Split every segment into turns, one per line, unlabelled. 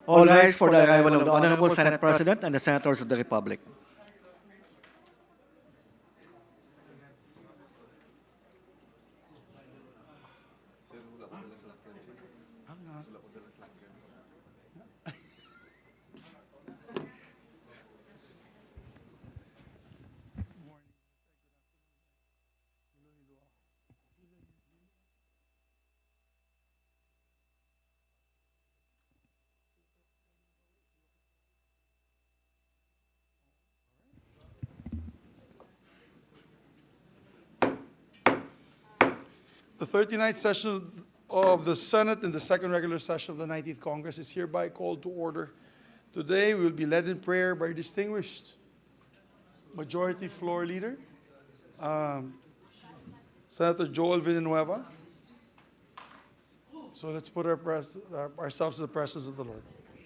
All rise for the arrival of the Honorable Senate President and the Senators of the Republic.
The 39th session of the Senate and the second regular session of the 19th Congress is hereby called to order. Today we will be led in prayer by distinguished Majority Floor Leader, Senator Joel Villanueva. So let's put ourselves in the presence of the Lord.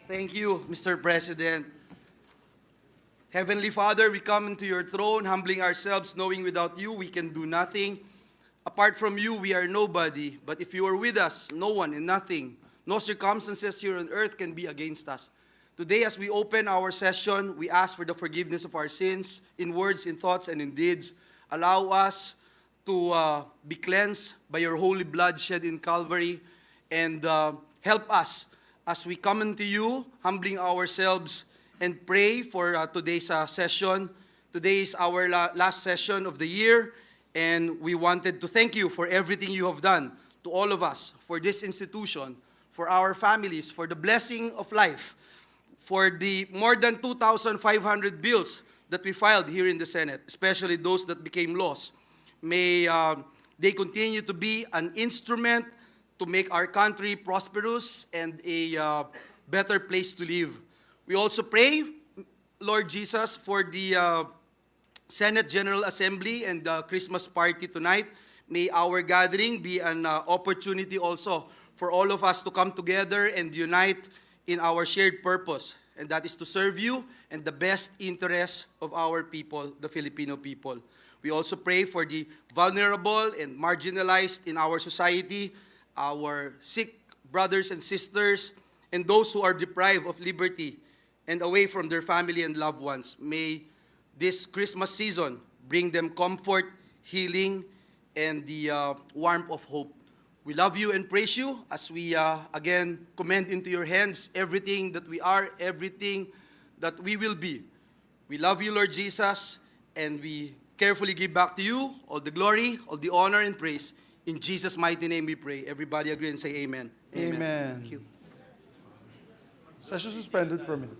Thank you, Mr. President. Heavenly Father, we come into your throne, humbling ourselves, knowing without you we can do nothing. Apart from you, we are nobody. But if you are with us, no one and nothing, no circumstances here on earth can be against us. Today, as we open our session, we ask for the forgiveness of our sins in words, in thoughts, and in deeds. Allow us to be cleansed by your holy blood shed in Calvary, and help us as we come unto you, humbling ourselves, and pray for today's session. Today is our last session of the year, and we wanted to thank you for everything you have done to all of us, for this institution, for our families, for the blessing of life, for the more than 2,500 bills that we filed here in the Senate, especially those that became laws. May they continue to be an instrument to make our country prosperous and a better place to live. We also pray, Lord Jesus, for the Senate General Assembly and the Christmas party tonight. May our gathering be an opportunity also for all of us to come together and unite in our shared purpose, and that is to serve you and the best interests of our people, the Filipino people. We also pray for the vulnerable and marginalized in our society, our sick brothers and sisters, and those who are deprived of liberty and away from their family and loved ones. May this Christmas season bring them comfort, healing, and the warmth of hope. We love you and praise you as we again commend into your hands everything that we are, everything that we will be. We love you, Lord Jesus, and we carefully give back to you all the glory, all the honor, and praise. In Jesus' mighty name we pray. Everybody agree and say amen.
Amen.
Thank you.
Session suspended for a minute.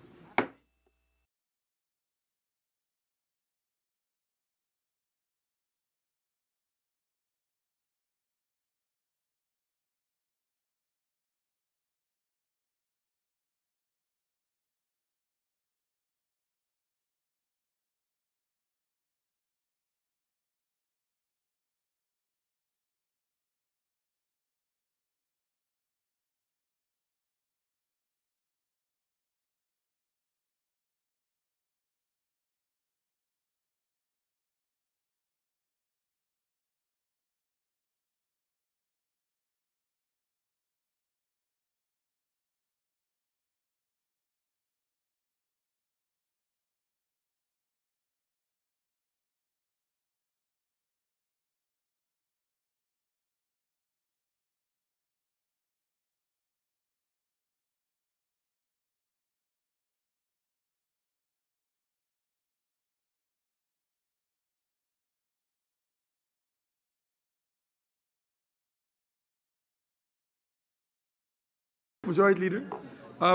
Majority Leader.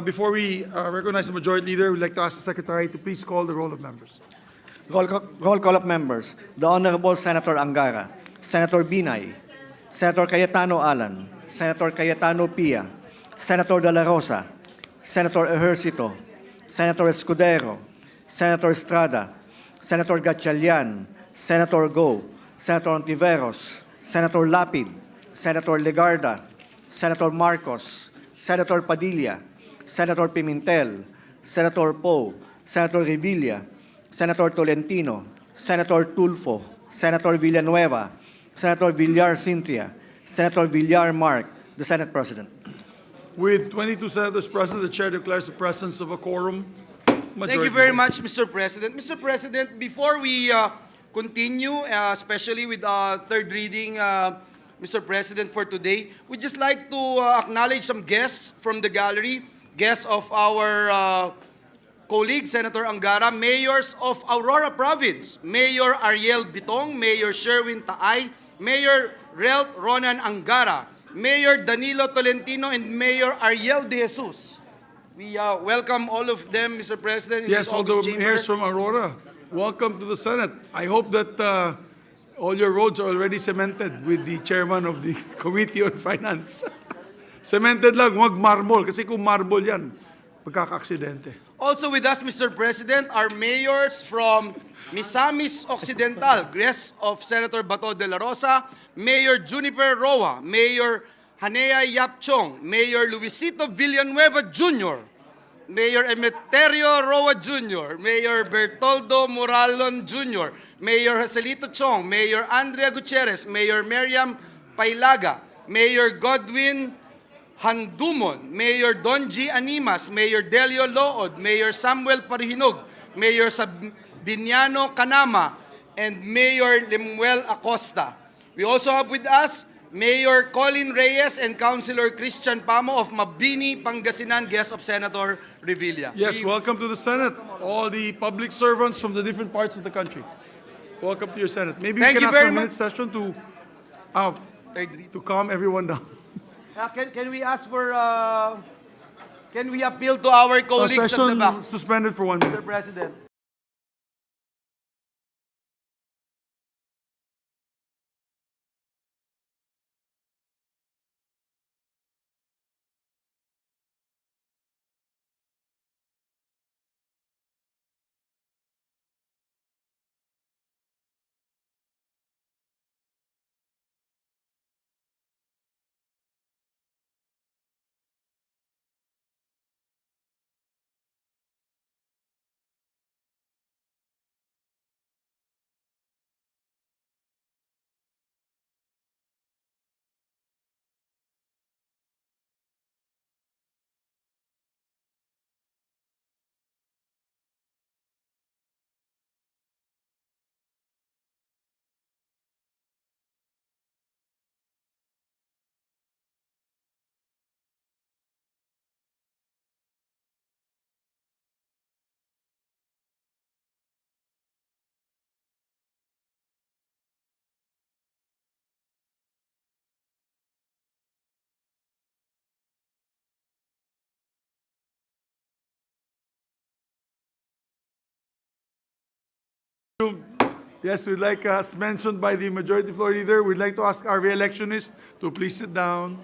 Before we recognize the Majority Leader, we'd like to ask the Secretary to please call the roll of members.
Roll call of members. The Honorable Senator Angara, Senator Binay, Senator Cayetano Alan, Senator Cayetano Pia, Senator De La Rosa, Senator Ejercito, Senator Escudero, Senator Estrada, Senator Gatchalian, Senator Go, Senator Ontiveros, Senator Lapid, Senator Legarda, Senator Marcos, Senator Padilla, Senator Pimentel, Senator Poe, Senator Revilla, Senator Tolentino, Senator Tulfo, Senator Villanueva, Senator Villar Cynthia, Senator Villar Mark, the Senate President.
With 22 senators present, the chair declares the presence of a quorum.
Thank you very much, Mr. President. Mr. President, before we continue, especially with third reading, Mr. President, for today, we'd just like to acknowledge some guests from the gallery, guests of our colleague, Senator Angara, mayors of Aurora Province, Mayor Ariel Bitong, Mayor Sherwin Taay, Mayor Relt Ronan Angara, Mayor Danilo Tolentino, and Mayor Ariel De Jesus. We welcome all of them, Mr. President, in
Yes,
this
all the
August chamber.
mayors from Aurora, welcome to the Senate. I hope that all your roads are already cemented with the chairman of the Committee on Finance. Cemented lang, huwag marble. Kasi kung marble yan, magkaka-aksidente.
Also with us, Mr. President, are mayors from Misamis Occidental, guests of Senator Bato de la Rosa, Mayor Juniper Roa, Mayor Hanea Yapchong, Mayor Luisito Villanueva Jr., Mayor Emeterio Roa Jr., Mayor Bertoldo Moralon Jr., Mayor Joselito Chong, Mayor Andrea Gutierrez, Mayor Miriam Pailaga, Mayor Godwin Handumon, Mayor Donji Animas, Mayor Delio Lood, Mayor Samuel Parihinog, Mayor Sabiniano Canama, and Mayor Lemuel Acosta. We also have with us Mayor Colin Reyes and Councilor Christian Pamo of Mabini, Pangasinan, guest of Senator Revilla.
Yes, welcome to the Senate. All the public servants from the different parts of the country. Welcome to your Senate. Maybe
Thank
we
you
can ask for
very
a minute
much.
session to calm everyone down.
Can we ask for, can we appeal to our colleagues at the
Session
back,
suspended for 1 minute.
Mr. President?
Yes, we'd like, as mentioned by the Majority Floor Leader, we'd like to ask our re-electionist to please sit down.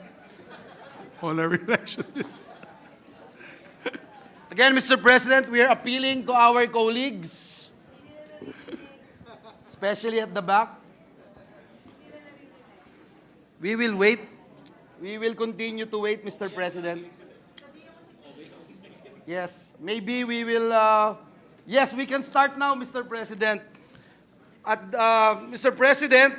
All our re-electionists.
Again, Mr. President, we are appealing to our colleagues, especially at the back. We will wait. We will continue to wait, Mr. President. Yes, maybe we will, yes, we can start now, Mr. President. Mr. President,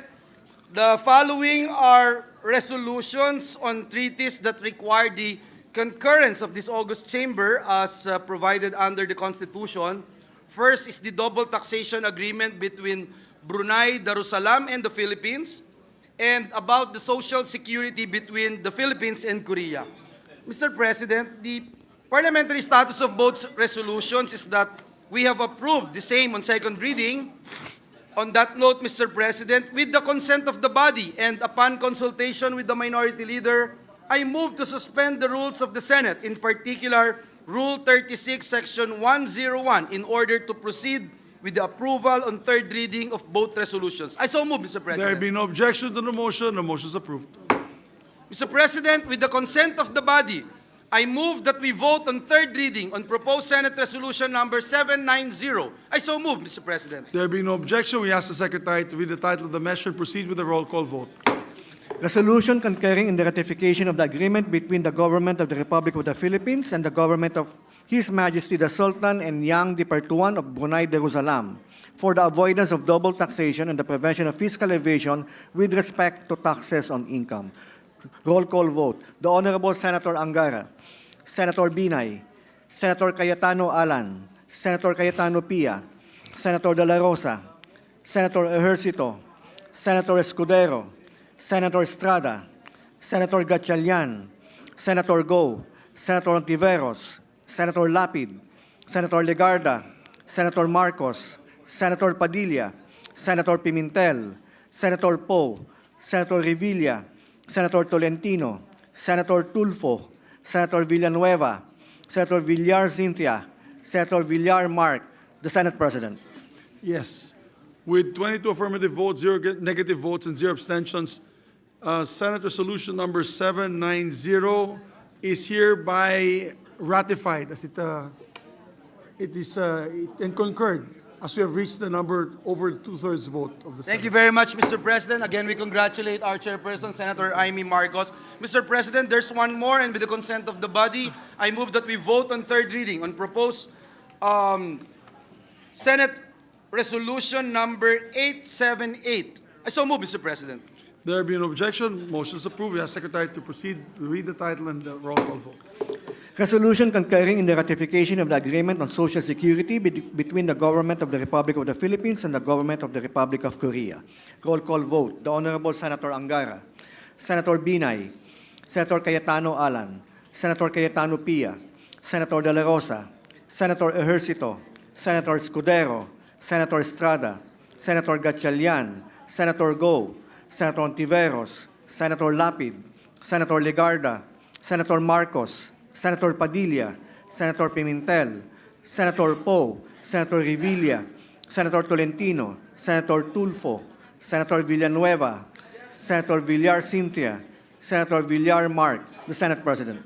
the following are resolutions on treaties that require the concurrence of this August chamber as provided under the Constitution. First is the double taxation agreement between Brunei Darussalam and the Philippines, and about the social security between the Philippines and Korea. Mr. President, the parliamentary status of both resolutions is that we have approved the same on second reading. On that note, Mr. President, with the consent of the body and upon consultation with the minority leader, I move to suspend the rules of the Senate, in particular Rule 36, Section 101, in order to proceed with the approval on third reading of both resolutions. I so move, Mr. President.
There be no objection to the motion is approved.
Mr. President, with the consent of the body, I move that we vote on third reading on proposed Senate Resolution number 790. I so move, Mr. President.
There be no objection, we ask the Secretary to read the title of the measure and proceed with the roll call vote.
Resolution concurring in the ratification of the agreement between the Government of the Republic of the Philippines and the Government of His Majesty the Sultan and Yang Dipertuan of Brunei Darussalam for the avoidance of double taxation and the prevention of fiscal evasion with respect to taxes on income. Roll call vote. The Honorable Senator Angara, Senator Binay, Senator Cayetano Alan, Senator Cayetano Pia, Senator De La Rosa, Senator Ejercito, Senator Escudero, Senator Estrada, Senator Gatchalian, Senator Go, Senator Ontiveros, Senator Lapid, Senator Legarda, Senator Marcos, Senator Padilla, Senator Pimentel, Senator Poe, Senator Revilla, Senator Tolentino, Senator Tulfo, Senator Villanueva, Senator Villar Cynthia, Senator Villar Mark, the Senate President.
Yes. With 22 affirmative votes, 0 negative votes, and 0 abstentions, Senate Resolution number 790 is hereby ratified as it is and concurred as we have reached the number over 2/3 vote of the Senate.
Thank you very much, Mr. President. Again, we congratulate our chairperson, Senator Amy Marcos. Mr. President, there's one more, and with the consent of the body, I move that we vote on third reading on proposed Senate Resolution number 878. I so move, Mr. President.
There being no objection, motion is approved. We ask Secretary to proceed to read the title and the roll call vote.
Resolution concurring in the ratification of the Agreement on Social Security between the Government of the Republic of the Philippines and the Government of the Republic of Korea. Roll call vote. The Honorable Senator Angara, Senator Binay, Senator Cayetano Alan, Senator Cayetano Pia, Senator De La Rosa, Senator Ejercito, Senator Escudero, Senator Estrada, Senator Gatchalian, Senator Go, Senator Ontiveros, Senator Lapid, Senator Legarda, Senator Marcos, Senator Padilla, Senator Pimentel, Senator Poe, Senator Revilla, Senator Tolentino, Senator Tulfo, Senator Villanueva, Senator Villar Cynthia, Senator Villar Mark, the Senate President.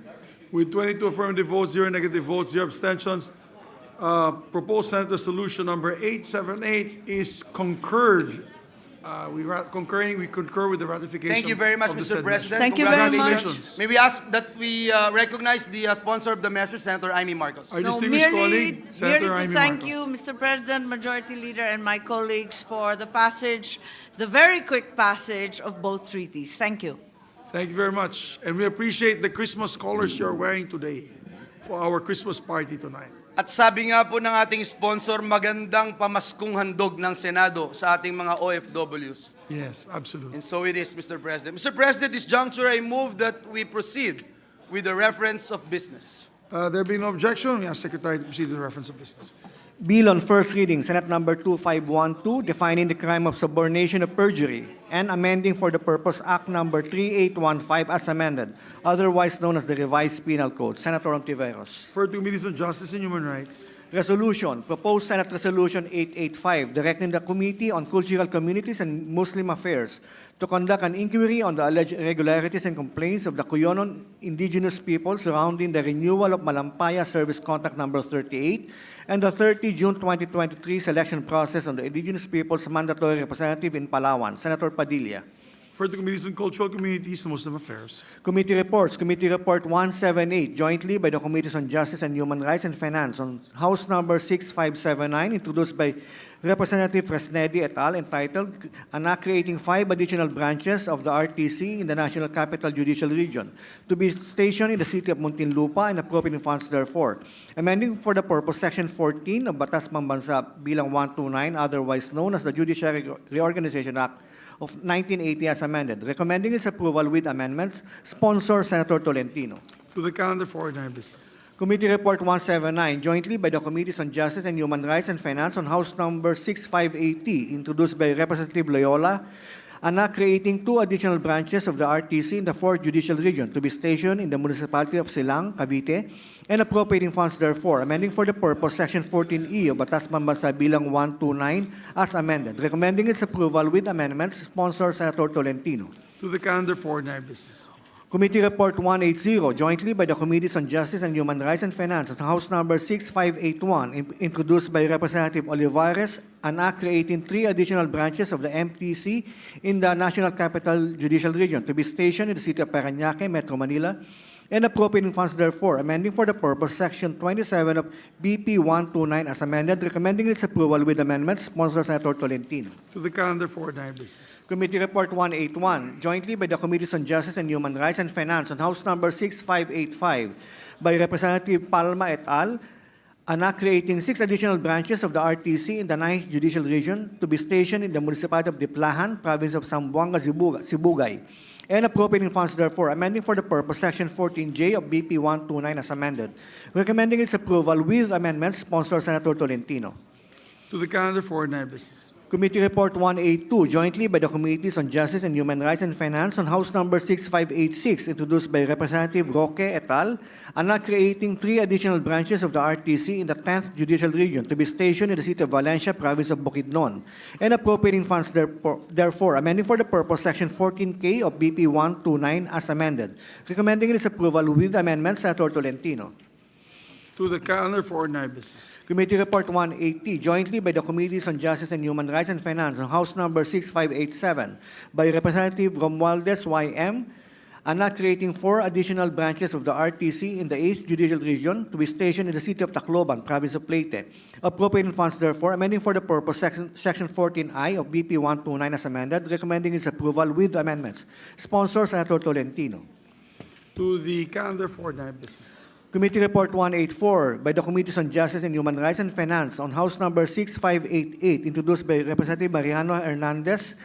With 22 affirmative votes, 0 negative votes, 0 abstentions, proposed Senate Resolution number 878 is concurred. We concur with the ratification.
Thank you very much,
of the
Mr.
said
President.
measure.
Thank you very much.
Congratulations.
May we ask that we recognize the sponsor of the measure, Senator Amy Marcos.
Our
No,
distinguished
merely,
colleague, Senator
merely to
Amy
thank
Marcos.
you, Mr. President, Majority Leader, and my colleagues for the passage, the very quick passage of both treaties. Thank you.
Thank you very much. And we appreciate the Christmas colors you're wearing today for our Christmas party tonight.
At sabi nga po ng ating sponsor, magandang pamaskong handog ng Senado sa ating mga OFWs.
Yes, absolutely.
And so it is, Mr. President. Mr. President, this juncture, I move that we proceed with the reference of business.
There being no objection, we ask Secretary to proceed with the reference of business.
Bill on first reading, Senate number 2512, defining the crime of subornation of perjury and amending for the purpose Act number 3815 as amended, otherwise known as the Revised Penal Code. Senator Ontiveros.
For the Committees on Justice and Human Rights.
Resolution, proposed Senate Resolution 885, directing the Committee on Cultural Communities and Muslim Affairs to conduct an inquiry on the alleged irregularities and complaints of the Cuyonon indigenous people surrounding the renewal of Malampaya Service Contract number 38 and the 30 June 2023 selection process on the indigenous people's mandatory representative in Palawan. Senator Padilla.
For the Committees on Cultural Communities and Muslim Affairs.
Committee reports, Committee Report 178, jointly by the Committees on Justice and Human Rights and Finance on House Number 6579, introduced by Representative Fresnedi et al., entitled An Act Creating 5 Additional Branches of the RTC in the National Capital Judicial Region, to be stationed in the city of Muntinlupa and appropriating funds therefore. Amending for the purpose Section 14 of Batas Mambansa Bilang 129, otherwise known as the Judiciary Reorganization Act of 1980 as amended, recommending its approval with amendments. Sponsor, Senator Tolentino.
To the calendar for ordinary business.
Committee Report 179, jointly by the Committees on Justice and Human Rights and Finance on House Number 6580, introduced by Representative Loyola, an act creating 2 additional branches of the RTC in the 4th Judicial Region to be stationed in the municipality of Silang, Cavite, and appropriating funds therefore, amending for the purpose Section 14E of Batas Mambansa Bilang 129 as amended, recommending its approval with amendments. Sponsor, Senator Tolentino.
To the calendar for ordinary business.
Committee Report 180, jointly by the Committees on Justice and Human Rights and Finance on House Number 6581, introduced by Representative Olivares, an act creating 3 additional branches of the MTC in the National Capital Judicial Region to be stationed in the city of Parañaque, Metro Manila, and appropriating funds therefore, amending for the purpose Section 27 of BP 129 as amended, recommending its approval with amendments, sponsored Senator Tolentino.
To the calendar for ordinary business.
Committee Report 181, jointly by the Committees on Justice and Human Rights and Finance on House Number 6585 by Representative Palma et al., an act creating 6 additional branches of the RTC in the 9th Judicial Region to be stationed in the municipality of Diplahan, province of Zamboanga, Sibugay, and appropriating funds therefore, amending for the purpose Section 14J of BP 129 as amended, recommending its approval with amendments, sponsored Senator Tolentino.
To the calendar for ordinary business.
Committee Report 182, jointly by the Committees on Justice and Human Rights and Finance on House Number 6586, introduced by Representative Roque et al., and act creating 3 additional branches of the RTC in the 10th Judicial Region to be stationed in the city of Valencia, province of Bukidnon, and appropriating funds therefore, amending for the purpose Section 14K of BP 129 as amended, recommending its approval with amendments, Senator Tolentino.
To the calendar for ordinary business.
Committee Report 180, jointly by the Committees on Justice and Human Rights and Finance on House Number 6587 by Representative Romualdez Y.M., and act creating 4 additional branches of the RTC in the 8th Judicial Region to be stationed in the city of Tacloban, province of Leyte. Appropriating funds therefore, amending for the purpose Section 14I of BP 129 as amended, recommending its approval with amendments. Sponsor Senator Tolentino.
To the calendar for ordinary business.
Committee Report 184 by the Committees on Justice and Human Rights and Finance on House Number 6588, introduced by Representative Mariano Hernandez,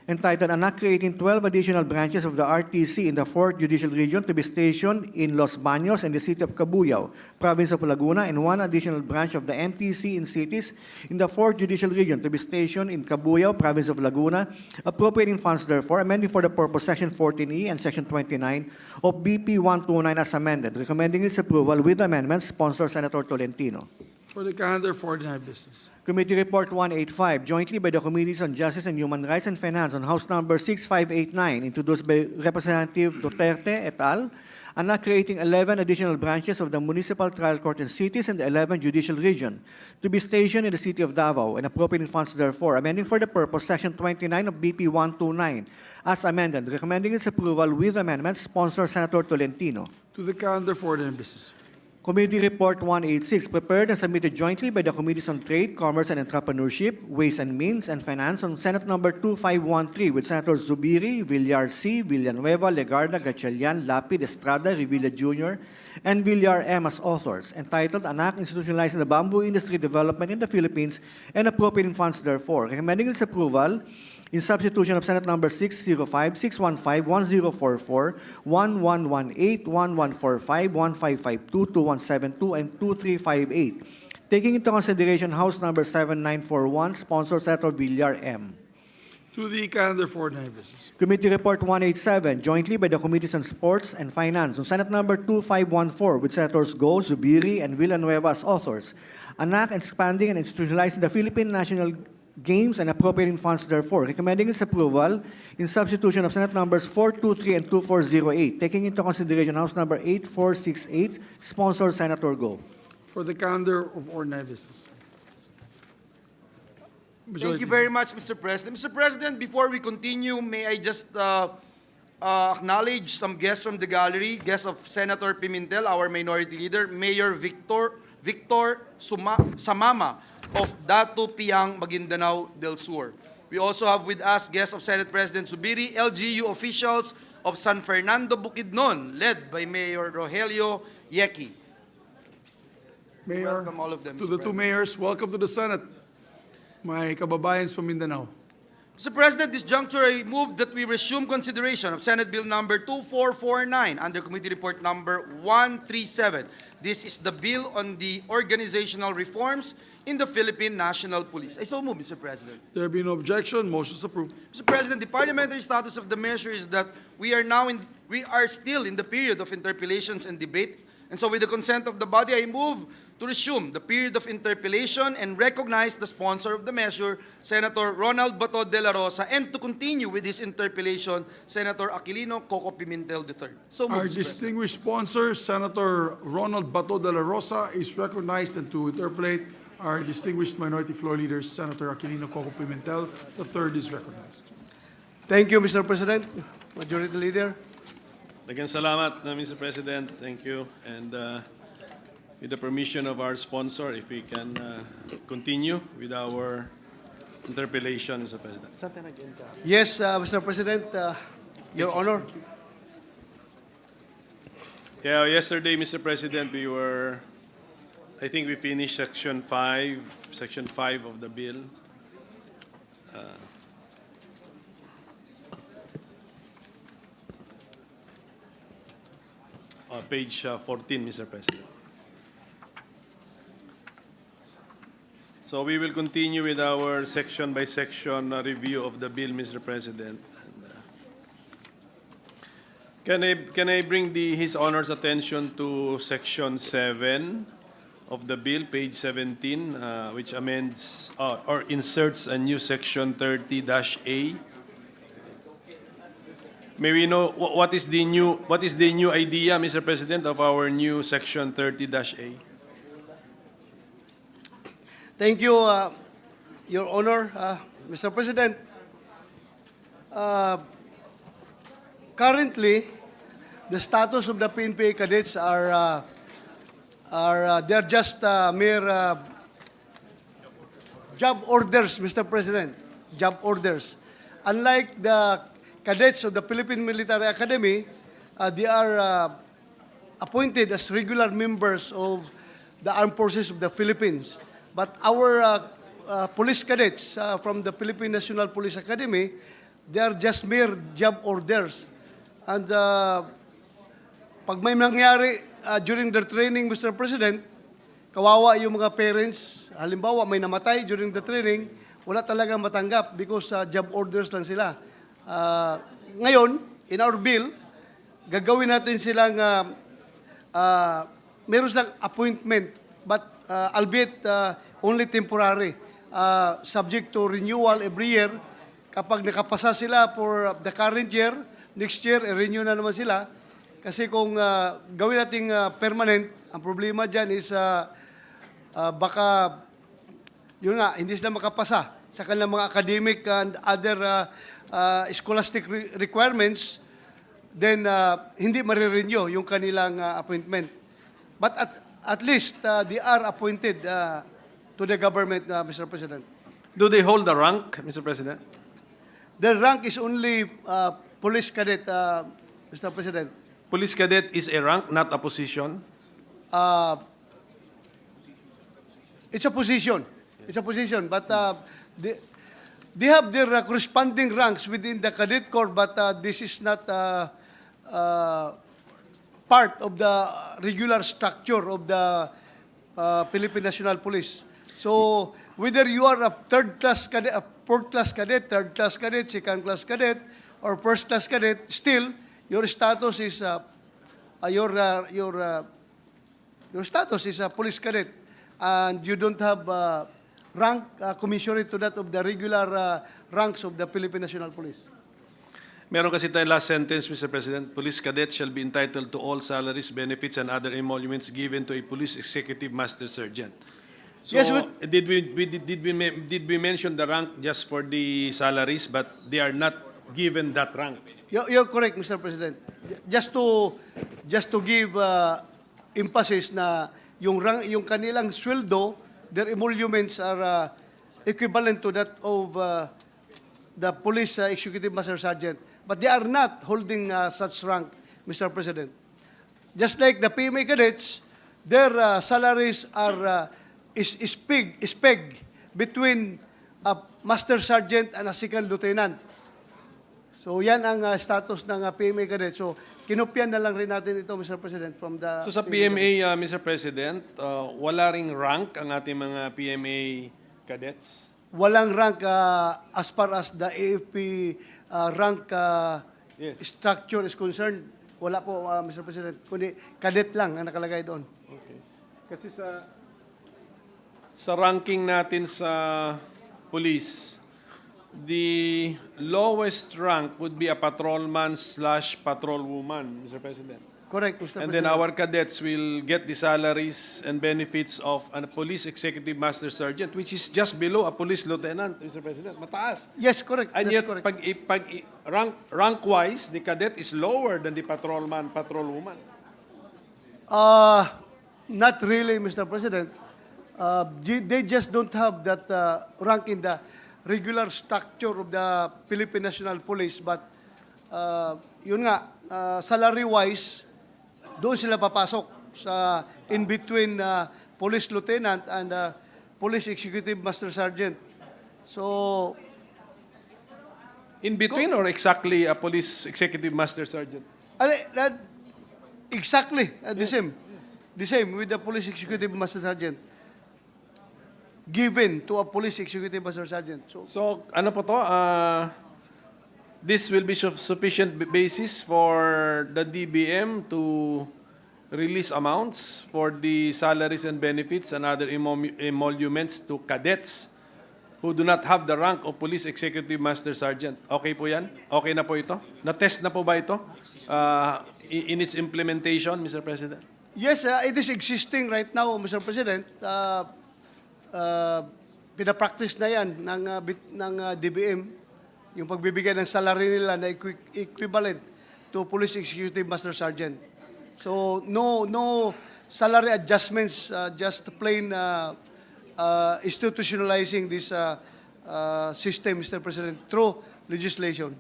entitled An Act Creating 12 Additional Branches of the RTC in the 4th Judicial Region to be stationed in Los Baños and the city of Cabuyao, province of Laguna, and 1 additional branch of the MTC in cities in the 4th Judicial Region to be stationed in Cabuyao, province of Laguna, appropriating funds therefore, amending for the purpose Section 14E and Section 29 of BP 129 as amended, recommending its approval with amendments, sponsored Senator Tolentino.
For the calendar for ordinary business.
Committee Report 185, jointly by the Committees on Justice and Human Rights and Finance on House Number 6589, introduced by Representative Duterte et al., and act creating 11 additional branches of the Municipal Trial Court in cities in the 11th Judicial Region to be stationed in the city of Davao and appropriating funds therefore, amending for the purpose Section 29 of BP 129 as amended, recommending its approval with amendments, sponsored Senator Tolentino.
To the calendar for ordinary business.
Committee Report 186, prepared and submitted jointly by the Committees on Trade, Commerce and Entrepreneurship, Ways and Means, and Finance on Senate Number 2513 with Senators Zubiri, Villar C., Villanueva, Legarda, Gatchalian, Lapid, Estrada, Revilla Jr., and Villar M. as authors, entitled An Act Institutionalizing the Bamboo Industry Development in the Philippines and Appropriating Funds therefore, recommending its approval in substitution of Senate Number 605, 615, 1044, 1118, 1145, 1552, 2172, and 2358, taking into consideration House Number 7941, sponsored Senator Villar M.
To the calendar for ordinary business.
Committee Report 187, jointly by the Committees on Sports and Finance on Senate Number 2514 with Senators Go, Zubiri, and Villanueva as authors, an act expanding and institutionalizing the Philippine National Games and appropriating funds therefore, recommending its approval in substitution of Senate Numbers 423 and 2408, taking into consideration House Number 8468, sponsored Senator Go.
For the calendar of ordinary business.
Thank you very much, Mr. President. Mr. President, before we continue, may I just acknowledge some guests from the gallery, guests of Senator Pimentel, our minority leader, Mayor Victor Samama of Datu Piang, Maguindanao del Sur. We also have with us guests of Senate President Zubiri, LGU officials of San Fernando, Bukidnon, led by Mayor Rogelio Yeki.
Mayor,
Welcome all of them,
to
Mr.
the two
President.
mayors, welcome to the Senate. My kababayans from Mindanao.
Mr. President, this juncture I move that we resume consideration of Senate Bill number 2449 under Committee Report number 137. This is the bill on the organizational reforms in the Philippine National Police. I so move, Mr. President.
There being no objection, motion is approved.
Mr. President, the parliamentary status of the measure is that we are still in the period of interpellations and debate. And so with the consent of the body, I move to resume the period of interpellation and recognize the sponsor of the measure, Senator Ronald Bato de la Rosa, and to continue with this interpellation, Senator Aquilino Coco Pimentel III. So moved,
Our
Mr. President.
distinguished sponsor, Senator Ronald Bato de la Rosa, is recognized, and to interpolate, our distinguished minority floor leader, Senator Aquilino Coco Pimentel III is recognized.
Thank you, Mr. President. Majority Leader. Daghang salamat, Mr. President. Thank you. And with the permission of our sponsor, if we can continue with our interpellation, Mr. President.
Yes, Mr. President, Your Honor.
Yeah, yesterday, Mr. President, I think we finished section 5 of the bill. Page 14, Mr. President. So we will continue with our section by section review of the bill, Mr. President. Can I bring His Honor's attention to section 7 of the bill, page 17, which amends or inserts a new section 30-A. May we know what is the new idea, Mr. President, of our new section 30-A?
Thank you, Your Honor. Mr. President, currently, the status of the PNP cadets they're just mere job orders, Mr. President, job orders. Unlike the cadets of the Philippine Military Academy, they are appointed as regular members of the Armed Forces of the Philippines. But our police cadets from the Philippine National Police Academy, they are just mere job orders. And pag may nangyari during their training, Mr. President, kawawa yung mga parents. Halimbawa, may namatay during the training, wala talagang matanggap because job orders lang sila. Ngayon, in our bill, gagawin natin silang meron silang appointment, but albeit only temporary, subject to renewal every year. Kapag nakapasa sila for the current year, next year, i-renew na naman sila. Kasi kung gawin nating permanent, ang problema dyan is baka, yun nga, hindi sila makapasa sa kanilang mga academic and other scholastic requirements, then hindi marirenew yung kanilang appointment. But at least they are appointed to the government, Mr. President.
Do they hold the rank, Mr. President?
Their rank is only police cadet, Mr. President.
Police cadet is a rank, not a position.
It's a position. It's a position, but they have their corresponding ranks within the cadet corps, but this is not part of the regular structure of the Philippine National Police. So whether you are a third-class cadet, a fourth-class cadet, third-class cadet, second-class cadet, or first-class cadet, still your status is your status is a police cadet, and you don't have rank commensurate to that of the regular ranks of the Philippine National Police.
Meron kasi tayong last sentence, Mr. President. Police cadets shall be entitled to all salaries, benefits, and other emoluments given to a police executive master sergeant. So,
Yes,
did we mention the rank just for the salaries, but they are not given that rank?
You're correct, Mr. President. Just to give emphasis na yung kanilang sweldo, their emoluments are equivalent to that of the police executive master sergeant, but they are not holding such rank, Mr. President. Just like the PMA cadets, their salaries are is pegged between a master sergeant and a second lieutenant. So yan ang status ng PMA cadet. So kinopyan na lang rin natin ito, Mr. President, from the...
So sa PMA, Mr. President, wala ring rank ang ating mga PMA cadets?
Walang rank as far as the AFP rank
Yes.
structure is concerned. Wala po, Mr. President. Kundi cadet lang ang nakalagay doon.
Okay. Kasi sa ranking natin sa police, the lowest rank would be a patrolman/patrolwoman, Mr. President.
Correct, Mr.
And
President.
then our cadets will get the salaries and benefits of a police executive master sergeant, which is just below a police lieutenant, Mr. President. Mataas.
Yes, correct.
And
That's
yet,
correct.
rank-wise, the cadet is lower than the patrolman, patrolwoman.
Not really, Mr. President. They just don't have that rank in the regular structure of the Philippine National Police. But yun nga, salary-wise, doon sila papasok sa in between police lieutenant and police executive master sergeant. So,
In between or exactly a police executive master sergeant?
exactly the same. The same with the police executive master sergeant given to a police executive master sergeant. So,
So, ano po to? This will be sufficient basis for the DBM to release amounts for the salaries and benefits and other emoluments to cadets who do not have the rank of Police Executive Master Sergeant. Okay po yan? Okay na po ito? Na-test na po ba ito in its implementation, Mr. President?
yes, it is existing right now, Mr. President. Pinapractice na yan ng DBM, yung pagbibigay ng salary nila na equivalent to Police Executive Master Sergeant. So, no salary adjustments, just plain institutionalizing this system, Mr. President, through legislation.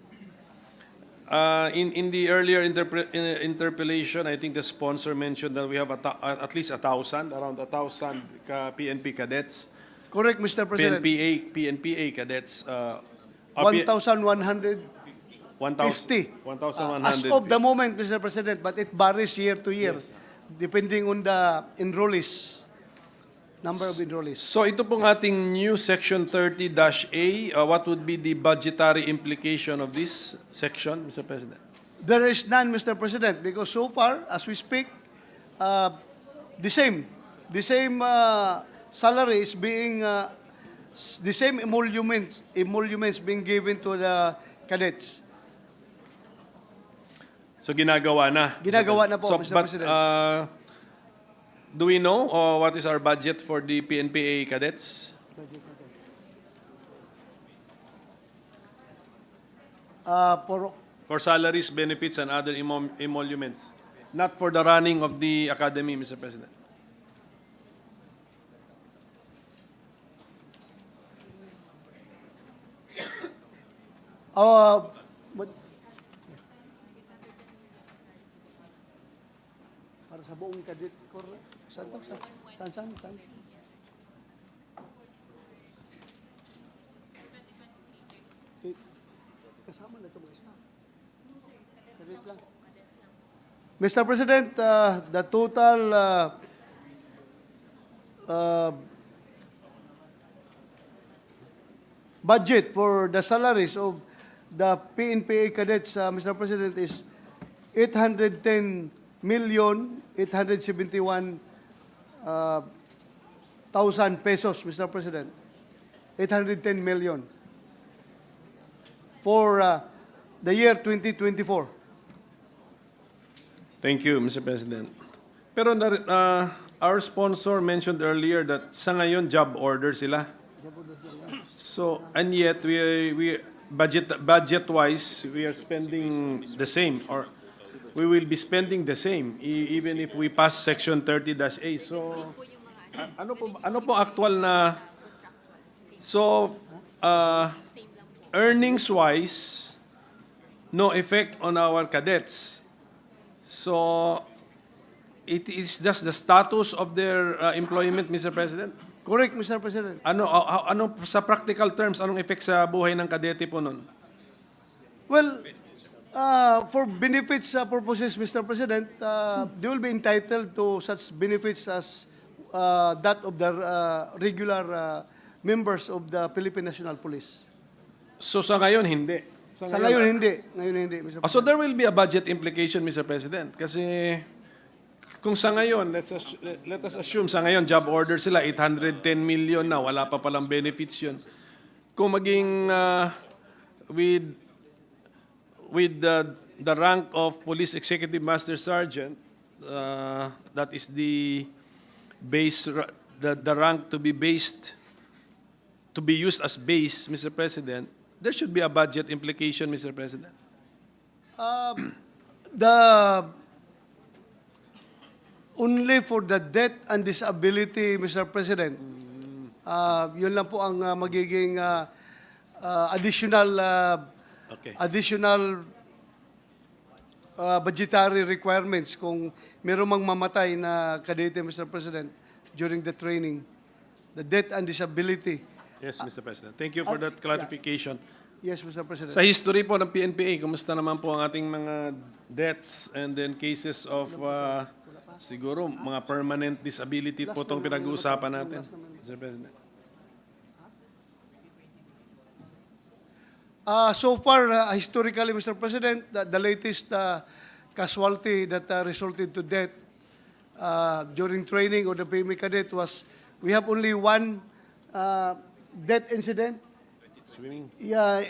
In the earlier interpellation, I think the sponsor mentioned that we have at least 1,000, around 1,000 PNP cadets.
Correct, Mr. President.
PNPA cadets.
1,150.
1,150.
As of the moment, Mr. President, but it varies year to year, depending on the enrollees, number of enrollees.
So ito pong ating new Section 30-A, what would be the budgetary implication of this section, Mr. President?
There is none, Mr. President, because so far, as we speak, the same salary is being, the same emoluments being given to the cadets.
So ginagawa na.
Ginagawa na po, Mr. President.
Do we know what is our budget for the PNPA cadets? For salaries, benefits, and other emoluments. Not for the running of the academy, Mr. President.
Para sa buong cadet corps. Saan to? Saan? Kasama na ito mga staff. Cadet lang. Mr. President, the total budget for the salaries of the PNPA cadets, Mr. President, is 810,871,000 pesos, Mr. President. 810 million for the year 2024.
Thank you, Mr. President. Pero our sponsor mentioned earlier that sa ngayon job order sila. So, and yet we budget-wise we are spending the same, or we will be spending the same even if we pass Section 30-A. So, ano po actual na, so earnings-wise, no effect on our cadets. So, it is just the status of their employment, Mr. President?
Correct, Mr. President.
Ano sa practical terms, anong effect sa buhay ng kadete po nun?
Well, for benefits purposes, Mr. President, they will be entitled to such benefits as that of the regular members of the Philippine National Police.
So sa ngayon, hindi.
Sa ngayon, hindi. Ngayon, hindi, Mr. President.
So there will be a budget implication, Mr. President. Kasi kung sa ngayon, let us assume sa ngayon, job order sila, 810 million na, wala pa palang benefits yun. Kung maging with the rank of Police Executive Master Sergeant, that is the base, the rank to be based, to be used as base, Mr. President, there should be a budget implication, Mr. President.
The only for the death and disability, Mr. President, yun lang po ang magiging additional
Okay.
budgetary requirements kung meron mang mamatay na kadete, Mr. President, during the training. The death and disability.
Yes, Mr. President. Thank you for that clarification.
Yes, Mr. President.
Sa history po ng PNPA, kumusta naman po ang ating mga deaths and then cases of siguro mga permanent disability po itong pinag-uusapan natin, Mr. President?
So far, historically, Mr. President, the latest casualty that resulted to death during training of the PMA cadet was, we have only one death incident
Swimming.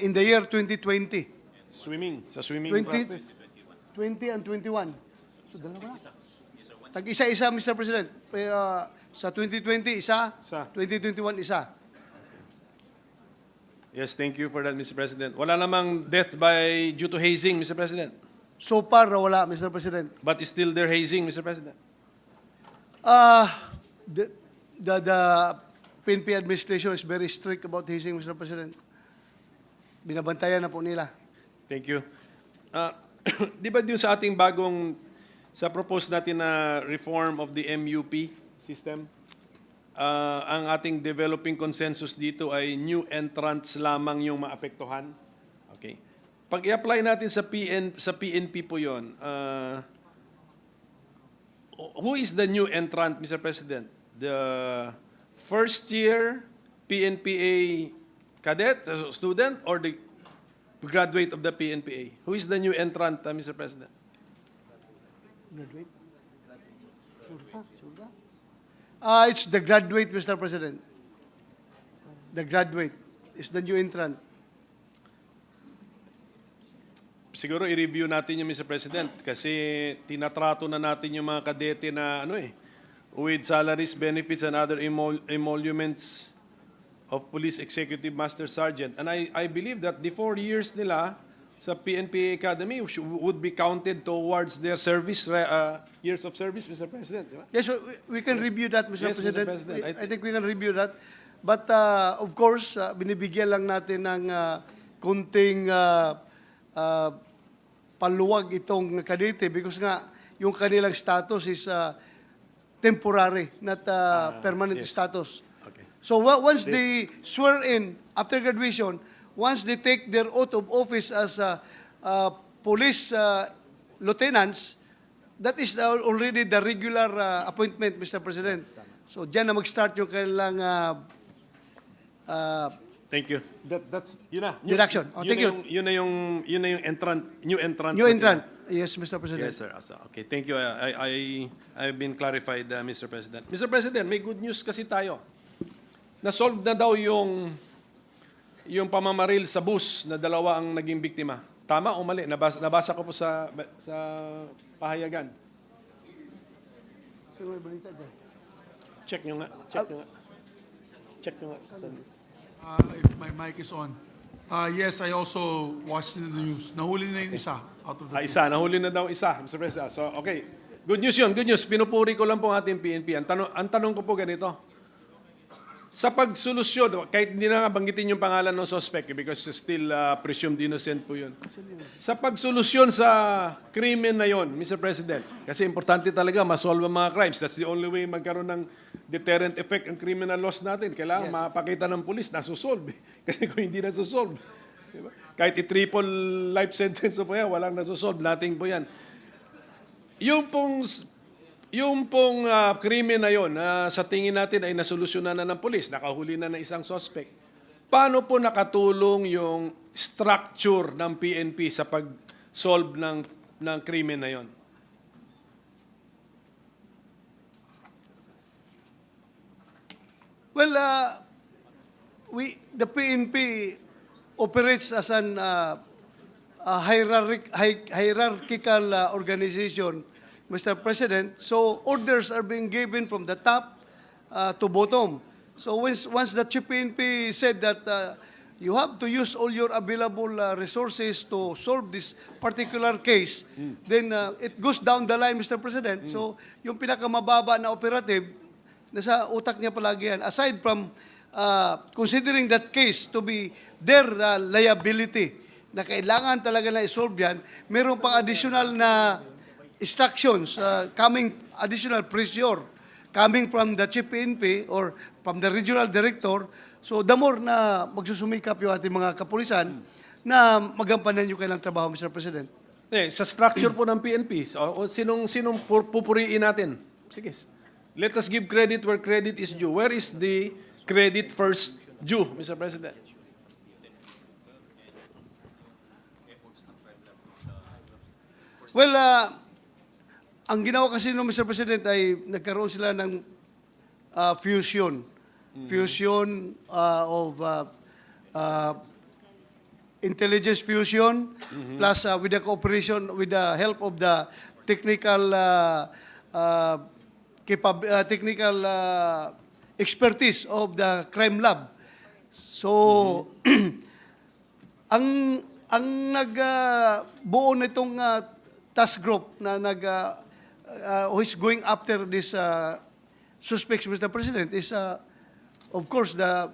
in the year 2020.
Swimming. Sa swimming
20,
practice.
20 and 21. So, dalawa. Tag-isa-isa, Mr. President. Sa 2020, isa.
Isa.
2021, isa.
Yes, thank you for that, Mr. President. Wala namang death by due to hazing, Mr. President.
So far, wala, Mr. President.
But still they're hazing, Mr. President.
The PNP administration is very strict about hazing, Mr. President. Binabantayan na po nila.
Thank you. Di ba yung sa ating bagong, sa propose natin na reform of the MUP system, ang ating developing consensus dito ay new entrants lamang yung maapektuhan. Okay. Pag i-apply natin sa PNP po yun, who is the new entrant, Mr. President? The first year PNPA cadet, student, or the graduate of the PNPA? Who is the new entrant, Mr. President?
Graduate? It's the graduate, Mr. President. The graduate is the new entrant.
Siguro i-review natin yung Mr. President kasi tinatrato na natin yung mga kadete na with salaries, benefits, and other emoluments of Police Executive Master Sergeant. And I believe that the 4 years nila sa PNP Academy would be counted towards their service, years of service, Mr. President. Di ba?
Yes, we can review that, Mr.
Yes, Mr.
President.
President.
I think we can review that. But of course, binibigyan lang natin ng kunting paluwag itong kadete because nga yung kanilang status is temporary, not permanent
yes.
status.
Okay.
So once they swear in after graduation, once they take their oath of office as police lieutenants, that is already the regular appointment, Mr. President. So diyan na mag-start yung kanilang
Thank you. That's yun na.
Deduction. Oh, thank you.
Yun na yung new entrant.
new entrant. Yes, Mr. President.
Yes, sir. Okay, thank you. I've been clarified, Mr. President. Mr. President, may good news kasi tayo. Na-solve na daw yung pamamaril sa bus na dalawa ang naging biktima. Tama o mali? Nabasa ko po sa pahayagan. Check nyo nga. Check nyo nga.
If my mic is on. Yes, I also watched in the news. Nahuli na yung isa out of the two.
Isa. Nahuli na daw isa, Mr. President. So, okay. Good news yun. Good news. Pinupuri ko lang po ang ating PNP. Ang tanong ko po ganito. Sa pagsolusyon, kahit hindi na banggitin yung pangalan ng suspect because still presumed innocent po yun. Sa pagsolusyon sa krimen na yon, Mr. President, kasi importante talaga masolve ang mga crimes. That's the only way magkaroon ng deterrent effect ang criminal laws natin. Kailangan mapakita ng pulis, nasusolve. Kasi kung hindi nasusolve, diba? Kahit i-triple life sentence po yan, walang nasusolve, nothing po yan. Yung pong krimen na yon, sa tingin natin ay nasolusyonan na ng pulis, nakahuli na ng isang suspect. Paano po nakatulong yung structure ng PNP sa pag-solve ng krimen na yon?
Well, the PNP operates as an hierarchical organization, Mr. President. So orders are being given from the top to bottom. So once the Chief PNP said that you have to use all your available resources to solve this particular case, then it goes down the line, Mr. President. So yung pinakamababa na operative, nasa utak niya palagi yan. Aside from considering that case to be their liability, na kailangan talaga na isolve yan, meron pang additional na instructions, additional pressure coming from the Chief PNP or from the regional director. So the more na magsusumikap yung ating mga kapulisan na magampanan yung kailang trabaho, Mr. President.
Sa structure po ng PNP, sinong pupuriin natin? Sige. Let us give credit where credit is due. Where is the credit first due, Mr. President?
Well, ang ginawa kasi no, Mr. President, ay nagkaroon sila ng fusion. Fusion of intelligence fusion, plus with the cooperation, with the help of the technical technical expertise of the crime lab. So, ang nagbuo nitong task group na who is going after this suspects, Mr. President, is of course the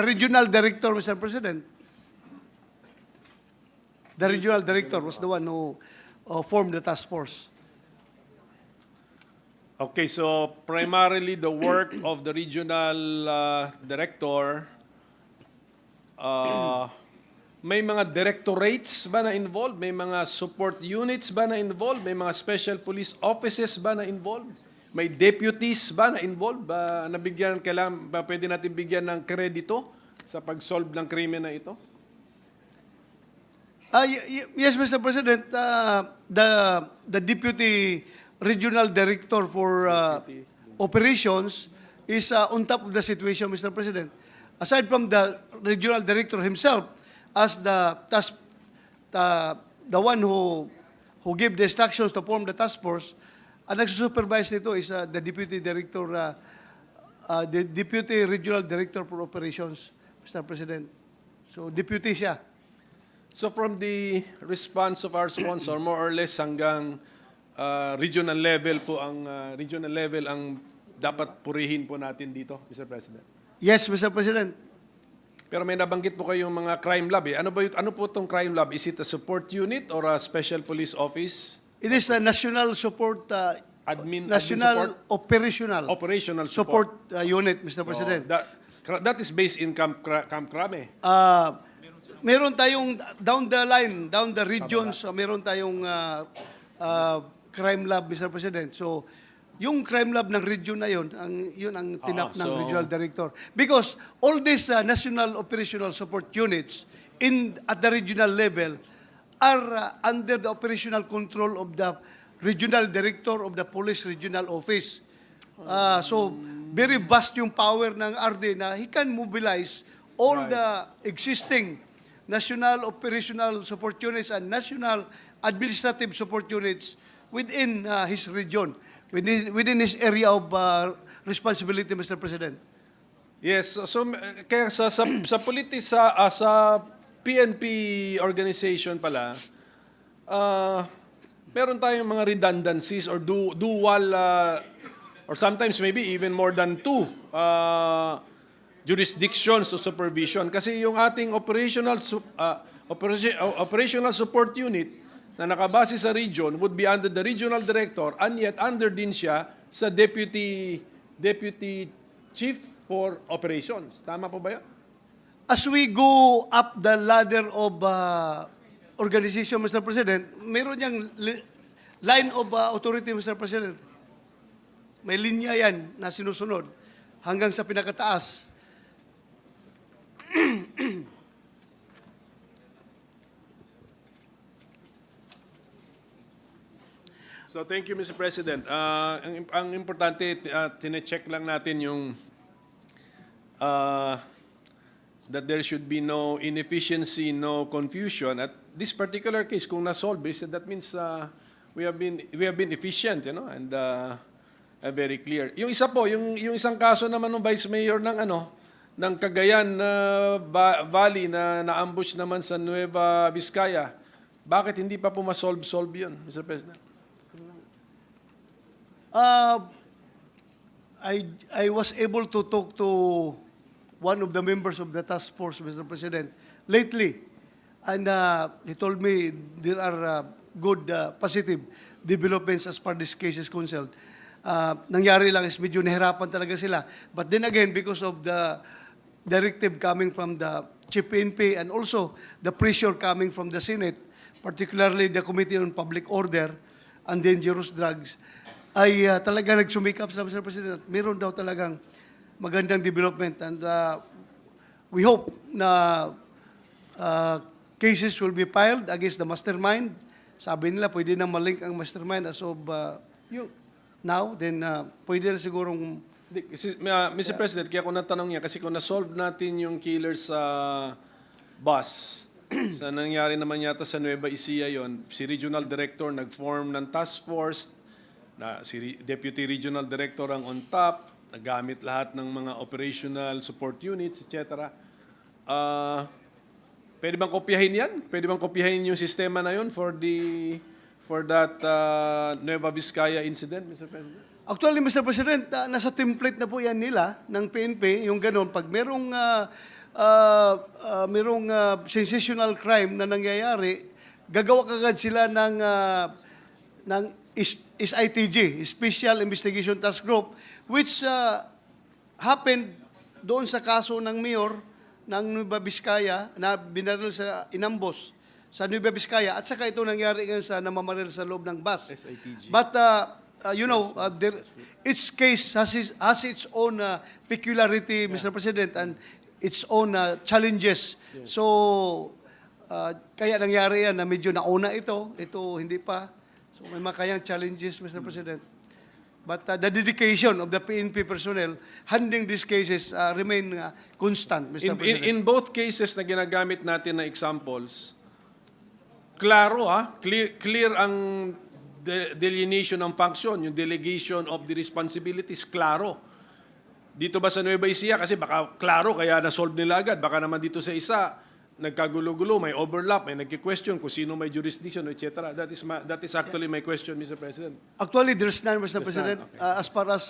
regional director, Mr. President. The regional director was the one who formed the task force.
Okay, so primarily the work of the regional director, may mga directorates ba na involved? May mga support units ba na involved? May mga special police offices ba na involved? May deputies ba na involved? Pwede natin bigyan ng kredito sa pag-solve ng krimen na ito?
Yes, Mr. President, the deputy regional director for operations is on top of the situation, Mr. President. Aside from the regional director himself, as the one who gave the instructions to form the task force, ang nagsusupervise nito is the deputy director, the deputy regional director for operations, Mr. President. So deputy siya.
So from the response of our sponsor, more or less hanggang regional level po ang dapat purihin po natin dito, Mr. President.
Yes, Mr. President.
Pero may nabanggit po kayong mga crime lab. Ano po itong crime lab? Is it a support unit or a special police office?
It is a national support,
Admin
national
support? Operational
support unit, Mr. President.
That is based in Camp Crame.
Meron tayong down the line, down the regions, meron tayong crime lab, Mr. President. So, yung crime lab ng region na yun ang tinap ng regional director. Because all these national operational support units at the regional level are under the operational control of the regional director of the police regional office. So, very vast yung power ng RD na he can mobilize all the existing national operational support units and national administrative support units within his region, within his area of responsibility, Mr. President.
Yes, so kaya sa PNP organization pala, meron tayong mga redundancies or dual or sometimes maybe even more than two jurisdictions o supervision. Kasi yung ating operational support unit na nakabase sa region would be under the regional director and yet under din siya sa deputy chief for operations. Tama po ba yan?
As we go up the ladder of organization, Mr. President, meron niyang line of authority, Mr. President. May linya yan na sinusunod hanggang sa pinakataas.
So thank you, Mr. President. Ang importante, tine-check lang natin yung that there should be no inefficiency, no confusion. At this particular case, kung na-solve, that means we have been efficient, and very clear. Yung isa po, yung isang kaso naman ng Vice Mayor ng Cagayan Valley na na-ambush naman sa Nueva Vizcaya, bakit hindi pa po ma-solve yun, Mr. President?
I was able to talk to one of the members of the task force, Mr. President, lately. And he told me there are good, positive developments as far this case is concerned. Nangyari lang is medyo nahirapan talaga sila. But then again, because of the directive coming from the Chief PNP and also the pressure coming from the Senate, particularly the Committee on Public Order and Dangerous Drugs, ay talaga nagsumikap sa Mr. President. Meron daw talagang magandang development and we hope na cases will be filed against the mastermind. Sabi nila pwede na malink ang mastermind as of now, then pwede na sigurong...
Mr. President, kaya ko natanong niya, kasi kung na-solve natin yung killer sa bus, sa nangyari naman yata sa Nueva Ecija yon, si Regional Director nag-form ng task force, si Deputy Regional Director ang on top, nagamit lahat ng mga operational support units, etc. Pwede bang kopyahin yan? Pwede bang kopyahin yung sistema na yun for that Nueva Vizcaya incident, Mr. President?
Actually, Mr. President, nasa template na po yan nila ng PNP, yung ganun. Pag merong sensational crime na nangyayari, gagawa kagad sila ng SITG, Special Investigation Task Group, which happened doon sa kaso ng mayor ng Nueva Vizcaya na binaril sa inambos sa Nueva Vizcaya at saka ito nangyari ngayon sa namamaril sa loob ng bus.
SITG.
But each case has its own peculiarity, Mr. President, and its own challenges. Yes. So kaya nangyari yan na medyo nauna ito hindi pa. So may mga kayang challenges, Mr. President. But the dedication of the PNP personnel handling these cases remain constant, Mr. President.
In both cases na ginagamit natin na examples, klaro clear ang delineation ng function, yung delegation of the responsibilities, klaro. Dito ba sa Nueva Ecija, kasi baka klaro kaya na-solve nila agad, baka naman dito sa isa, nagkagulo-gulo, may overlap, may nagki-question kung sino may jurisdiction, etc. That is actually my question, Mr. President.
Actually, there's none, Mr. President.
Okay.
As far as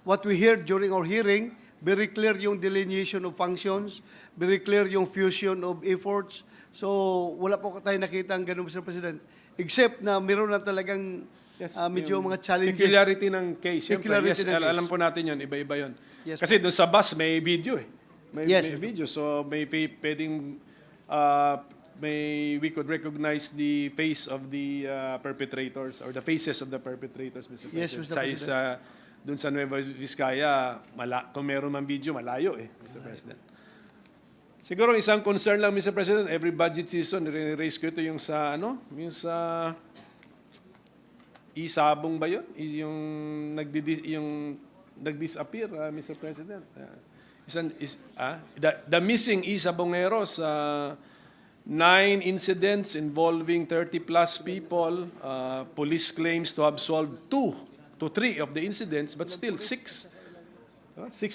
what we heard during our hearing, very clear yung delineation of functions, very clear yung fusion of efforts. So, wala po tayo nakita ang ganun, Mr. President. Except na meron lang talagang medyo mga challenges.
Peculiarity ng case.
Peculiarity
Yes,
ng case.
alam po natin yun, iba-iba yun.
Yes,
Kasi doon sa bus, may video eh. May
Yes,
video. So, may pwedeng, we could recognize the face of the perpetrators or the faces of the perpetrators, Mr.
Yes,
President.
Mr. President.
Doon sa Nueva Vizcaya, kung meron man video, malayo eh, Mr. President. Siguro isang concern lang, Mr. President, every budget season, nire-raise ko ito yung sa, yung sa isabong ba yun? Yung nag-disappear, Mr. President. The missing isabongeros, 9 incidents involving 30 plus people. Police claims to have solved 2 to 3 of the incidents, but still 6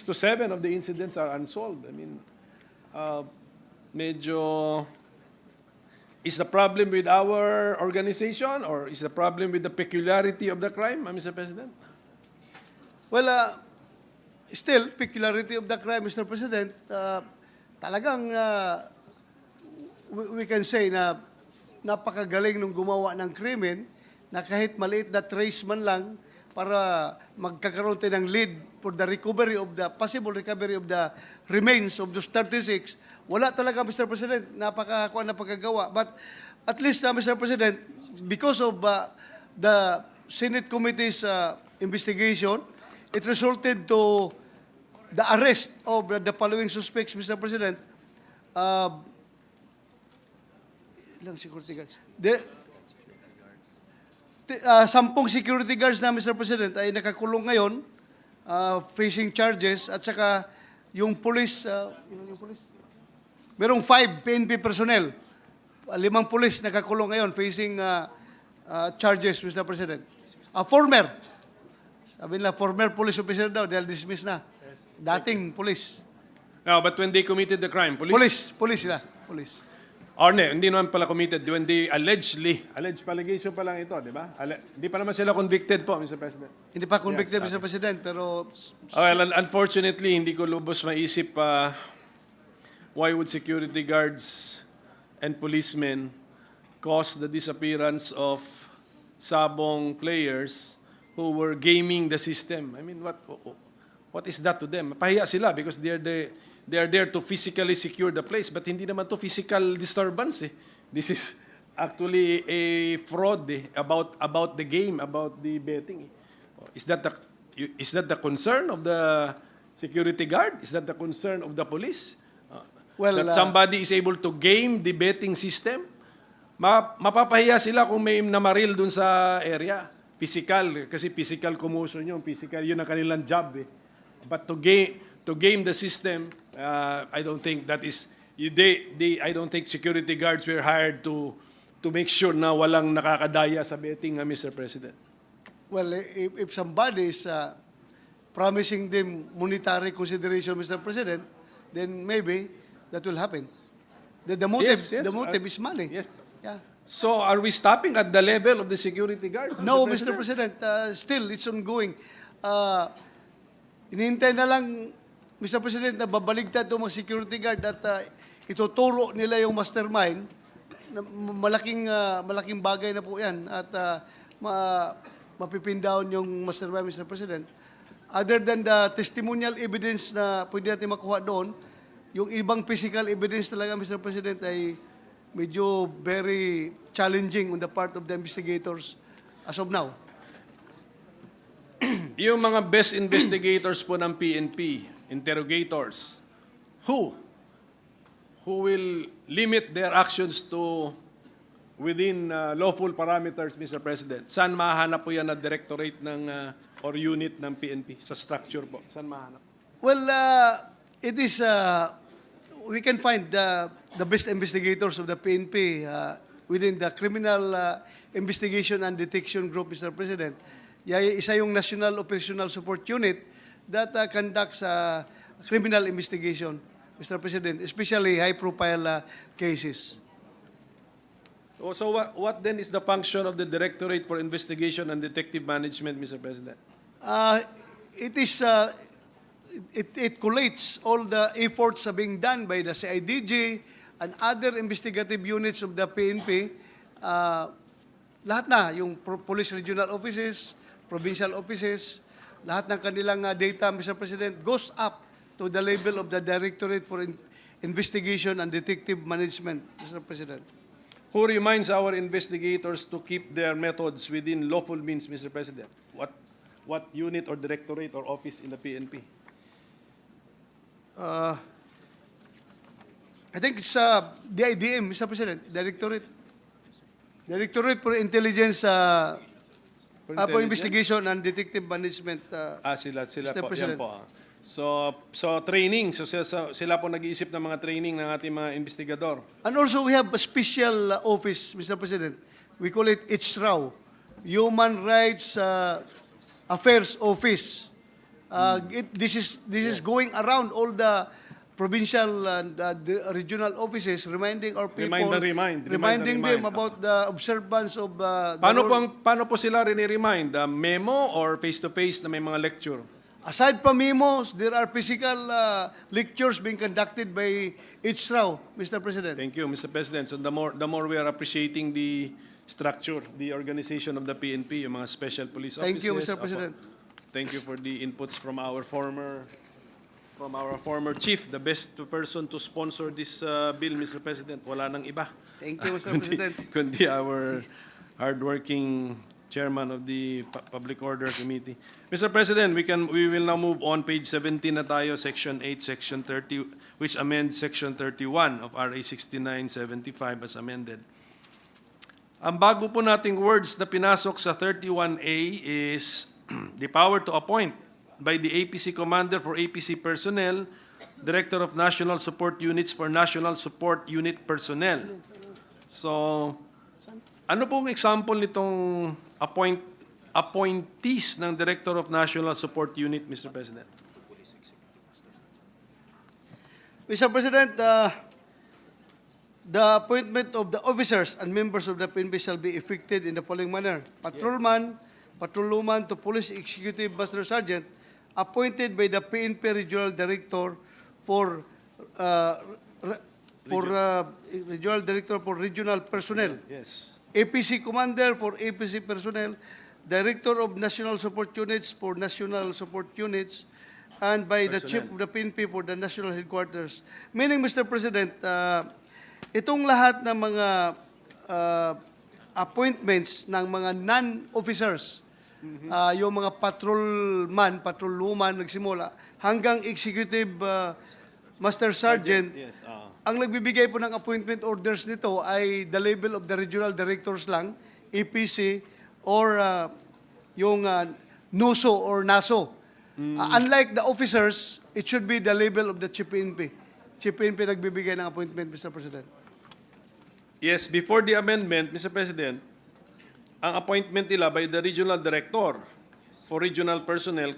to 7 of the incidents are unsolved. I mean, medyo, is the problem with our organization or is the problem with the peculiarity of the crime, Mr. President?
Well, still, peculiarity of the crime, Mr. President, talagang we can say na napakagaling nung gumawa ng krimen na kahit maliit na trace man lang para magkakaroon tayo ng lead for the recovery of the possible recovery of the remains of those 36. Wala talaga, Mr. President, napakagawa. But at least, Mr. President, because of the Senate Committee's investigation, it resulted to the arrest of the following suspects, Mr. President. Ilang security guards? 10 security guards na, Mr. President, ay nakakulong ngayon, facing charges, at saka yung police, merong 5 PNP personnel, 5 pulis nakakulong ngayon facing charges, Mr. President. Sabi nila, former police officer daw, dahil dismiss na. Dating police.
No, but when they committed the crime, police?
Police sila. Police.
Or hindi naman pala committed. When they alleged allegation pa lang ito, di ba? Hindi pa naman sila convicted po, Mr. President.
Hindi pa convicted,
Yes,
Mr. President, pero
Well, unfortunately, hindi ko lubos maisip why would security guards and policemen cause the disappearance of sabong players who were gaming the system. I mean, what is that to them? Pahiya sila because they are there to physically secure the place, but hindi naman to physical disturbance. This is actually a fraud about the game, about the betting. Is that the concern of the security guard? Is that the concern of the police? That somebody is able to game the betting system? Mapapahiya sila kung may namaril dun sa area. Physical, kasi physical commotion yun. Physical, yun ang kanilang job. But to game the system, I don't think that is... I don't think security guards were hired to make sure na walang nakakadaya sa betting, Mr. President.
well, if somebody is promising them monetary consideration, Mr. President, then maybe that will happen. The motive,
Yes, yes.
the motive is money.
Yes.
Yeah.
So are we stopping at the level of the security guards?
No, Mr. President, still it's ongoing. Inihintay na lang, Mr. President, na babaligtad itong mga security guard at ituturo nila yung mastermind. Malaking bagay na po yan at mapipindown yung mastermind, Mr. President. Other than the testimonial evidence na pwede natin makuha doon, yung ibang physical evidence talaga, Mr. President, ay medyo very challenging on the part of the investigators as of now.
Yung mga best investigators po ng PNP, interrogators, who will limit their actions to within lawful parameters, Mr. President? Saan mahanap po yan na directorate ng or unit ng PNP sa structure po? Saan mahanap?
Well, it is, we can find the best investigators of the PNP within the criminal investigation and detection group, Mr. President. Isa yung National Operational Support Unit that conducts criminal investigation, Mr. President, especially high-profile cases.
So what then is the function of the Directorate for Investigation and Detective Management, Mr. President?
It is, it collates all the efforts being done by the CIDG and other investigative units of the PNP. Lahat na, yung police regional offices, provincial offices, lahat ng kanilang data, Mr. President, goes up to the level of the Directorate for Investigation and Detective Management, Mr. President.
Who reminds our investigators to keep their methods within lawful means, Mr. President? What unit or directorate or office in the PNP?
I think it's DIDM, Mr. President, Directorate for Intelligence, for Investigation and Detective Management.
Sila
Mr.
po, yan
President.
po. So training, so sila po nag-iisip ng mga training ng ating mga investigador.
And also we have a special office, Mr. President. We call it HRAW, Human Rights Affairs Office. This is going around all the provincial and regional offices, reminding our people, reminding them about the observance of the law.
Paano po sila rini-remind? Memo or face-to-face na may mga lecture?
Aside from memos, there are physical lectures being conducted by HRAW, Mr. President.
Thank you, Mr. President. So the more we are appreciating the structure, the organization of the PNP, yung mga special police offices.
Thank you, Mr. President.
Thank you for the inputs from our former chief, the best person to sponsor this bill, Mr. President. Wala nang iba.
Thank you, Mr. President.
Kundi our hardworking chairman of the Public Order Committee. Mr. President, we will now move on page 17 na tayo, section 8, section 30, which amends section 31 of RA 6975 as amended. Ang bago po nating words na pinasok sa 31A is the power to appoint by the APC commander for APC personnel Director of National Support Units for National Support Unit Personnel. So, ano pong example nitong appointees ng Director of National Support Unit, Mr. President?
Mr. President, the appointment of the officers and members of the PNP shall be effected in the following manner. Patrolman, patrolwoman to Police Executive Master Sergeant appointed by the PNP Regional Director for Regional Director for Regional Personnel.
Yes.
APC Commander for APC Personnel, Director of National Support Units for National Support Units, and by the Chief of the PNP for the National Headquarters. Meaning, Mr. President, itong lahat ng mga appointments ng mga non-officers, yung mga patrolman, patrolwoman nagsimula, hanggang executive master sergeant,
Yes.
ang nagbibigay po ng appointment orders nito ay the level of the regional directors lang, APC, or yung NUSO or NASO. Unlike the officers, it should be the level of the Chief PNP. Chief PNP nagbibigay ng appointment, Mr. President.
Yes, before the amendment, Mr. President, ang appointment nila by the regional director for regional personnel,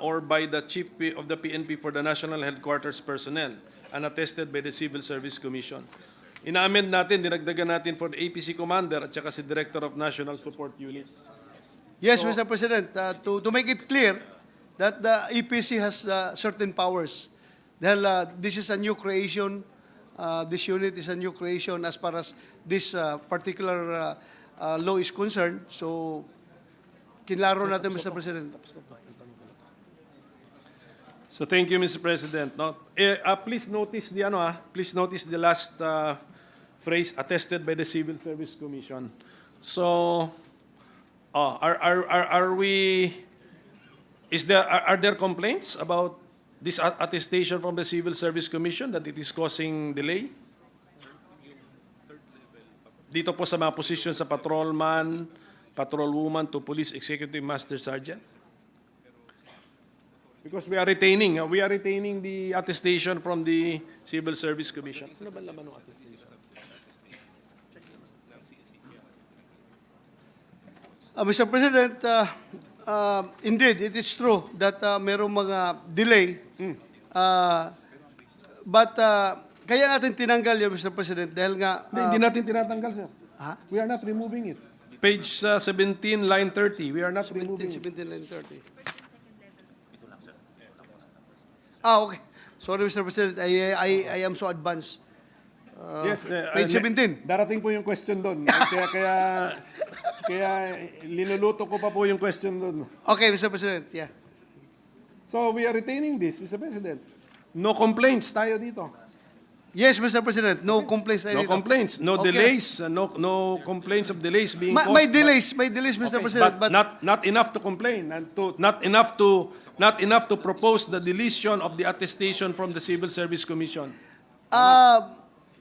or by the chief of the PNP for the national headquarters personnel, and attested by the Civil Service Commission. Ina-amend natin, dinagdagan natin for the APC commander at saka si Director of National Support Units.
Yes, Mr. President, to make it clear that the EPC has certain powers. Dahil this is a new creation, this unit is a new creation as far as this particular law is concerned. So, kinlaro natin, Mr. President.
So thank you, Mr. President. No, please notice the last phrase, attested by the Civil Service Commission. So, are there complaints about this attestation from the Civil Service Commission that it is causing delay? Dito po sa mga posisyon sa patrolman, patrolwoman to Police Executive Master Sergeant? Because we are retaining the attestation from the Civil Service Commission. Ano ba laman ng attestation?
Mr. President, indeed, it is true that merong mga delay. But kaya natin tinanggal yun, Mr. President, dahil nga...
Hindi natin tinatanggal, sir.
Ha?
We are not removing it. Page 17, line 30. We are not removing it.
17 and 30. Okay. Sorry, Mr. President. I am so advanced.
Yes,
Page 17.
Darating po yung question doon. Kaya linuluto ko pa po yung question doon.
Okay, Mr. President. Yeah.
So we are retaining this, Mr. President. No complaints tayo dito.
Yes, Mr. President. No complaints.
No complaints, no
Okay.
delays, no complaints of delays being caused.
May delays, Mr. President.
But not enough to complain and not enough to propose the deletion of the attestation from the Civil Service Commission.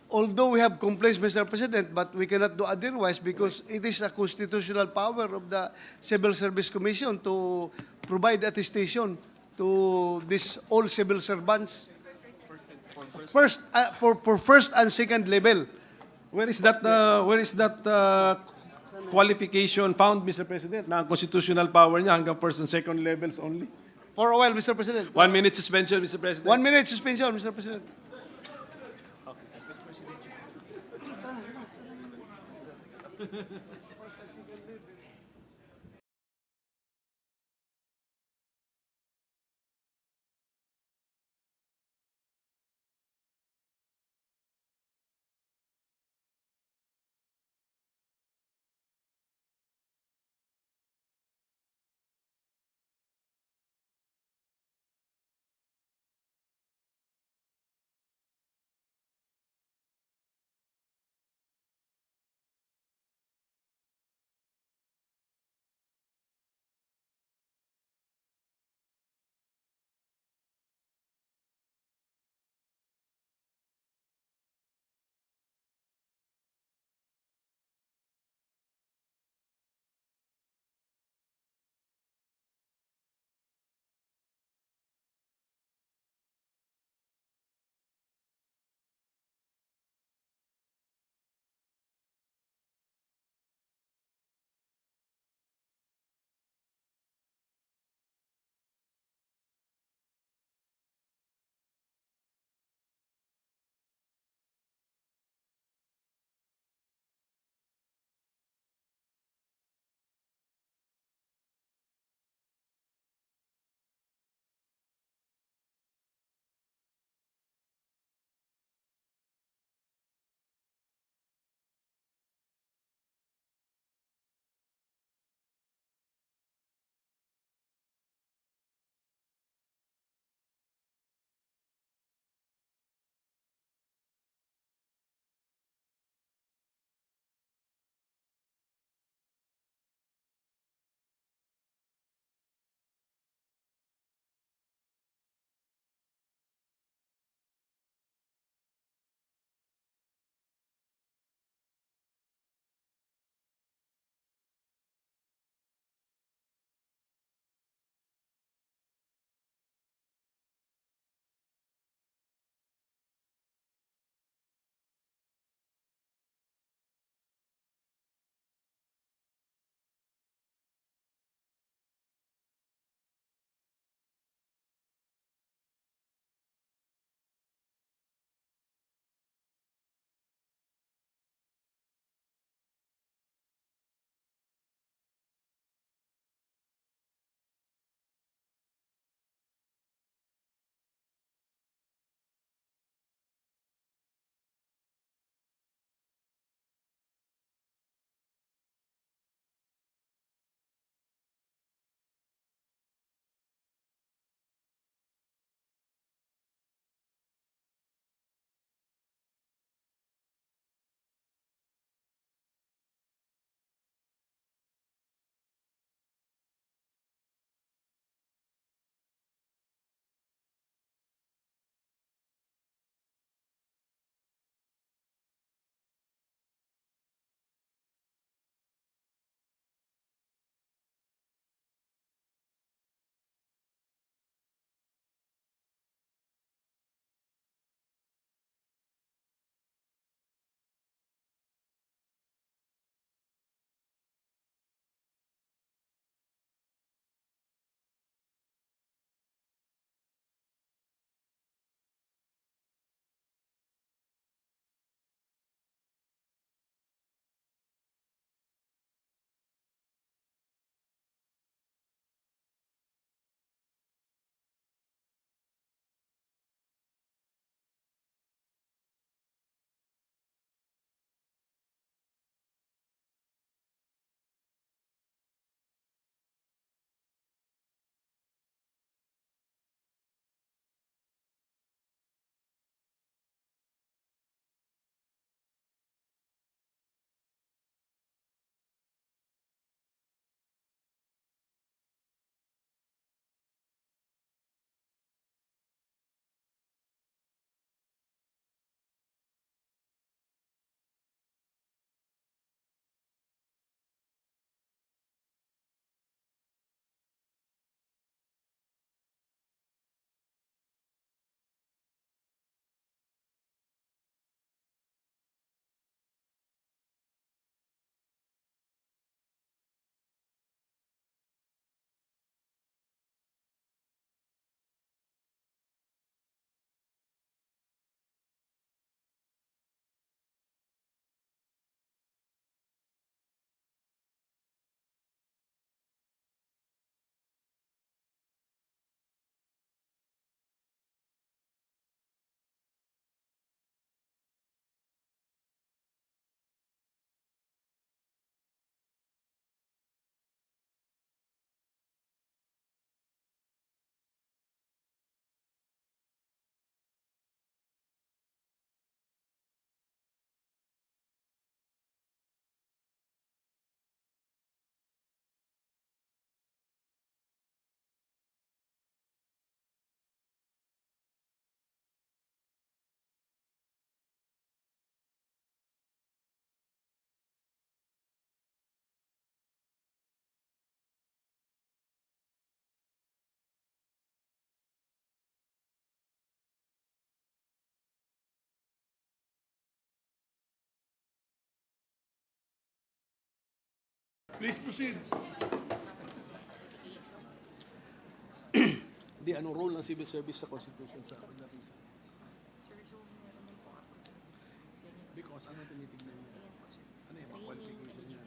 Although we have complaints, Mr. President, but we cannot do otherwise because it is a constitutional power of the Civil Service Commission to provide attestation to these all civil servants. First, for first and second level.
Where is that qualification found, Mr. President? Na ang constitutional power niya hanggang first and second levels only.
For a while, Mr. President.
1 minute suspension, Mr. President.
1 minute suspension, Mr. President.
Please proceed.
Di, anong role ng civil service sa Constitution sa Because ano tinitignan niya? Ano yung mga qualification niya?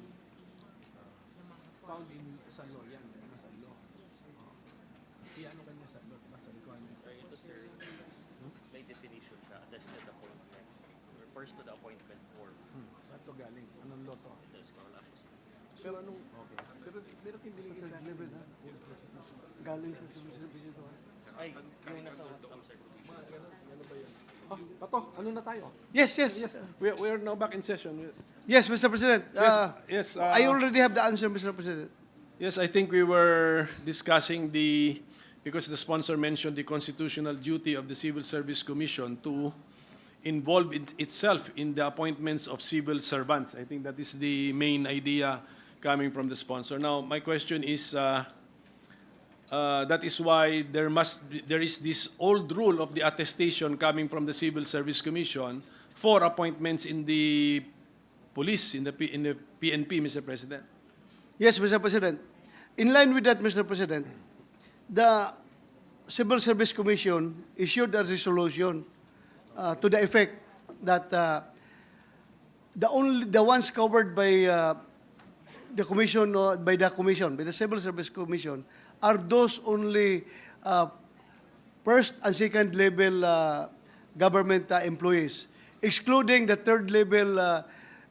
Found in sa law yan. Sa law. Ano kanya sa law? Sa requirements.
Ito sir, may definition siya, attested appointment. Refers to the appointment form.
Saan ito galing? Anong law to?
Ito is scroll up.
Pero anong, okay. Pero pinilagay sa akin.
Galing sa civil service ito.
Ay, yung nasa outcome sir.
Pato, ano na tayo?
Yes, yes.
We are now back in session.
Yes, Mr. President.
Yes,
I already have the answer, Mr. President.
Yes, I think we were discussing because the sponsor mentioned the constitutional duty of the Civil Service Commission to involve itself in the appointments of civil servants. I think that is the main idea coming from the sponsor. Now, my question is, that is why there is this old rule of the attestation coming from the Civil Service Commission for appointments in the police, in the PNP, Mr. President.
Yes, Mr. President. In line with that, Mr. President, the Civil Service Commission issued a resolution to the effect that the ones covered by the commission, by the Civil Service Commission, are those only first and second level government employees, excluding the third level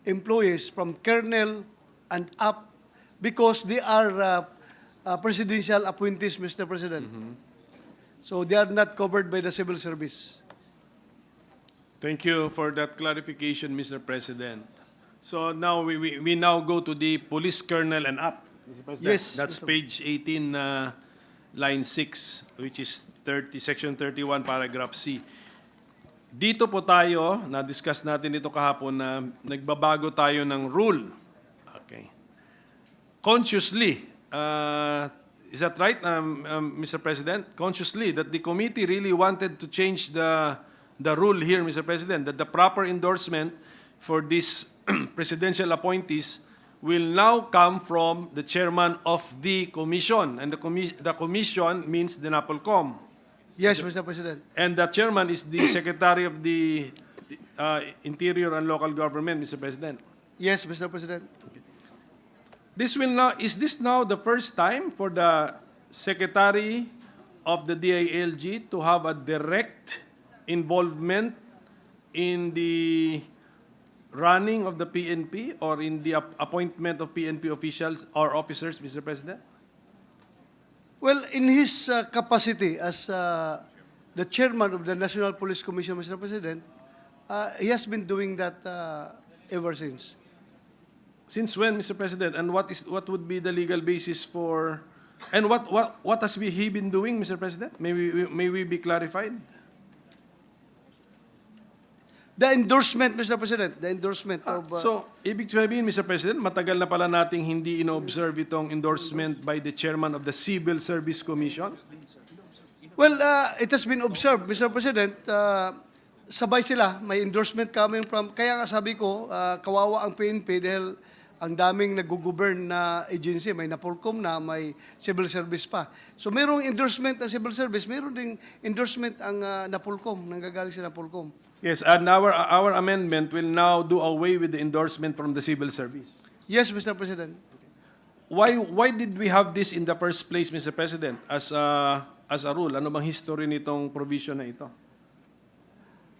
employees from colonel and up, because they are presidential appointees, Mr. President. So they are not covered by the civil service.
Thank you for that clarification, Mr. President. So now we now go to the police colonel and up, Mr. President.
Yes,
That's
Mr.
page 18, line 6, which is section 31, paragraph C. Dito po tayo, na-discuss natin dito kahapon na nagbabago tayo ng rule. Okay. Consciously, is that right, Mr. President? Consciously, that the committee really wanted to change the rule here, Mr. President, that the proper endorsement for these presidential appointees will now come from the chairman of the commission. And the commission means the NAPOLCOM.
Yes, Mr. President.
And the chairman is the Secretary of the Interior and Local Government, Mr. President.
Yes, Mr. President.
Is this now the first time for the Secretary of the DILG to have a direct involvement in the running of the PNP or in the appointment of PNP officials or officers, Mr. President?
Well, in his capacity as the chairman of the National Police Commission, Mr. President, he has been doing that ever since.
Since when, Mr. President? And what would be the legal basis for? And what has he been doing, Mr. President? May we be clarified?
The endorsement, Mr. President, the endorsement of...
So, ibig sabihin, Mr. President, matagal na pala nating hindi ino-observe itong endorsement by the chairman of the Civil Service Commission?
Well, it has been observed, Mr. President, sabay sila, may endorsement coming from... Kaya nga sabi ko, kawawa ang PNP dahil ang daming nag-govern na agency, may NAPOLCOM na, may civil service pa. So mayroong endorsement ang civil service, mayroong ding endorsement ang NAPOLCOM, nanggagaling sa NAPOLCOM.
Yes, and our amendment will now do away with the endorsement from the civil service.
Yes, Mr. President.
Why did we have this in the first place, Mr. President, as a rule? Ano bang history nitong provision na ito?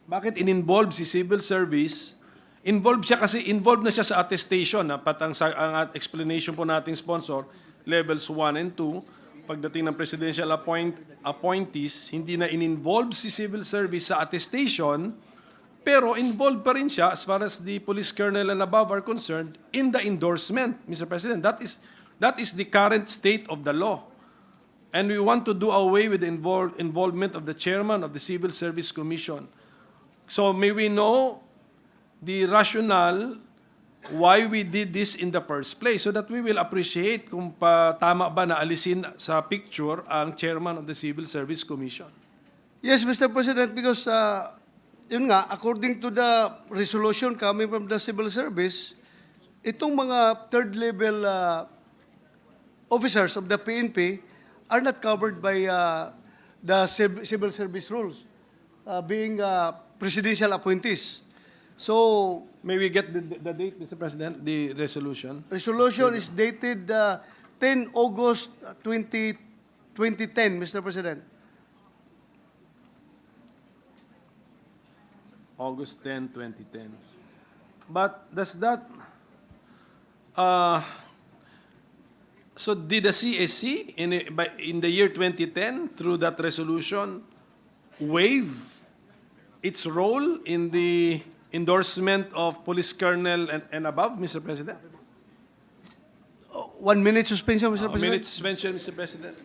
Bakit in-involve si civil service? Involved na siya sa attestation. Ang explanation po nating sponsor, levels 1 and 2, pagdating ng presidential appointees, hindi na in-involve si civil service sa attestation, pero involved pa rin siya as far as the police colonel and above are concerned in the endorsement, Mr. President. That is the current state of the law. And we want to do away with the involvement of the chairman of the Civil Service Commission. So may we know the rationale why we did this in the first place so that we will appreciate kung tama ba na alisin sa picture ang chairman of the Civil Service Commission.
Yes, Mr. President, because yun nga, according to the resolution coming from the civil service, itong mga third level officers of the PNP are not covered by the civil service rules, being presidential appointees. So,
May we get the date, Mr. President, the resolution?
resolution is dated 10 August 2010, Mr. President.
August 10, 2010. But does that, so did the CSC in the year 2010, through that resolution, waive its role in the endorsement of police colonel and above, Mr. President?
1 minute suspension, Mr.
A
President.
minute suspension, Mr. President.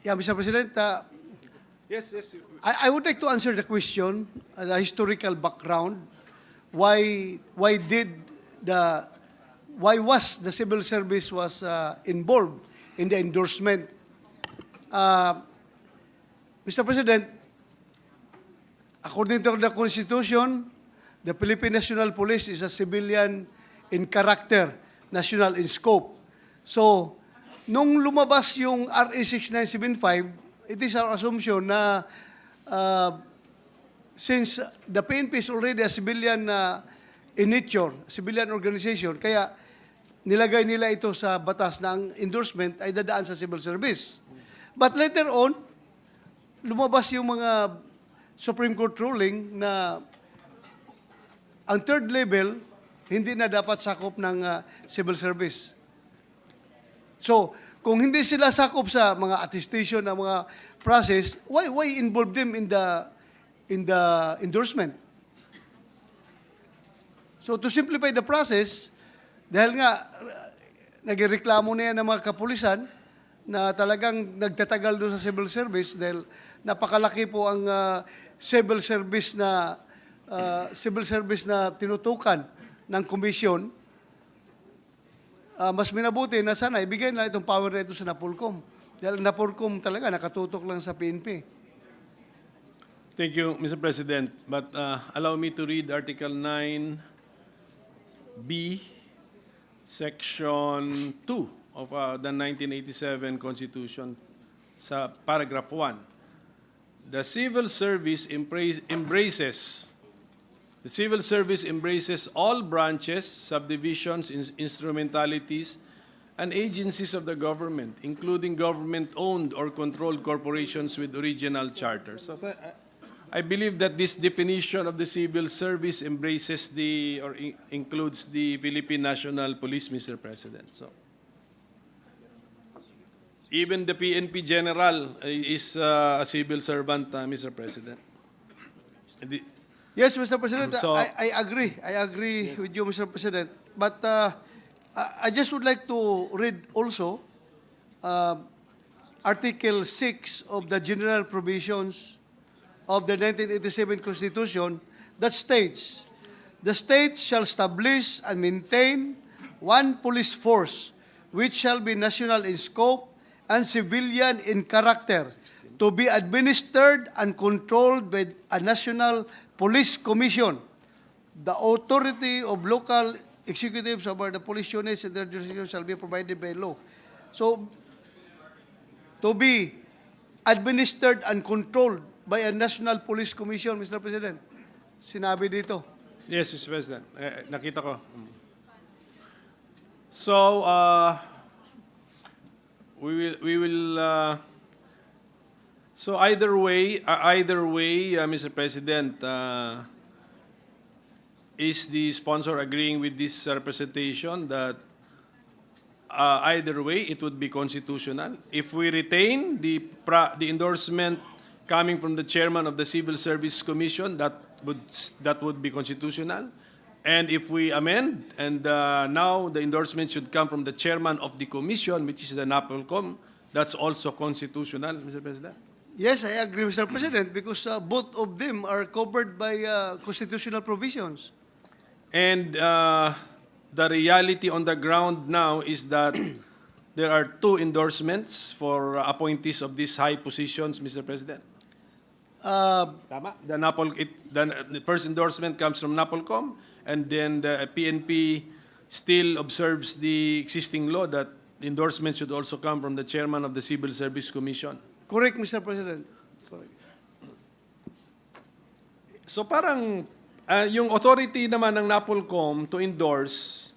Yeah, Mr. President,
Yes, yes.
I would like to answer the question, the historical background. Why was the civil service was involved in the endorsement? Mr. President, according to the Constitution, the Philippine National Police is a civilian in character, national in scope. So, nung lumabas yung RA 6975, it is our assumption na since the PNP is already a civilian in nature, civilian organization, kaya nilagay nila ito sa batas na ang endorsement ay dadaan sa civil service. But later on, lumabas yung mga Supreme Court ruling na ang third level hindi na dapat sakop ng civil service. So, kung hindi sila sakop sa mga attestation ng mga process, why involve them in the endorsement? So to simplify the process, dahil nga nagreklamo na yan ng mga kapulisan na talagang nagtatagal doon sa civil service dahil napakalaki po ang civil service na tinutukan ng komisyon. Mas minabuti na sana ibigay na itong power na ito sa NAPOLCOM. Dahil NAPOLCOM talaga nakatutok lang sa PNP.
Thank you, Mr. President. But allow me to read Article 9B, Section 2 of the 1987 Constitution, sa paragraph 1. The civil service embraces all branches, subdivisions, instrumentalities, and agencies of the government, including government-owned or controlled corporations with original charters. So, I believe that this definition of the civil service embraces includes the Philippine National Police, Mr. President. So, even the PNP General is a civil servant, Mr. President.
Yes, Mr. President,
So-
I agree. I agree with you, Mr. President. But I just would like to read also Article 6 of the General Provisions of the 1987 Constitution that states, the state shall establish and maintain one police force which shall be national in scope and civilian in character, to be administered and controlled by a national police commission. The authority of local executives over the police units and their jurisdiction shall be provided by law. So, to be administered and controlled by a national police commission, Mr. President. Sinabi dito.
Yes, Mr. President. Nakita ko. So, we will. So either way, Mr. President, is the sponsor agreeing with this representation that either way it would be constitutional? If we retain the endorsement coming from the chairman of the Civil Service Commission, that would be constitutional. And if we amend, and now the endorsement should come from the chairman of the commission, which is the NAPOLCOM, that's also constitutional, Mr. President.
Yes, I agree, Mr. President, because both of them are covered by constitutional provisions.
And the reality on the ground now is that there are two endorsements for appointees of these high positions, Mr. President. Tama? The first endorsement comes from NAPOLCOM, and then the PNP still observes the existing law that the endorsement should also come from the chairman of the Civil Service Commission.
Correct, Mr. President. Sorry.
So parang yung authority naman ng NAPOLCOM to endorse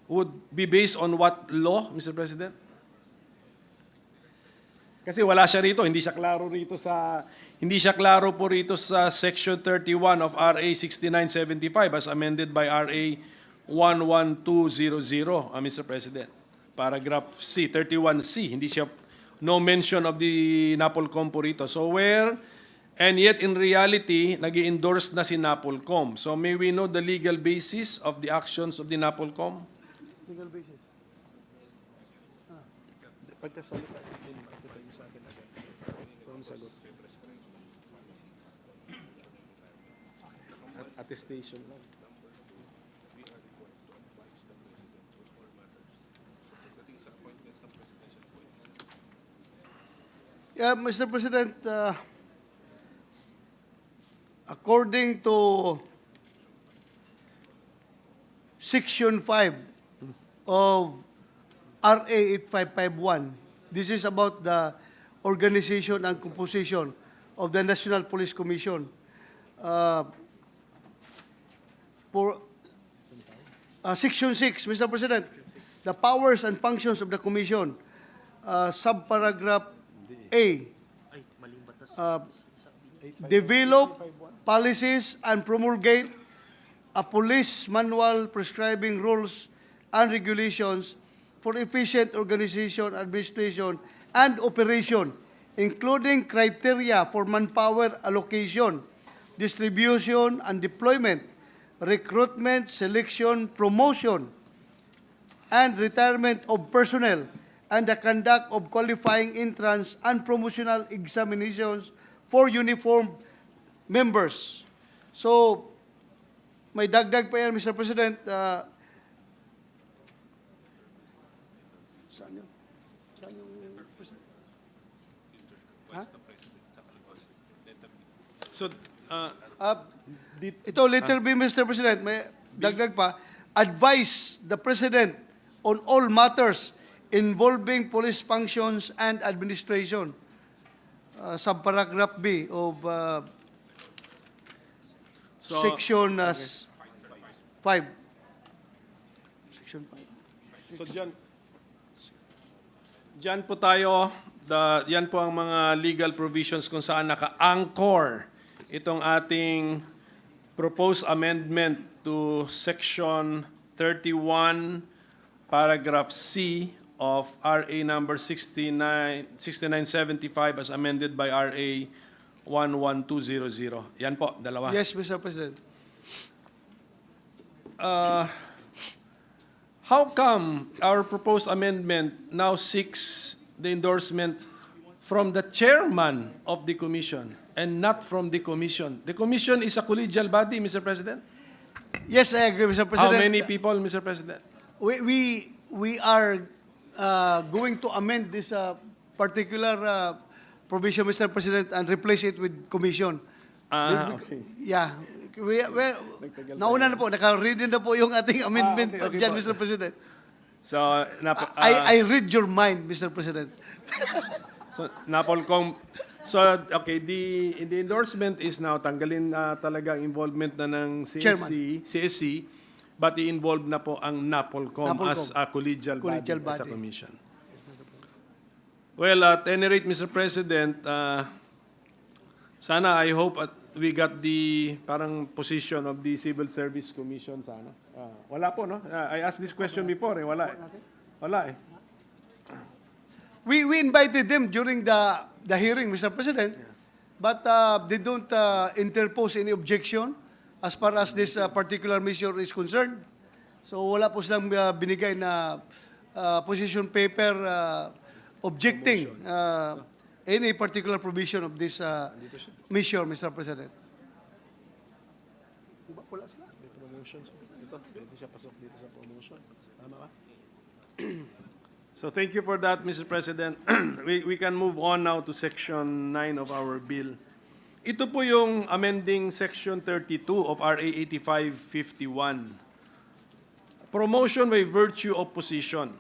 would be based on what law, Mr. President? Kasi wala siya rito, hindi siya klaro po rito sa Section 31 of RA 6975 as amended by RA 11200, Mr. President. Paragraph C, 31C, hindi siya, no mention of the NAPOLCOM po rito. So and yet in reality, nag-endorse na si NAPOLCOM. So may we know the legal basis of the actions of the NAPOLCOM?
Legal basis.
sagot. Attestation lang.
Yeah, Mr. President, according to Section 5 of RA 8551, this is about the organization and composition of the National Police Commission. For Section 6, Mr. President, the powers and functions of the Commission, subparagraph A, develop policies and promulgate a police manual prescribing rules and regulations for efficient organization, administration, and operation, including criteria for manpower allocation, distribution and deployment, recruitment, selection, promotion, and retirement of personnel, and the conduct of qualifying entrance and promotional examinations for uniformed members. So, may dagdag pa yan, Mr. President. Saan yun? Saan yung President? Ha?
So,
Ito, letter B, Mr. President, may dagdag pa. Advise the President on all matters involving police functions and administration. Subparagraph B of
So,
Section 5. Section 5.
so dyan po tayo, yan po ang mga legal provisions kung saan naka-anchor itong ating proposed amendment to Section 31, Paragraph C of RA number 6975 as amended by RA 11200. Yan po, dalawa.
Yes, Mr. President.
How come our proposed amendment now seeks the endorsement from the chairman of the commission and not from the commission? The commission is a collegial body, Mr. President.
Yes, I agree, Mr.
How
President.
many people, Mr. President?
We are going to amend this particular provision, Mr. President, and replace it with commission.
Okay.
Yeah. Nauna na po, naka-read na po yung ating amendment
okay
dyan,
po.
Mr. President.
So,
I read your mind, Mr. President.
okay, the endorsement is now tanggalin talaga ang involvement na ng CSC, but i-involve na po ang NAPOLCOM as a collegial body, as a commission. Well, at any rate, Mr. President, sana I hope we got the parang position of the Civil Service Commission sana. Wala po, no? I asked this question before, wala eh. Wala eh.
We invited them during the hearing, Mr. President, but they don't interpose any objection as far as this particular measure is concerned. So wala po silang binigay na position paper objecting any particular provision of this measure, Mr. President. Wala sila.
So thank you for that, Mr. President. We can move on now to Section 9 of our bill. Ito po yung amending Section 32 of RA 8551. Promotion by virtue of position.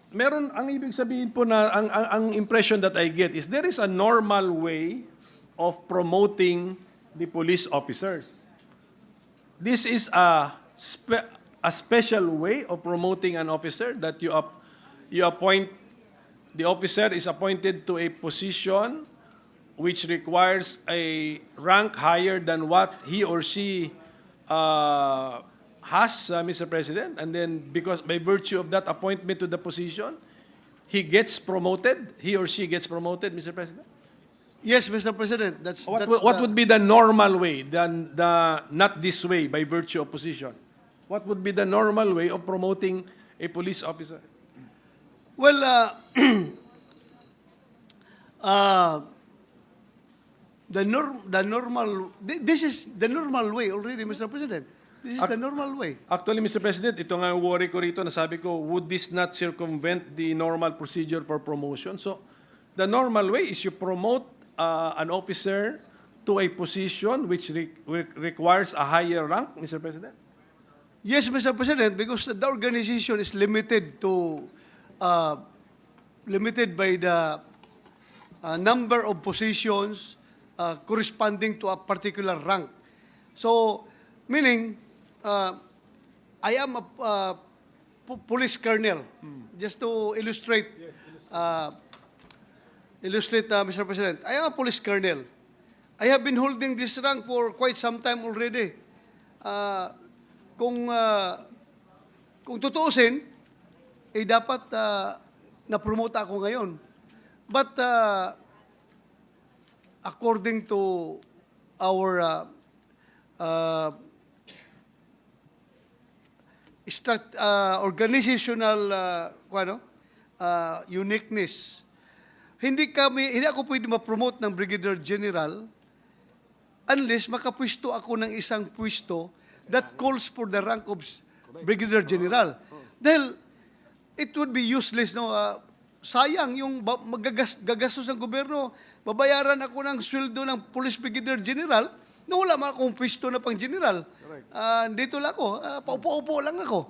Meron, ang ibig sabihin po na, ang impression that I get is there is a normal way of promoting the police officers. This is a special way of promoting an officer that you appoint, the officer is appointed to a position which requires a rank higher than what he or she has, Mr. President, and then because by virtue of that appointment to the position, he or she gets promoted, Mr. President?
Yes, Mr. President.
What would be the normal way, not this way, by virtue of position? What would be the normal way of promoting a police officer?
Well, This is the normal way already, Mr. President. This is the normal way.
Actually, Mr. President, ito nga yung worry ko rito. Nasabi ko, would this not circumvent the normal procedure for promotion? So, the normal way is you promote an officer to a position which requires a higher rank, Mr. President?
Yes, Mr. President, because the organization is limited to limited by the number of positions corresponding to a particular rank. So, meaning, I am a police colonel. Just to illustrate, Mr. President, I am a police colonel. I have been holding this rank for quite some time already. Kung tutuusin, dapat na-promote ako ngayon. But according to our organizational uniqueness, hindi ako pwede ma-promote ng Brigadier General unless makapwesto ako ng isang pwesto that calls for the rank of Brigadier General. Dahil it would be useless, no? Sayang yung gagastos ng gobyerno, babayaran ako ng sweldo ng Police Brigadier General na wala man akong pwesto na pang general. Dito lang ako, paupo-upo lang ako.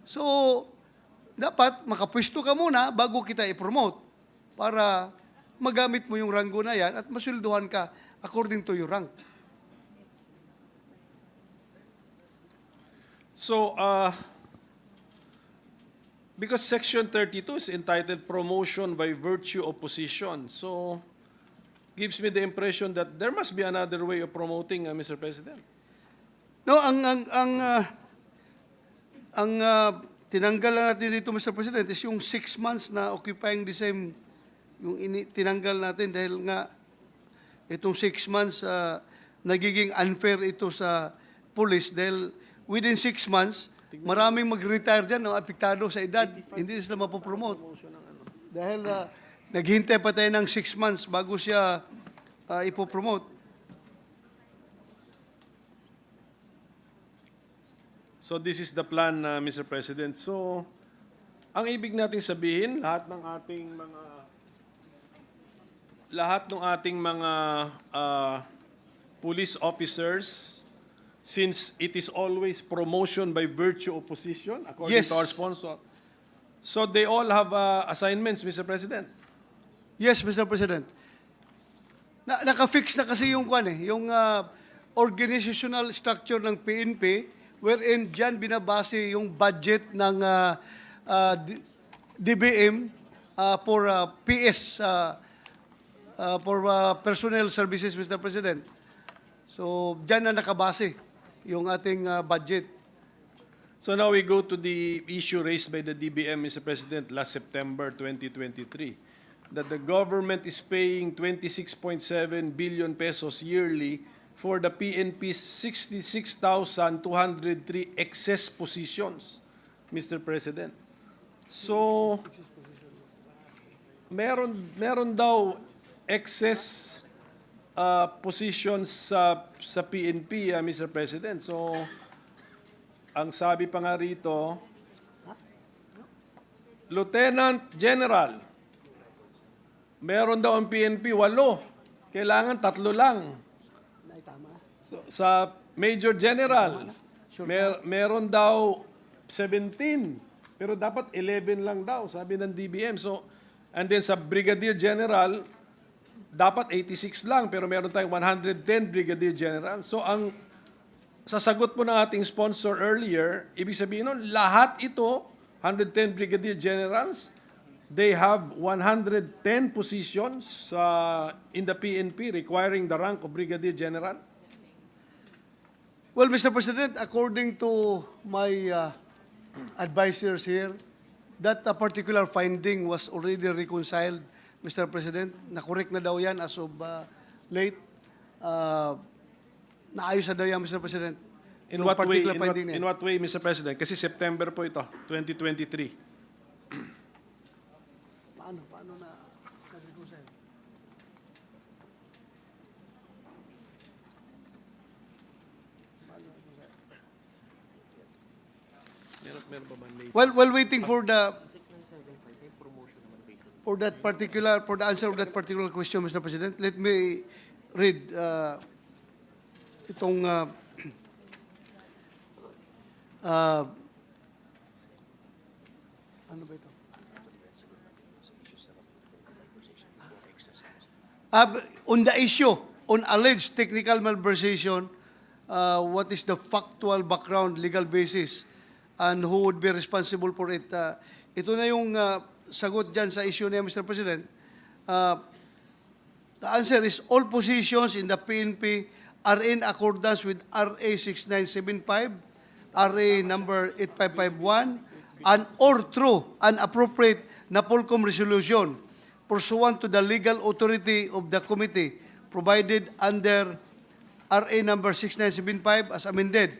So, dapat makapwesto ka muna bago kita i-promote para magamit mo yung ranggo na yan at masweldohan ka according to your rank.
So, because Section 32 is entitled Promotion by Virtue of Position, so gives me the impression that there must be another way of promoting, Mr. President.
No, ang tinanggal na natin dito, Mr. President, is yung 6 months na occupying the same, yung tinanggal natin dahil nga itong 6 months nagiging unfair ito sa police dahil within 6 months, maraming mag-retire dyan, no, apektado sa edad, hindi sila mapopromote. Dahil naghintay pa tayo ng 6 months bago siya ipopromote.
So this is the plan, Mr. President. So, ang ibig natin sabihin, lahat ng ating mga police officers, since it is always promotion by virtue of position, according
Yes.
to our sponsor, so they all have assignments, Mr. President.
Yes, Mr. President. Naka-fix na kasi yung yung organizational structure ng PNP wherein diyan binabase yung budget ng DBM for PS for personnel services, Mr. President. So diyan na nakabase yung ating budget.
So now we go to the issue raised by the DBM, Mr. President, last September 2023, that the government is paying 26.7 billion pesos yearly for the PNP's 66,203 excess positions, Mr. President. So, meron daw excess positions sa PNP, Mr. President. So, ang sabi pa nga rito, Lieutenant General, meron daw ang PNP 8, kailangan 3 lang. So, sa Major General, meron daw 17, pero dapat 11 lang daw, sabi ng DBM. So, and then sa Brigadier General, dapat 86 lang, pero meron tayong 110 Brigadier General. So, ang sasagot po ng ating sponsor earlier, ibig sabihin nun, lahat ito, 110 Brigadier Generals, they have 110 positions in the PNP requiring the rank of Brigadier General.
Well, Mr. President, according to my advisors here, that particular finding was already reconciled, Mr. President. Na-correct na daw yan as of late. Naayos na daw yan, Mr. President.
In
Yung
what way,
particular finding na yan.
in what way, Mr. President? Kasi September po ito, 2023.
Paano na nag-reconcile?
Meron pa ba late?
While waiting for the for the answer of that particular question, Mr. President, let me read itong ano ba ito? On the issue, on alleged technical malversation, what is the factual background, legal basis, and who would be responsible for it? Ito na yung sagot dyan sa issue niya, Mr. President. The answer is all positions in the PNP are in accordance with RA 6975, RA number 8551, and or through an appropriate NAPOLCOM resolution pursuant to the legal authority of the committee provided under RA number 6975 as amended.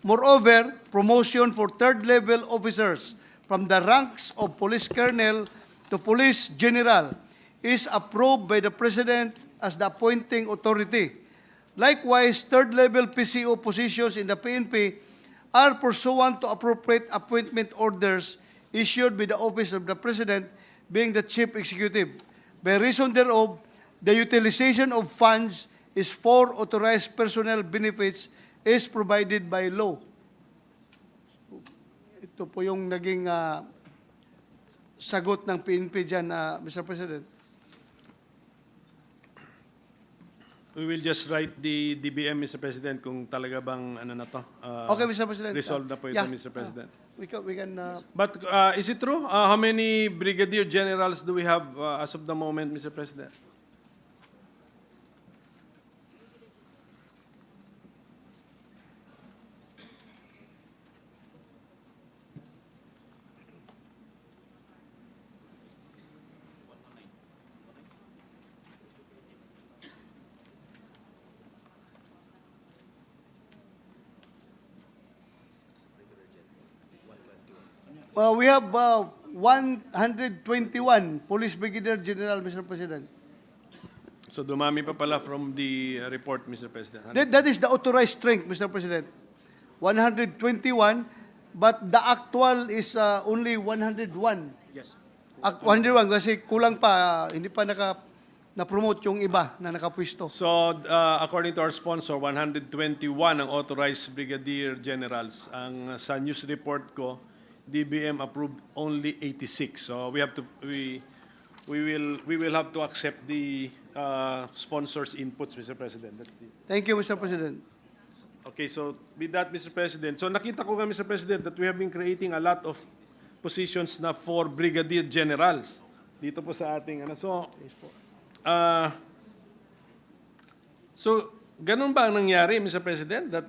Moreover, promotion for third-level officers from the ranks of police colonel to police general is approved by the President as the appointing authority. Likewise, third-level PCO positions in the PNP are pursuant to appropriate appointment orders issued by the Office of the President, being the Chief Executive. By reason thereof, the utilization of funds is for authorized personnel benefits is provided by law. Ito po yung naging sagot ng PNP dyan, Mr. President.
We will just write the DBM, Mr. President, kung talaga bang ano na to.
Okay, Mr. President.
Resolve na po ito,
Yeah.
Mr. President.
We can
But is it true? How many brigadier generals do we have as of the moment, Mr. President?
we have 121 Police Brigadier General, Mr. President.
So dumami pa pala from the report, Mr. President.
That is the authorized strength, Mr. President. 121, but the actual is only 101.
Yes.
101 kasi kulang pa, hindi pa na-promote yung iba na nakapwisto.
So according to our sponsor, 121 ang authorized brigadier generals. Ang sa news report ko, DBM approved only 86. So we will have to accept the sponsors' inputs, Mr. President. That's the.
Thank you, Mr. President.
Okay, so with that, Mr. President, so nakita ko nga, Mr. President, that we have been creating a lot of positions na for brigadier generals dito po sa ating ano. So ganun ba ang nangyari, Mr. President, that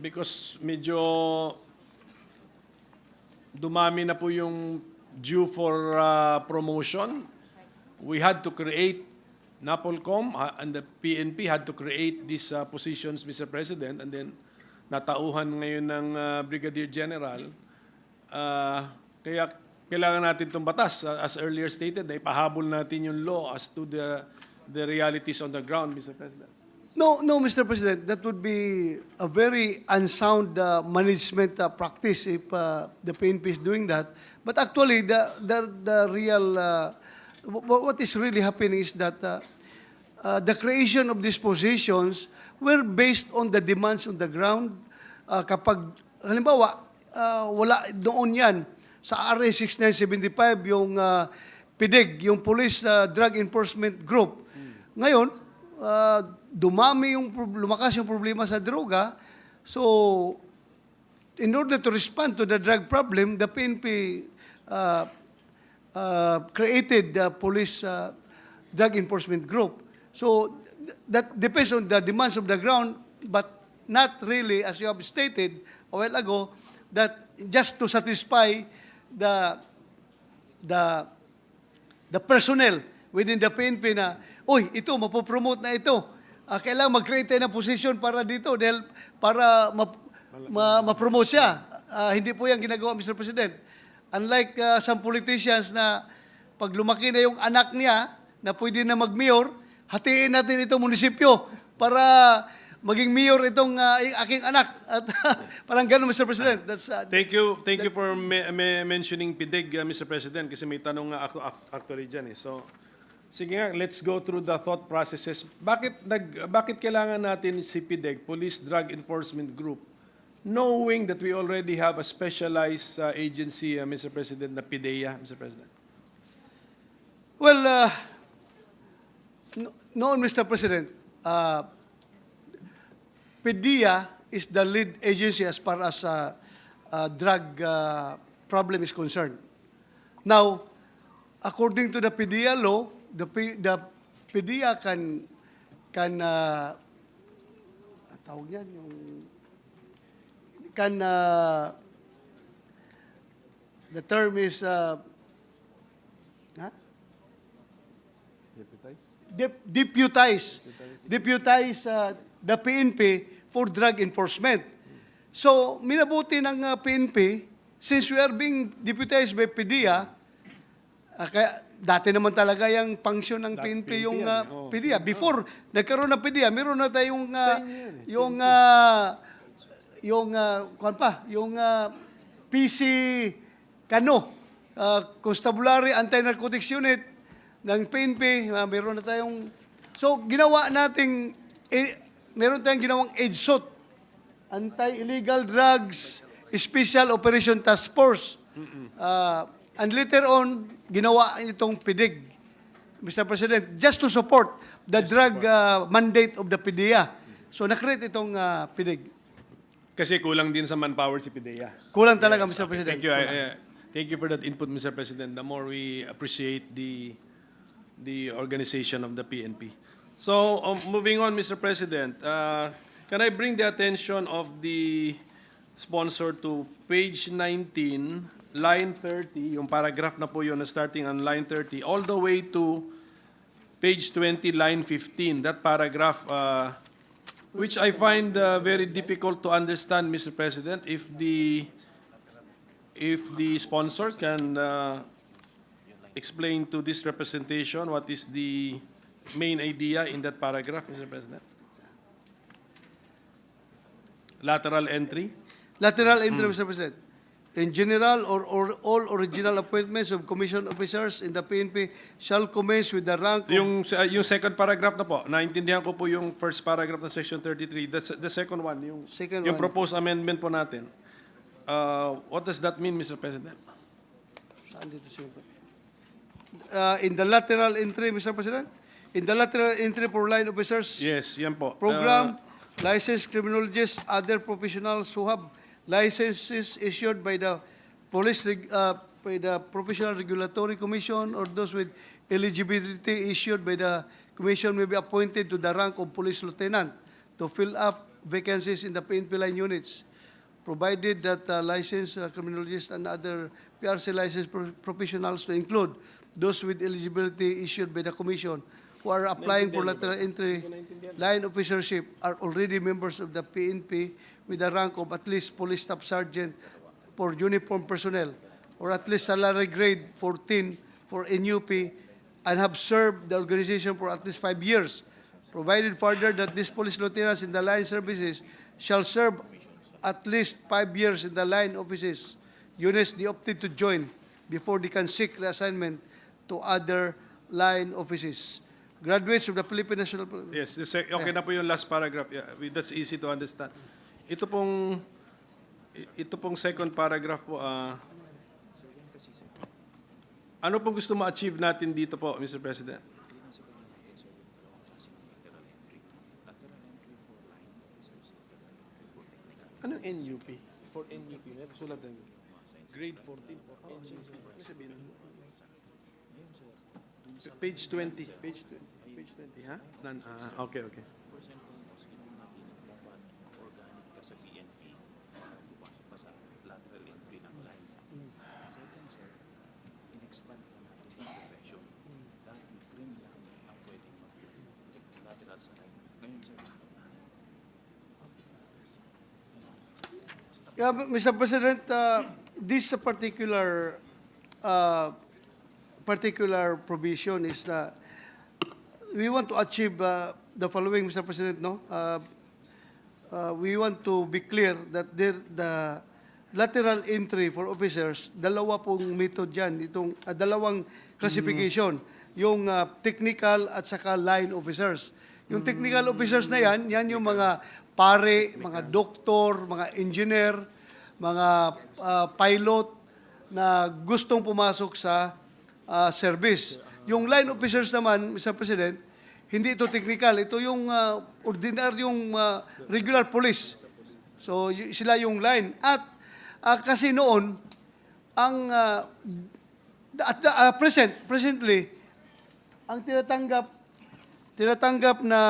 because medyo dumami na po yung due for promotion, we had to create NAPOLCOM and the PNP had to create these positions, Mr. President, and then natauhan ngayon ng Brigadier General. Kaya kailangan natin itong batas, as earlier stated, na ipahabol natin yung law as to the realities on the ground, Mr. President.
No, Mr. President, that would be a very unsound management practice if the PNP is doing that. But actually, the real, what is really happening is that the creation of these positions were based on the demands on the ground. Kapag, halimbawa, wala doon yan sa RA 6975, yung PIDEG, yung Police Drug Enforcement Group. Ngayon, lumakas yung problema sa droga. So, in order to respond to the drug problem, the PNP created the Police Drug Enforcement Group. So, that depends on the demands of the ground, but not really, as you have stated a while ago, that just to satisfy the personnel within the PNP na, uy, ito, mapopromote na ito. Kailangan mag-create tayo ng position para dito dahil para ma-promote siya. Hindi po yan ginagawa, Mr. President. Unlike some politicians na pag lumaki na yung anak niya na pwede na mag-mayor, hatiin natin itong munisipyo para maging mayor itong aking anak. At parang ganun, Mr. President. That's,
Thank you for mentioning PIDEG, Mr. President, kasi may tanong nga ako actually dyan eh. So, sige nga, let's go through the thought processes. Bakit kailangan natin si PIDEG, Police Drug Enforcement Group, knowing that we already have a specialized agency, Mr. President, na PIDEA, Mr. President?
well, noon, Mr. President, PDEA is the lead agency as far as drug problem is concerned. Now, according to the PDEA law, the PDEA can tawag yan, the term is deputize the PNP for drug enforcement. So, minabuti ng PNP, since we are being deputized by PDEA, kaya dati naman talaga yung function ng PNP yung PDEA. Before nagkaroon ng PDEA, meron na tayong PC Kano, Constabulary Anti-Narcotics Unit ng PNP, meron na tayong. So ginawa nating meron tayong ginawang EDSOT, Anti-Illegal Drugs Special Operation Task Force. And later on, ginawa itong PIDEG, Mr. President, just to support the drug mandate of the PDEA. So, nakreate itong PIDEG.
Kasi kulang din sa manpower si PIDEA.
Kulang talaga, Mr. President.
Thank you. Thank you for that input, Mr. President. The more we appreciate the organization of the PNP. So, moving on, Mr. President, can I bring the attention of the sponsor to page 19, line 30, yung paragraph na po yun na starting on line 30, all the way to page 20, line 15. That paragraph, which I find very difficult to understand, Mr. President, if the sponsor can explain to this representation what is the main idea in that paragraph, Mr. President. Lateral entry.
Lateral entry, Mr. President. In general, or all original appointments of commission officers in the PNP shall commence with the rank of...
Yung second paragraph na po, naintindihan ko po yung first paragraph ng section 33. That's the second one, yung proposed amendment po natin. What does that mean, Mr. President?
Saan dito siya? In the lateral entry, Mr. President? In the lateral entry for line officers...
Yes, yan po.
Program, licensed criminologists, other professionals who have licenses issued by the Professional Regulatory Commission or those with eligibility issued by the Commission may be appointed to the rank of police lieutenant to fill up vacancies in the PNP line units, provided that licensed criminologists and other PRC licensed professionals to include those with eligibility issued by the Commission who are applying for lateral entry line officership are already members of the PNP with the rank of at least police staff sergeant for uniform personnel or at least salary grade 14 for NUP and have served the organization for at least 5 years, provided further that these police lieutenants in the line services shall serve at least 5 years in the line offices units they opted to join before they can seek reassignment to other line offices. Graduates of the Philippine National...
Yes, okay na po yung last paragraph. Yeah, that's easy to understand. Ito pong second paragraph po, ano pong gusto ma-achieve natin dito po, Mr. President? Ano NUP? For NUP, sulat din. Grade 14 for NUP. Page 20. Page 20, ha? Okay.
Yeah, Mr. President, this particular provision is we want to achieve the following, Mr. President, no? we want to be clear that the lateral entry for officers, dalawa pong method yan, itong dalawang classification, yung technical at saka line officers. Yung technical officers na yan, yan yung mga pare, mga doktor, mga engineer, mga pilot na gustong pumasok sa service. Yung line officers naman, Mr. President, hindi ito technical. Ito yung ordinaryong regular police. So, sila yung line. At kasi noon, ang presently, ang tinatanggap na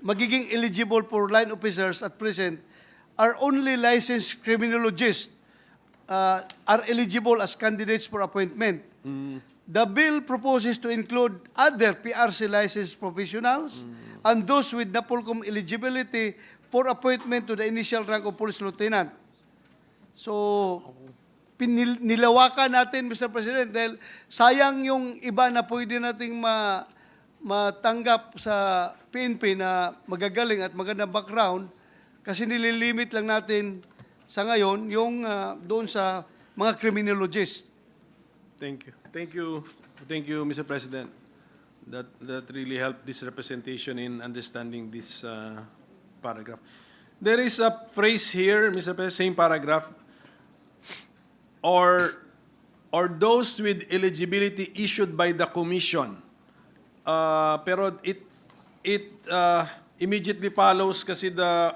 magiging eligible for line officers at present are only licensed criminologists are eligible as candidates for appointment. The bill proposes to include other PRC licensed professionals and those with NAPOLCOM eligibility for appointment to the initial rank of police lieutenant. So, nilawakan natin, Mr. President, dahil sayang yung iba na pwede nating matanggap sa PNP na magagaling at magandang background kasi nililimit lang natin sa ngayon yung doon sa mga criminologists.
Thank you. Thank you. Thank you, Mr. President. That really helped this representation in understanding this paragraph. There is a phrase here, Mr. President, same paragraph, or those with eligibility issued by the commission. Pero it immediately follows kasi the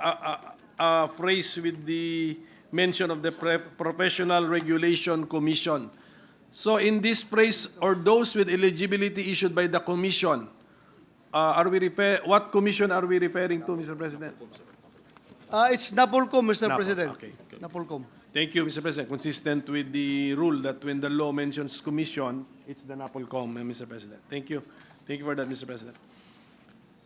phrase with the mention of the Professional Regulation Commission. So in this phrase, or those with eligibility issued by the commission, what commission are we referring to, Mr. President?
It's NAPOLCOM, Mr.
NAPOL,
President.
okay.
NAPOLCOM.
Thank you, Mr. President. Consistent with the rule that when the law mentions commission, it's the NAPOLCOM, Mr. President. Thank you. Thank you for that, Mr. President.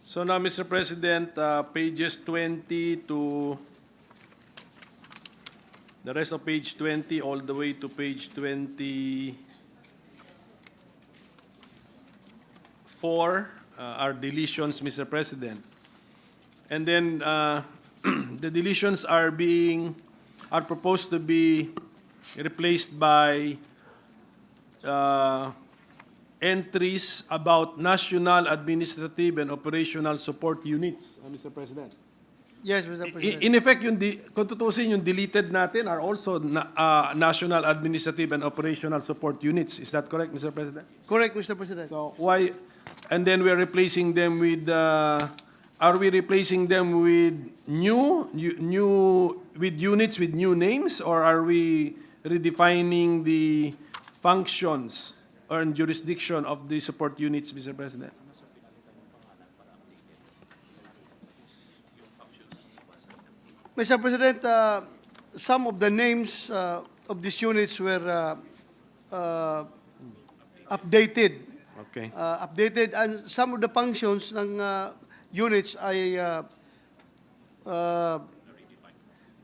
So now, Mr. President, pages 20 to the rest of page 20 all the way to page 24 are deletions, Mr. President. And then the deletions are proposed to be replaced by entries about national administrative and operational support units, Mr. President.
Yes, Mr. President.
In effect, kung tutusin, yung deleted natin are also national administrative and operational support units. Is that correct, Mr. President?
Correct, Mr. President.
So why, and then we're replacing them with, are we replacing them with with units with new names, or are we redefining the functions or jurisdiction of the support units, Mr. President?
Mr. President, some of the names of these units were updated.
Okay.
Updated, and some of the functions ng units ay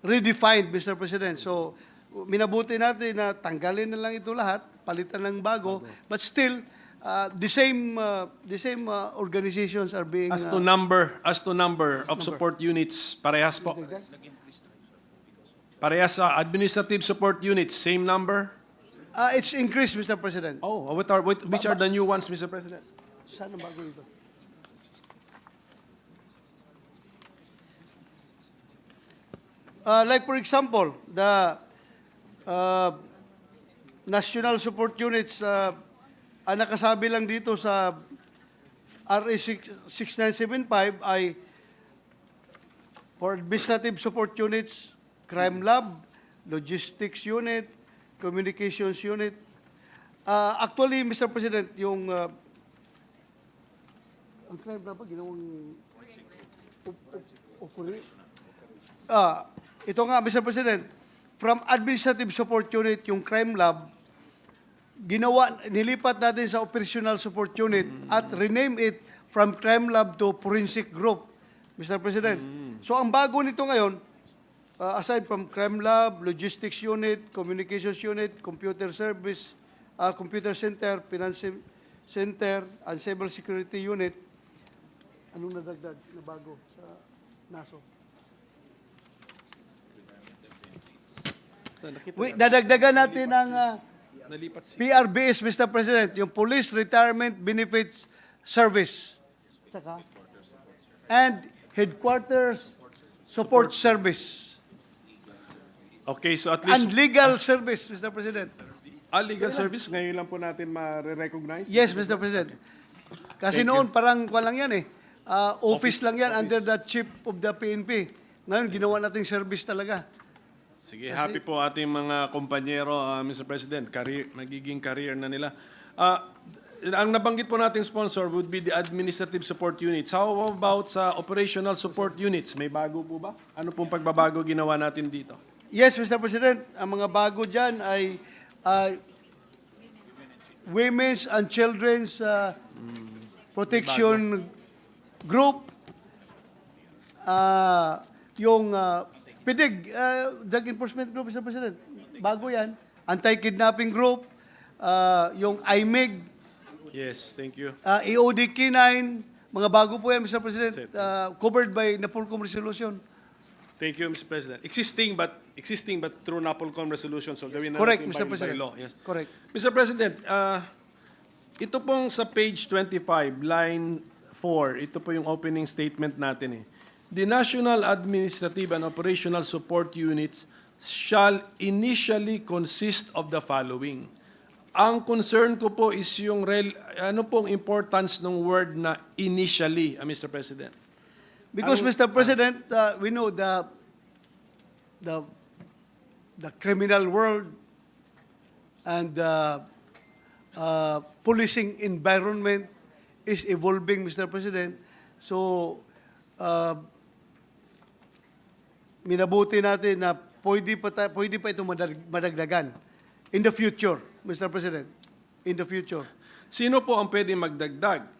redefined, Mr. President. So, minabuti natin na tanggalin na lang ito lahat, palitan ng bago, but still, the same organizations are being...
As to number of support units, parehas po. Parehas sa administrative support units, same number?
It's increased, Mr. President.
Oh, which are the new ones, Mr. President?
Saan ang bago ito? Like for example, the national support units, ang nakasabi lang dito sa RA 6975 ay for administrative support units, crime lab, logistics unit, communications unit. Actually, Mr. President, yung ang crime lab ba ginawang ito nga, Mr. President, from administrative support unit, yung crime lab, nilipat natin sa operational support unit at rename it from crime lab to forensic group, Mr. President. So ang bago nito ngayon, aside from crime lab, logistics unit, communications unit, computer service, computer center, finance center, and cyber security unit, anong nadagdag na bago sa NASO? Dadagdagan natin ang
Nalipat si...
PRBS, Mr. President, yung Police Retirement Benefits Service. Saka, and Headquarters Support Service.
Okay, so at least...
And Legal Service, Mr. President.
legal service, ngayon lang po natin ma-recognize?
Yes, Mr. President. Kasi
Thank
noon, parang lang yan eh. Office lang yan under the chief of the PNP. Ngayon, ginawa nating service talaga.
Sige, happy po ating mga kompanyero, Mr. President. Nagiging career na nila. Ang nabanggit po nating sponsor would be the administrative support units. How about sa operational support units? May bago po ba? Ano pong pagbabago ginawa natin dito?
Yes, Mr. President. Ang mga bago dyan ay Women's and Children's Protection Group, yung PIDIG, Drug Enforcement Group, Mr. President. Bago yan. Anti-Kidnapping Group, yung IMEG,
Yes, thank you.
EOD K9, mga bago po yan, Mr. President, covered by NAPOLCOM resolution.
Thank you, Mr. President. Existing but through NAPOLCOM resolution. So gawin na
Correct,
natin
Mr.
by
President.
law. Yes.
Correct.
Mr. President, ito pong sa page 25, line 4, ito po yung opening statement natin eh. The National Administrative and Operational Support Units shall initially consist of the following. Ang concern ko po is yung ano pong importance ng word na initially, Mr. President.
Because, Mr. President, we know the criminal world and the policing environment is evolving, Mr. President. So, minabuti natin na pwede pa ito madagdagan in the future, Mr. President. In the future.
Sino po ang pwede magdagdag?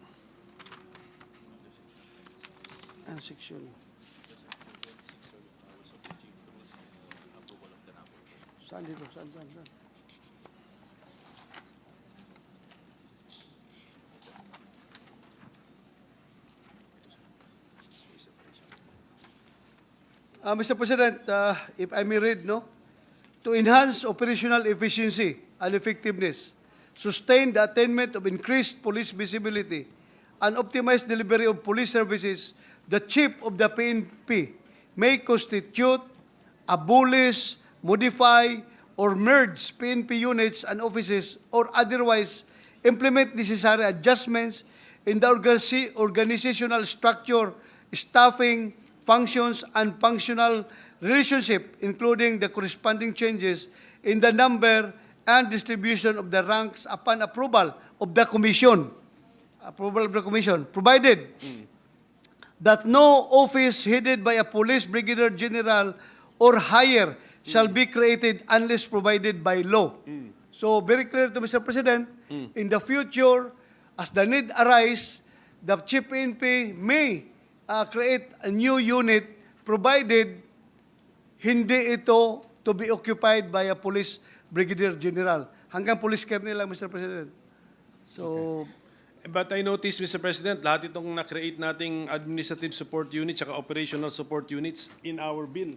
Section. Saan dito? Saan? Mr. President, if I may read, no? To enhance operational efficiency and effectiveness, sustain the attainment of increased police visibility, and optimize delivery of police services, the chief of the PNP may constitute, abolish, modify, or merge PNP units and offices or otherwise implement necessary adjustments in the organizational structure, staffing, functions, and functional relationship, including the corresponding changes in the number and distribution of the ranks upon approval of the Commission. Provided that no office headed by a police brigadier general or higher shall be created unless provided by law. So, very clear to Mr. President, in the future, as the need arise, the Chief PNP may create a new unit provided hindi ito to be occupied by a police brigadier general. Hanggang police colonel lang, Mr. President. So,
But I noticed, Mr. President, lahat itong na-create nating administrative support units at operational support units in our bill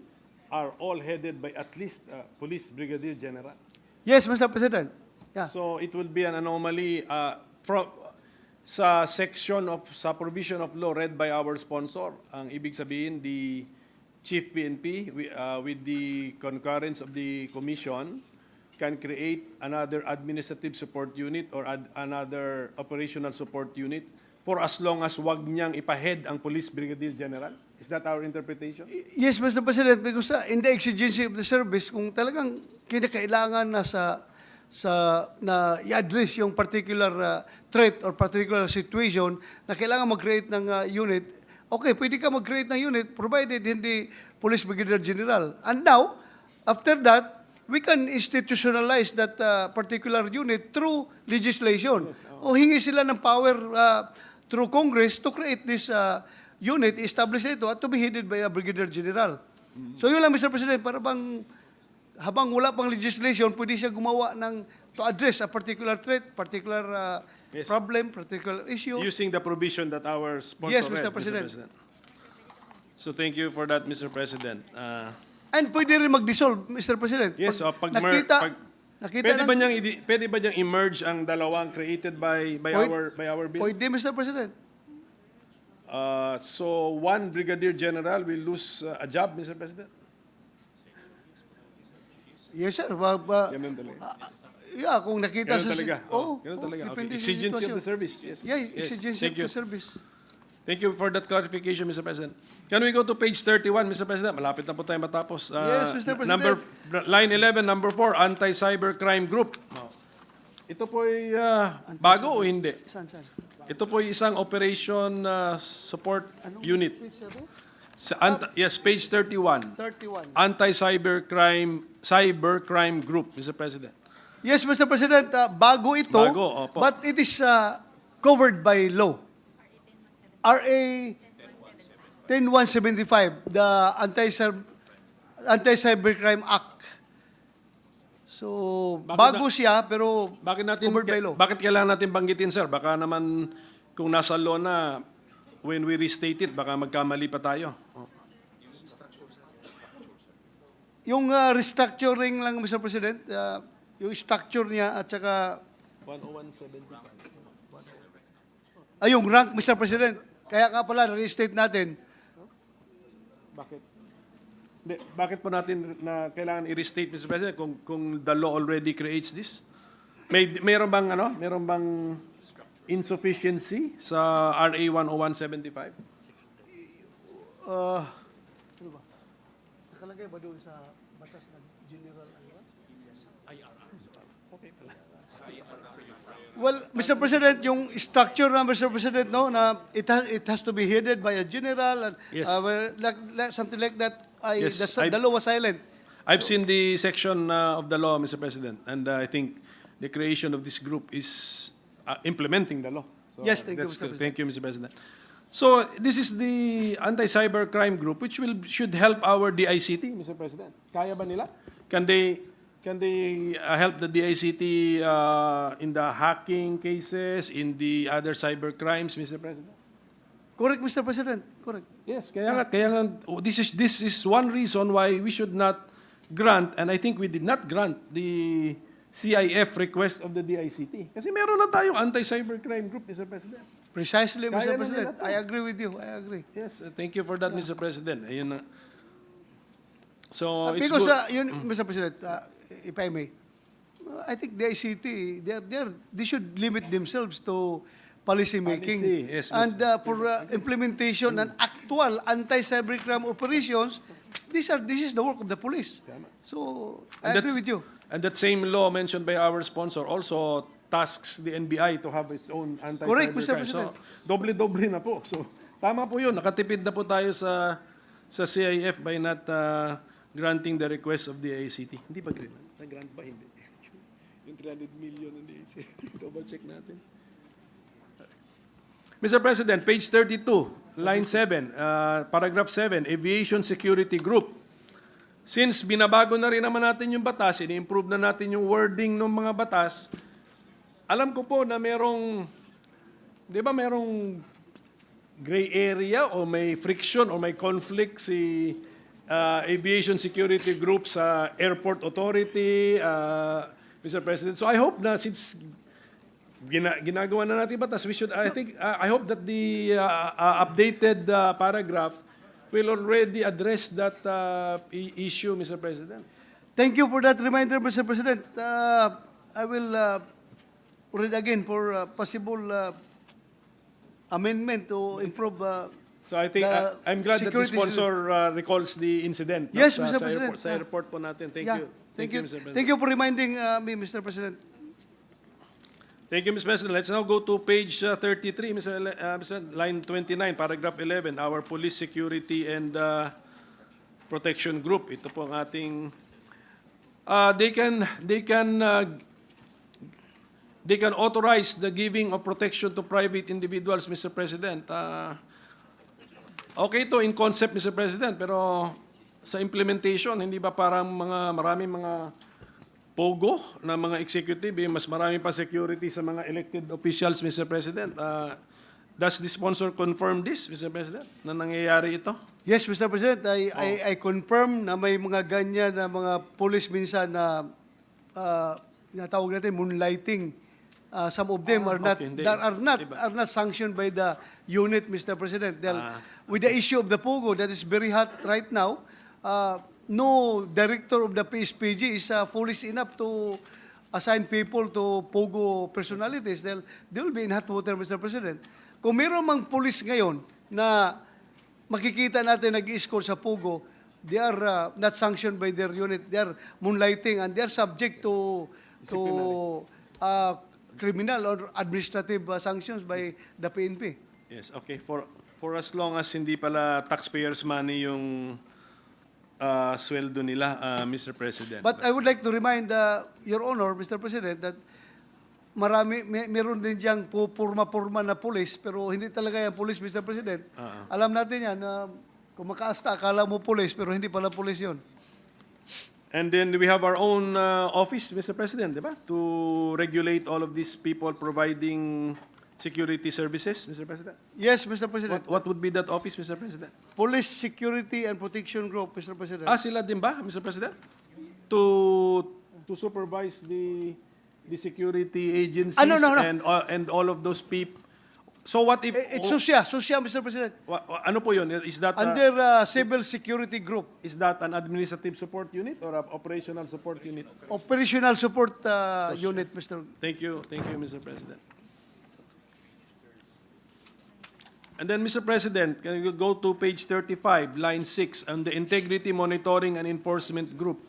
are all headed by at least Police Brigadier General.
yes, Mr. President. Yeah.
So it will be an anomaly sa provision of law read by our sponsor. Ang ibig sabihin, the Chief PNP with the concurrence of the Commission can create another administrative support unit or another operational support unit for as long as wag niyang ipahead ang Police Brigadier General? Is that our interpretation?
Yes, Mr. President, because in the exigency of the service, kung talagang kinakailangan na i-address yung particular threat or particular situation na kailangan mag-create ng unit, okay, pwede ka mag-create ng unit provided hindi Police Brigadier General. And now, after that, we can institutionalize that particular unit through legislation.
Yes,
O hingi sila ng power through Congress to create this unit, establish ito, at to be headed by a Brigadier General. So yun lang, Mr. President, para bang habang wala pang legislation, pwede siya gumawa ng to address a particular threat, particular
Yes.
problem, particular issue.
Using the provision that our sponsor
Yes,
read,
Mr. President.
So thank you for that, Mr. President.
And pwede rin mag-dissolve, Mr. President.
Yes,
nakita
pwede ba niyang emerge ang dalawang created by our bill?
Pwede, Mr. President.
So one brigadier general will lose a job, Mr. President?
Yes, sir.
Ganun talaga.
Yeah, kung nakita
Ganun talaga. Ganun talaga. Okay.
depende sa
Exigency of
sitwasyon.
the service. Yes.
Yeah,
Yes.
exigency
Thank
of
you.
the service.
Thank you for that clarification, Mr. President. Can we go to page 31, Mr. President? Malapit na po tayo matapos.
Yes, Mr. President.
Line 11, number 4, Anti-Cybercrime Group. Ito po ay bago o hindi?
Saan?
Ito po ay isang operation support unit.
Page seven?
Yes, page 31.
31.
Cybercrime Group, Mr. President.
Yes, Mr. President, bago ito,
Bago, opo.
but it is covered by law. RA 10175, the Anti-Cybercrime Act. So, bago siya, pero covered by law.
Bakit kailangan natin banggitin, sir? Baka naman kung nasa law na, when we restate it, baka magkamali pa tayo.
Yung restructuring lang, Mr. President, yung structure niya at saka
10175.
yung rank, Mr. President. Kaya nga pala, restate natin.
Bakit? Bakit po natin na kailangan i-restate, Mr. President, kung the law already creates this? Meron bang insufficiency sa RA 10175?
Ano ba? Nakalagay ba doon sa batas ng general? Well, Mr. President, yung structure na, Mr. President, no, na it has to be headed by a general, and
Yes.
something like that.
Yes,
The law was silent.
I've seen the section of the law, Mr. President, and I think the creation of this group is implementing the law. So
Yes, thank you,
that's
Mr.
good. Thank you, Mr. President. So this is the anti-cybercrime group, which should help our DICT, Mr. President. Kaya ba nila? Can they help the DICT in the hacking cases, in the other cyber crimes, Mr. President?
Correct, Mr. President. Correct.
Yes, kaya nga this is one reason why we should not grant, and I think we did not grant the CIF request of the DICT. Kasi meron na tayong anti-cybercrime group, Mr. President.
Precisely,
Kaya
Mr.
na
President.
nila to.
I agree with you. I agree.
Yes, thank you for that, Mr. President. Ayun na. So, it's
Because,
good.
Mr. President, if I may, I think the ICT, they should limit themselves to policy making.
Policy, yes,
And for implementation and actual anti-cybercrime operations, this is the work of the police. So, I
And
agree with you.
And that same law mentioned by our sponsor also tasks the NBI to have its own
Correct, Mr.
anti-cybercrime. So,
President.
doble-doble na po. So, tama po yun. Nakatipid na po tayo sa CIF by not granting the request of the ACT. Hindi ba grant? Na-grant ba? Hindi. Yung 300 million ng ACT. Double check natin. Mr. President, page 32, line 7, paragraph 7, Aviation Security Group. Since binabago na rin naman natin yung batas, ini-improve na natin yung wording ng mga batas, alam ko po na merong gray area o may friction o may conflict si Aviation Security Group sa Airport Authority, Mr. President. So I hope na since ginagawa na natin batas, I hope that the updated paragraph will already address that issue, Mr. President.
Thank you for that reminder, Mr. President. I will read again for possible amendment to improve.
So I think I'm glad that the
security-
sponsor recalls the incident.
Yes,
no,
Mr.
sa
President.
Sa airport po natin. Thank
Yeah,
you.
Thank you.
Mr. President.
Thank you for reminding me, Mr. President.
Thank you, Mr. President. Let's now go to page 33, Mr. Line 29, paragraph 11, our Police Security and Protection Group. Ito po ang ating, they can authorize the giving of protection to private individuals, Mr. President. Okay ito in concept, Mr. President, pero sa implementation, hindi ba parang maraming mga pogo na mga executive, mas marami pa security sa mga elected officials, Mr. President. Does the sponsor confirm this, Mr. President, na nangyayari ito?
Yes, Mr. President, I confirm na may mga ganyan na mga police minsan na natawag natin moonlighting. Some of them are not
okay, hindi.
that
Iba.
are not sanctioned by the unit, Mr. President. With the issue of the POGO that is very hot right now, no director of the PSPG is foolish enough to assign people to POGO personalities. They will be in hot water, Mr. President. Kung mayroon mang police ngayon na makikita natin nag-i-score sa POGO, they are not sanctioned by their unit. They are moonlighting and they are subject to criminal or administrative sanctions by the PNP.
Yes, okay. For as long as hindi pala taxpayers' money yung sweldo nila, Mr. President.
But I would like to remind Your Honor, Mr. President, that meron din diyang purma-purma na police, pero hindi talaga yan police, Mr. President. Alam natin yan, kung makaasta, akala mo police, pero hindi pala police yun.
And then we have our own office, Mr. President, di ba? To regulate all of these people providing security services, Mr. President.
Yes, Mr. President.
What would be that office, Mr. President?
Police Security and Protection Group, Mr. President.
Sila din ba, Mr. President? To supervise the security agencies
No.
and all of those people. So what if
It's SOSYA, Mr. President.
ano po yun? Is that
Under Civil Security Group.
is that an administrative support unit or an operational support unit?
Operational Support Unit, Mr.
Thank you, Mr. President. And then, Mr. President, can you go to page 35, line 6, on the Integrity Monitoring and Enforcement Group?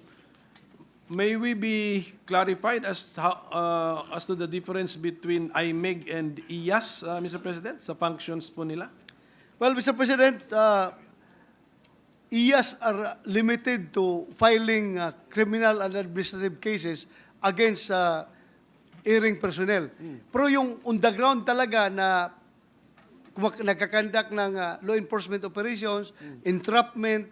May we be clarified as to the difference between IMEG and IAS, Mr. President, sa functions po nila?
Well, Mr. President, IAS are limited to filing criminal and administrative cases against erring personnel. Pero yung on the ground talaga na nagkakandak ng law enforcement operations, entrapment,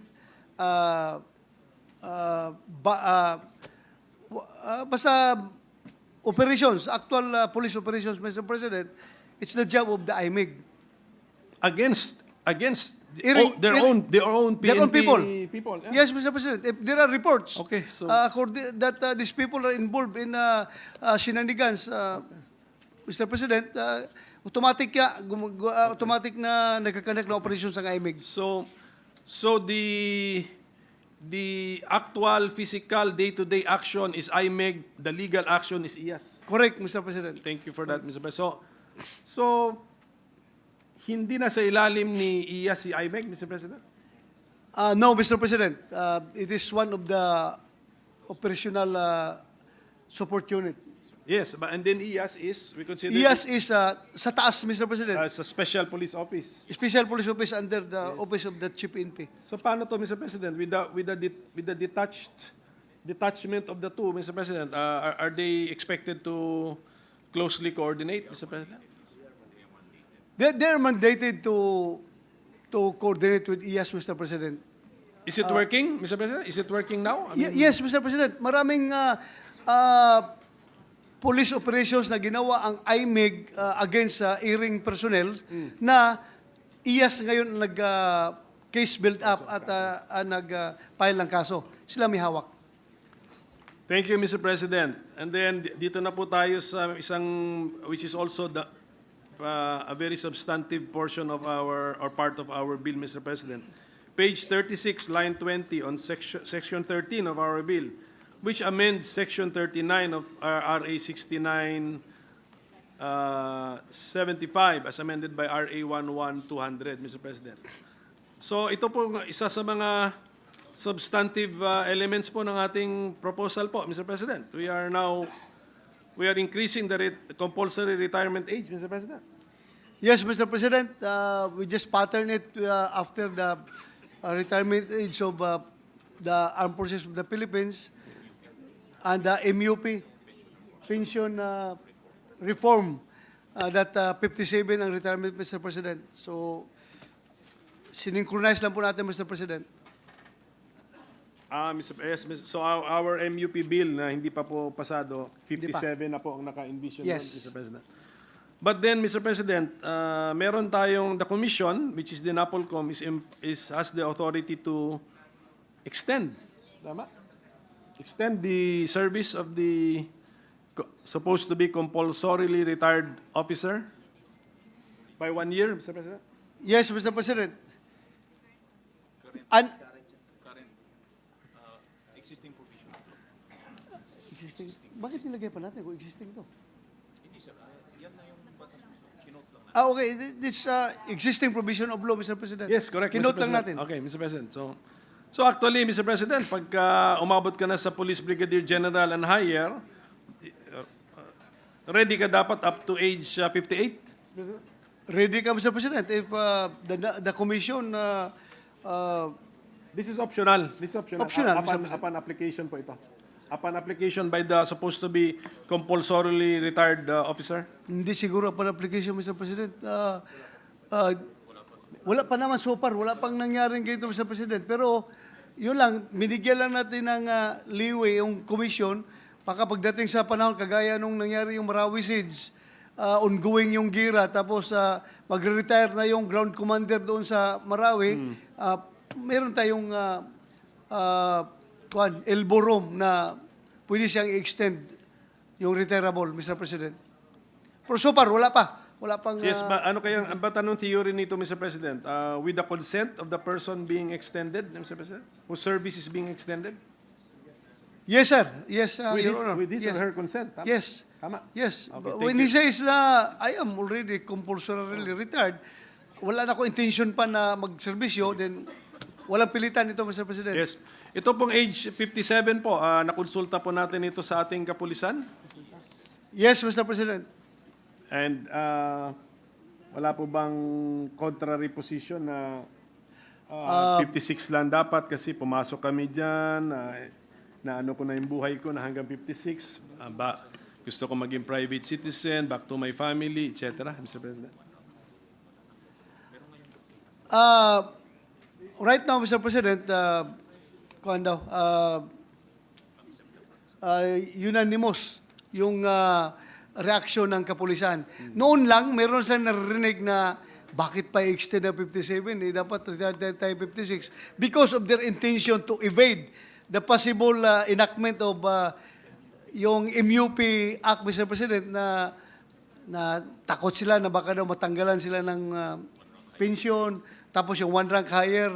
basta operations, actual police operations, Mr. President, it's the job of the IMEG.
Against their
Their
own PNP people. Yeah.
Yes, Mr. President. If there are reports
Okay, so
that these people are involved in shenanigans, Mr. President, automatic na nagkakandak na operations ng IMEG.
So the actual physical day-to-day action is IMEG, the legal action is IAS.
Correct, Mr. President.
Thank you for that, Mr. President. So hindi na sa ilalim ni IAS si IMEG, Mr. President?
No, Mr. President. It is one of the operational support unit.
Yes, but and then IAS is, we consider
IAS is sa taas, Mr. President.
as a special police office.
Special Police Office under the Office of the Chief NP.
So paano to, Mr. President, with the detachment of the two, Mr. President, are they expected to closely coordinate, Mr. President?
They are mandated to coordinate with IAS, Mr. President.
Is it working, Mr. President? Is it working now? I mean,
Yes, Mr. President. Maraming police operations na ginawa ang IMEG against erring personnel na IAS ngayon nag-case build up at nag-file ng kaso. Sila may hawak.
Thank you, Mr. President. And then dito na po tayo sa isang, which is also a very substantive portion of our, or part of our bill, Mr. President. Page 36, line 20 on section 13 of our bill, which amends section 39 of RA 6975 as amended by RA 11200, Mr. President. So ito po isa sa mga substantive elements po ng ating proposal po, Mr. President. We are increasing the compulsory retirement age, Mr. President.
Yes, Mr. President. We just pattern it after the retirement age of the Armed Forces of the Philippines and the MUP pension reform that 57 ang retirement, Mr. President. So, synchronize lang po natin, Mr. President.
So our MUP bill na hindi pa po pasado, 57 na po ang naka-envision
Yes.
doon, Mr. President. But then, Mr. President, meron tayong the commission, which is the NAPOLCOM, has the authority to extend. Tama? Extend the service of the supposed to be compulsorily retired officer by 1 year, Mr. President?
Yes, Mr. President.
Existing provision.
Existing. Bakit nilagay pa natin kung existing to? Okay. This existing provision of law, Mr. President.
Yes, correct, Mr.
Kinote lang
President.
natin.
Okay, Mr. President. So actually, Mr. President, pagka umabot ka na sa Police Brigadier General and higher, ready ka dapat up to age 58?
Ready ka, Mr. President, if the commission
This is optional. This is optional.
Optional, Mr.
Upon,
President.
upon application po ito. Upon application by the supposed to be compulsorily retired officer?
hindi siguro pa application, Mr. President. Wala pa naman so far, wala pang nangyaring ganito, Mr. President. Pero yun lang, binigyan lang natin ng leeway yung commission, baka pagdating sa panahon, kagaya nung nangyari yung Marawi Siege, ongoing yung gira, tapos magre-retire na yung ground commander doon sa Marawi, meron tayong elbow room na pwede siyang i-extend yung retirable, Mr. President. Pero so far, wala pa. Wala pang...
Yes, ba, ano kaya, ba tanong theory nito, Mr. President? With the consent of the person being extended, Mr. President? Whose service is being extended?
Yes, sir. Yes, Your Honor.
With his
Yes.
or her consent? Tama?
Yes.
Tama?
Yes.
Okay,
When
thank
he says na I am already compulsorily retired, wala na ko intention pa na magserbisyo, then walang pilitan ito, Mr. President.
Yes. Ito pong age 57 po, nakonsulta po natin ito sa ating kapulisan.
Yes, Mr. President.
And wala po bang contrary position na 56 lang dapat kasi pumasok kami dyan, na ano ko na yung buhay ko na hanggang 56, gusto ko maging private citizen, back to my family, etc. Mr. President.
Right now, Mr. President, unanimous yung reaksyon ng kapulisan. Noon lang, meron silang naririnig na bakit pa extend na 57? Dapat retire tayo 56. Because of their intention to evade the possible enactment of yung MUP Act, Mr. President, na takot sila na baka daw matanggalan sila ng pension, tapos yung one rank higher,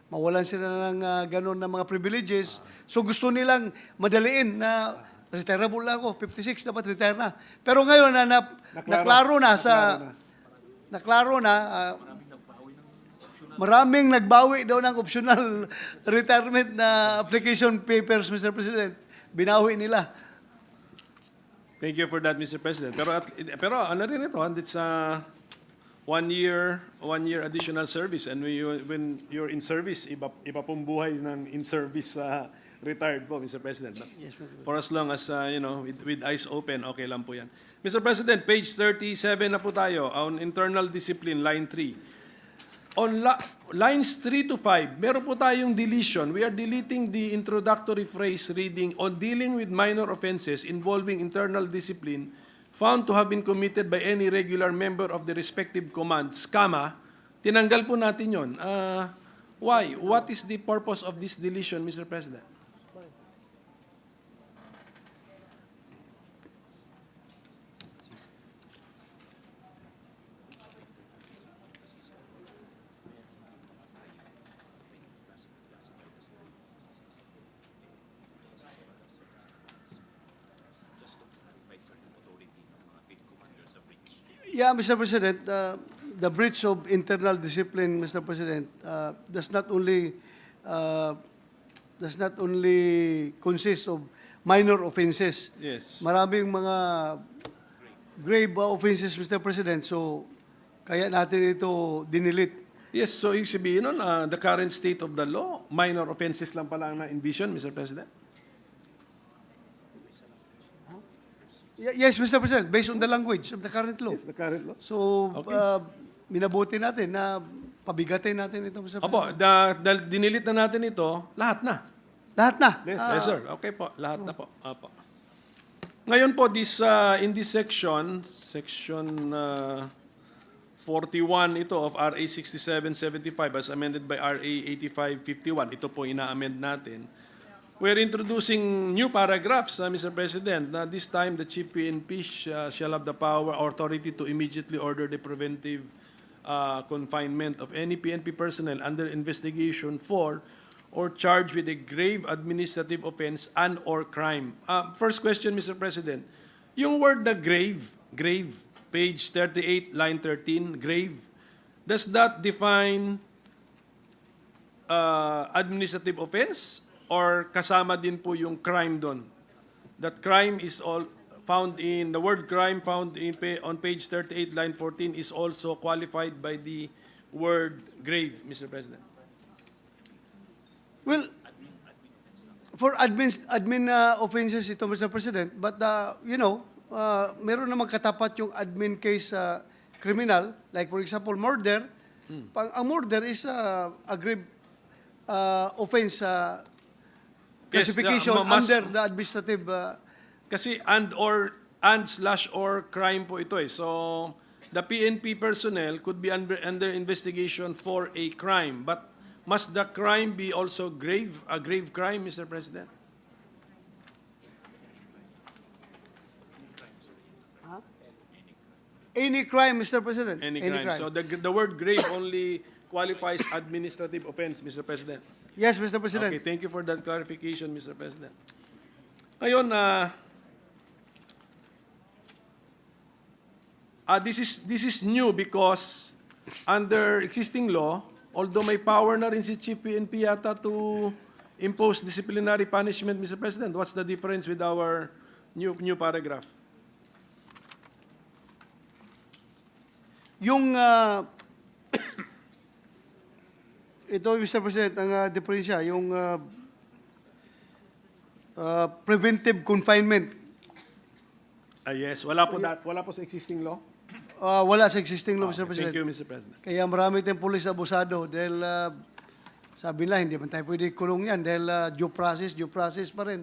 mawalan sila ng ganun na mga privileges. So gusto nilang madaliin na retirable na ako, 56, dapat retire na. Pero ngayon naklaro na, maraming nagbawi daw ng optional retirement na application papers, Mr. President. Binawi nila.
Thank you for that, Mr. President. Pero ano rin ito, it's 1 year additional service, and when you're in service, iba pong buhay ng in-service retired po, Mr. President.
Yes, Mr. President.
For as long as, with eyes open, okay lang po yan. Mr. President, page 37 na po tayo, on internal discipline, line 3. On lines 3 to 5, meron po tayong deletion. We are deleting the introductory phrase reading, on dealing with minor offenses involving internal discipline found to have been committed by any regular member of the respective commands, tinanggal po natin yon. Why? What is the purpose of this deletion, Mr. President?
Yeah, Mr. President, the breach of internal discipline, Mr. President, does not only consist of minor offenses.
Yes.
Maraming mga grave offenses, Mr. President. So, kaya natin ito dinilit.
Yes, so ibig sabihin nun, the current state of the law, minor offenses lang pala ang na-envision, Mr. President?
Yes, Mr. President, based on the language of the current law.
Yes, the current law.
So,
Okay.
minabuti natin na pabigatin natin ito, Mr.
Opo,
President.
dahil dinilit na natin ito, lahat na.
Lahat na.
Yes, yes, sir. Okay po, lahat na po. Opo. Ngayon po, in this section 41 ito of RA 6775 as amended by RA 8551, ito po ina-amend natin. We're introducing new paragraphs, Mr. President. This time, the Chief PNP shall have the power or authority to immediately order the preventive confinement of any PNP personnel under investigation for or charged with a grave administrative offense and or crime. First question, Mr. President. Yung word na grave, page 38, line 13, grave, does that define administrative offense or kasama din po yung crime doon? That crime is all found in, the word crime found on page 38, line 14 is also qualified by the word grave, Mr. President.
Well, for admin offenses ito, Mr. President, but meron namang katapat yung admin case criminal, like for example, murder. Ang murder is a grave offense classification under the administrative.
Kasi and/or crime po ito eh. So, the PNP personnel could be under investigation for a crime, but must the crime be also a grave crime, Mr. President?
Any crime, Mr. President.
Any crime. So the word grave only qualifies administrative offense, Mr. President.
Yes, Mr. President.
Okay, thank you for that clarification, Mr. President. Ngayon, this is new because under existing law, although may power na rin si Chief PNP yata to impose disciplinary punishment, Mr. President, what's the difference with our new paragraph?
Yung ito, Mr. President, ang diferensya, yung preventive confinement.
Yes, wala po sa existing law.
Wala sa existing law, Mr.
Okay,
President.
thank you, Mr. President.
Kaya marami tayong pulis abusado dahil sabi nila, hindi man tayo pwede kulong yan dahil due process pa rin.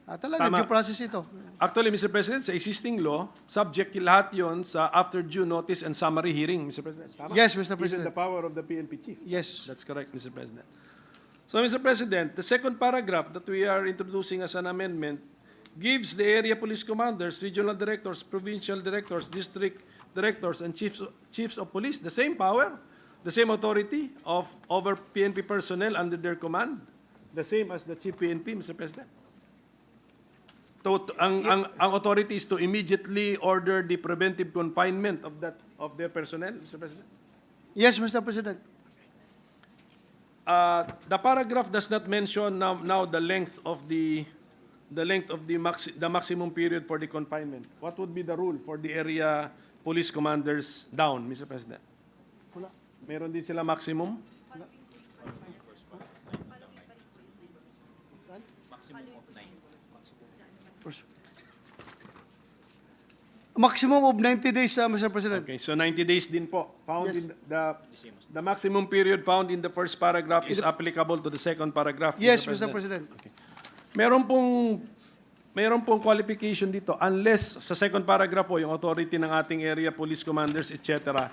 Talaga,
Tama.
due process ito.
Actually, Mr. President, sa existing law, subject lahat yon sa after due notice and summary hearing, Mr. President. Tama?
Yes, Mr.
Even
President.
the power of the PNP chief.
Yes.
That's correct, Mr. President. So, Mr. President, the second paragraph that we are introducing as an amendment gives the area police commanders, regional directors, provincial directors, district directors, and chiefs of police the same power, the same authority over PNP personnel under their command, the same as the Chief PNP, Mr. President. Ang authority is to immediately order the preventive confinement of their personnel, Mr. President.
Yes, Mr. President.
The paragraph does not mention now the length of the maximum period for the confinement. What would be the rule for the area police commanders down, Mr. President?
Wala.
Meron din sila maximum?
Maximum of 90 days, Mr. President.
Okay, so 90 days din po.
Yes.
In the maximum period found in the first paragraph is applicable to the second paragraph.
Yes, Mr. President.
Meron pong qualification dito unless sa second paragraph po yung authority ng ating area police commanders, etc.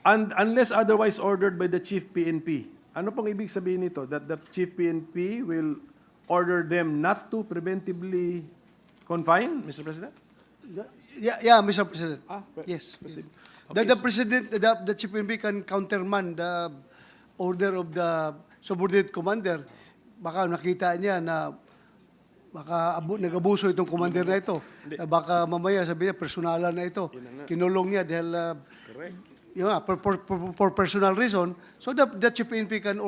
And unless otherwise ordered by the Chief PNP. Ano pong ibig sabihin nito? That the Chief PNP will order them not to preventively confine, Mr. President?
Yeah, Mr. President. Yes.
proceed.
The President, the Chief PNP can countermand the order of the subordinate commander. Baka nakita niya na baka nag-abuso itong commander na ito. Baka mamaya sabi niya, personalan na ito. Kinulong niya dahil for personal reason. So the Chief PNP can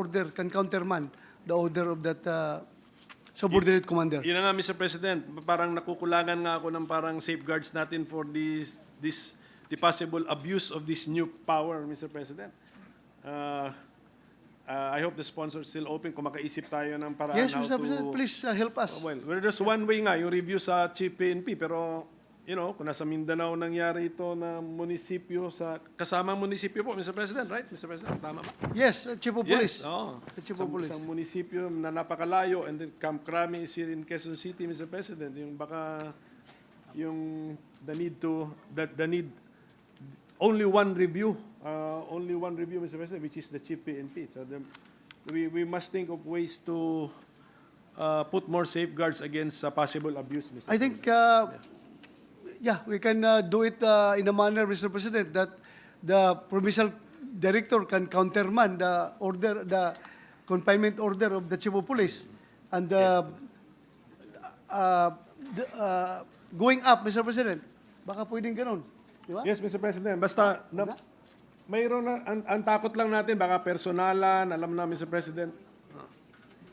countermand the order of that subordinate commander.
Yun na nga, Mr. President, parang nakukulangan nga ako ng parang safeguards natin for the possible abuse of this new power, Mr. President. I hope the sponsor is still open kung makaisip tayo ng paraan
Yes,
how
Mr.
to...
President, please help us.
Well, there's one way nga, yung review sa Chief PNP, pero, kung nasa Mindanao nangyari ito na munisipyo kasamang munisipyo po, Mr. President, right? Mr. President, tama ba?
Yes, Chief of Police.
Yes, oo.
The Chief of Police.
Isang munisipyo na napakalayo and then Camp Crame is here in Quezon City, Mr. President. Yung baka yung the need only one review, Mr. President, which is the chief PNP. So we must think of ways to put more safeguards against possible abuse, Mr.
I think, yeah, we can do it in a manner, Mr. President, that the provincial director can countermand the order, the confinement order of the chief of police, and going up, Mr. President, baka pwedeng ganun. Di ba?
Yes, Mr. President. Basta, mayroon na, ang takot lang natin, baka personalan, alam na, Mr. President,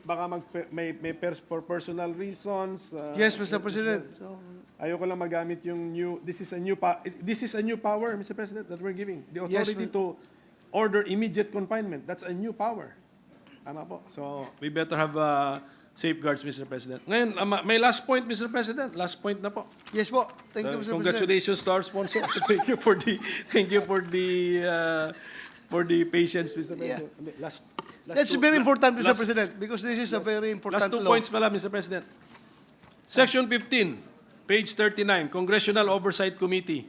baka for personal reasons.
Yes, Mr. President. So,
Ayoko lang magamit yung this is a new power, Mr. President, that we're giving. The
Yes,
authority to order immediate confinement. That's a new power. Tama po. So, we better have safeguards, Mr. President. Ngayon, may last point, Mr. President. Last point na po.
yes po. Thank you, Mr. President.
Congratulations to our sponsor. Thank you for the patience, Mr. President.
That's very important, Mr. President, because this is a very important
Last 2
law.
points pala, Mr. President. Section 15, page 39, Congressional Oversight Committee.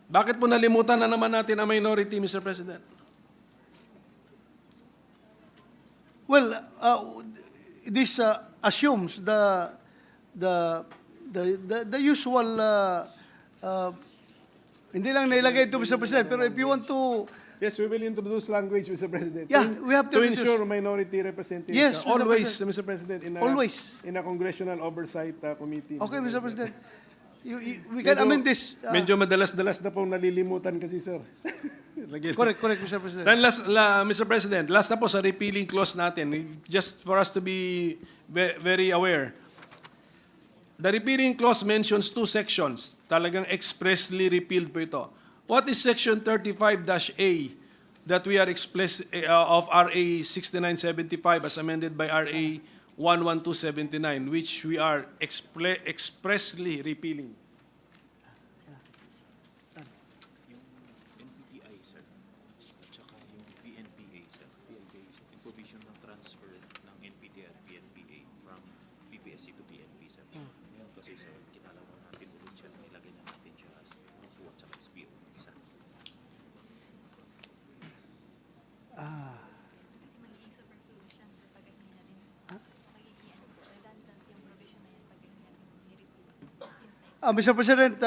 Bakit po nalimutan na naman natin ang minority, Mr. President?
Well, this assumes the usual, hindi lang nailagay ito, Mr. President, pero if you want to,
Yes, we will introduce language, Mr. President.
Yeah, we have to
to
introduce-
ensure minority representation.
Yes, Mr.
Always,
President.
Mr. President,
Always.
in a congressional oversight committee.
okay, Mr. President, we can amend this.
Medyo madalas-dalas na pong nalilimutan kasi, sir.
Correct, Mr. President.
Then Mr. President, last na po sa repealing clause natin, just for us to be very aware. The repealing clause mentions 2 sections. Talagang expressly repealed po ito. What is section 35-A that we are of RA 6975 as amended by RA 11279, which we are expressly repealing?
NPTI, sir. At saka yung PNPA, sir. Yung provision ng transfer ng NPTI at PNPA from PPSC to PNP, sir. Ngayon kasi, sir, kinalaman natin ulit siya, nilagay na natin siya as NFO at saka SPO. Isa.
Kasi magiging superfluous siya sir pag hindi natin magiging redundant yung provision na yan pag hindi natin ni-repeat.
Mr. President,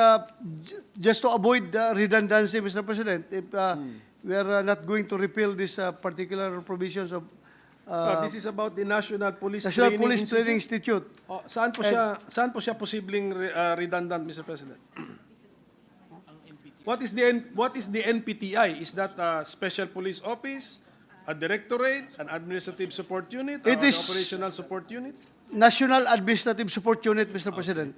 just to avoid redundancy, Mr. President, if we are not going to repeal this particular provisions of
This is about the National Police
National
Training
Police
Institute.
Training Institute.
Oh, saan po siya posibleng redundant, Mr. President? What is the NPTI? Is that a special police office, a directorate, an administrative support unit, or
It
an
is-
operational support unit?
National Administrative Support Unit, Mr. President.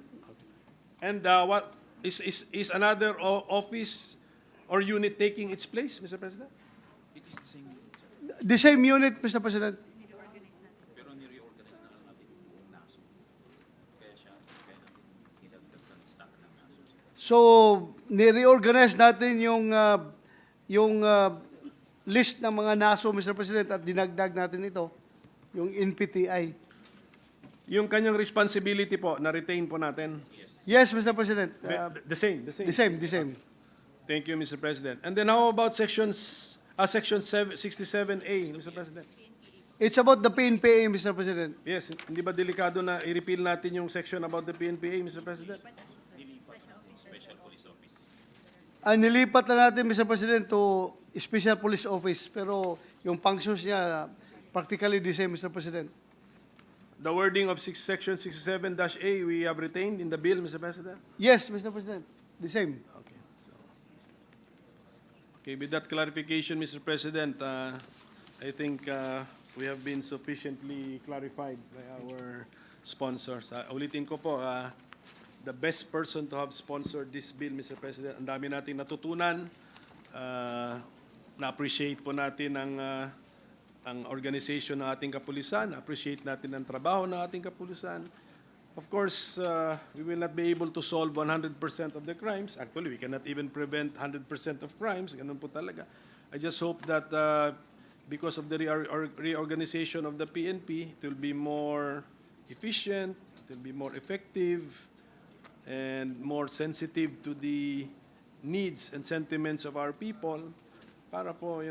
And what is another office or unit taking its place, Mr. President?
It is the same unit, sir.
The same unit, Mr. President.
Pero ni-reorganize na lang natin yung buong NASO. Kaya natin nilagdag sa listahan ng NASO, sir.
So, ni-reorganize natin yung list ng mga NASO, Mr. President, at dinagdag natin ito, yung NPTI.
Yung kanyang responsibility po, na-retain po natin.
Yes, Mr. President.
The same.
The same.
Thank you, Mr. President. And then how about section 67A, Mr. President?
It's about the PNPA, Mr. President.
Yes, hindi ba delikado na i-repeal natin yung section about the PNPA, Mr. President?
Nilipat na natin, Mr. President, to Special Police Office. Pero yung functions niya, practically the same, Mr. President.
The wording of section 67-A we have retained in the bill, Mr. President?
Yes, Mr. President. The same.
Okay, with that clarification, Mr. President, I think we have been sufficiently clarified by our sponsors. Ulitin ko po, the best person to have sponsored this bill, Mr. President, ang dami nating natutunan. Na-appreciate po natin ang organization ng ating kapulisan, appreciate natin ang trabaho ng ating kapulisan. Of course, we will not be able to solve 100% of the crimes. Actually, we cannot even prevent 100% of crimes. Ganun po talaga. I just hope that because of the reorganization of the PNP, it will be more efficient, it will be more effective, and more sensitive to the needs and sentiments of our people para po,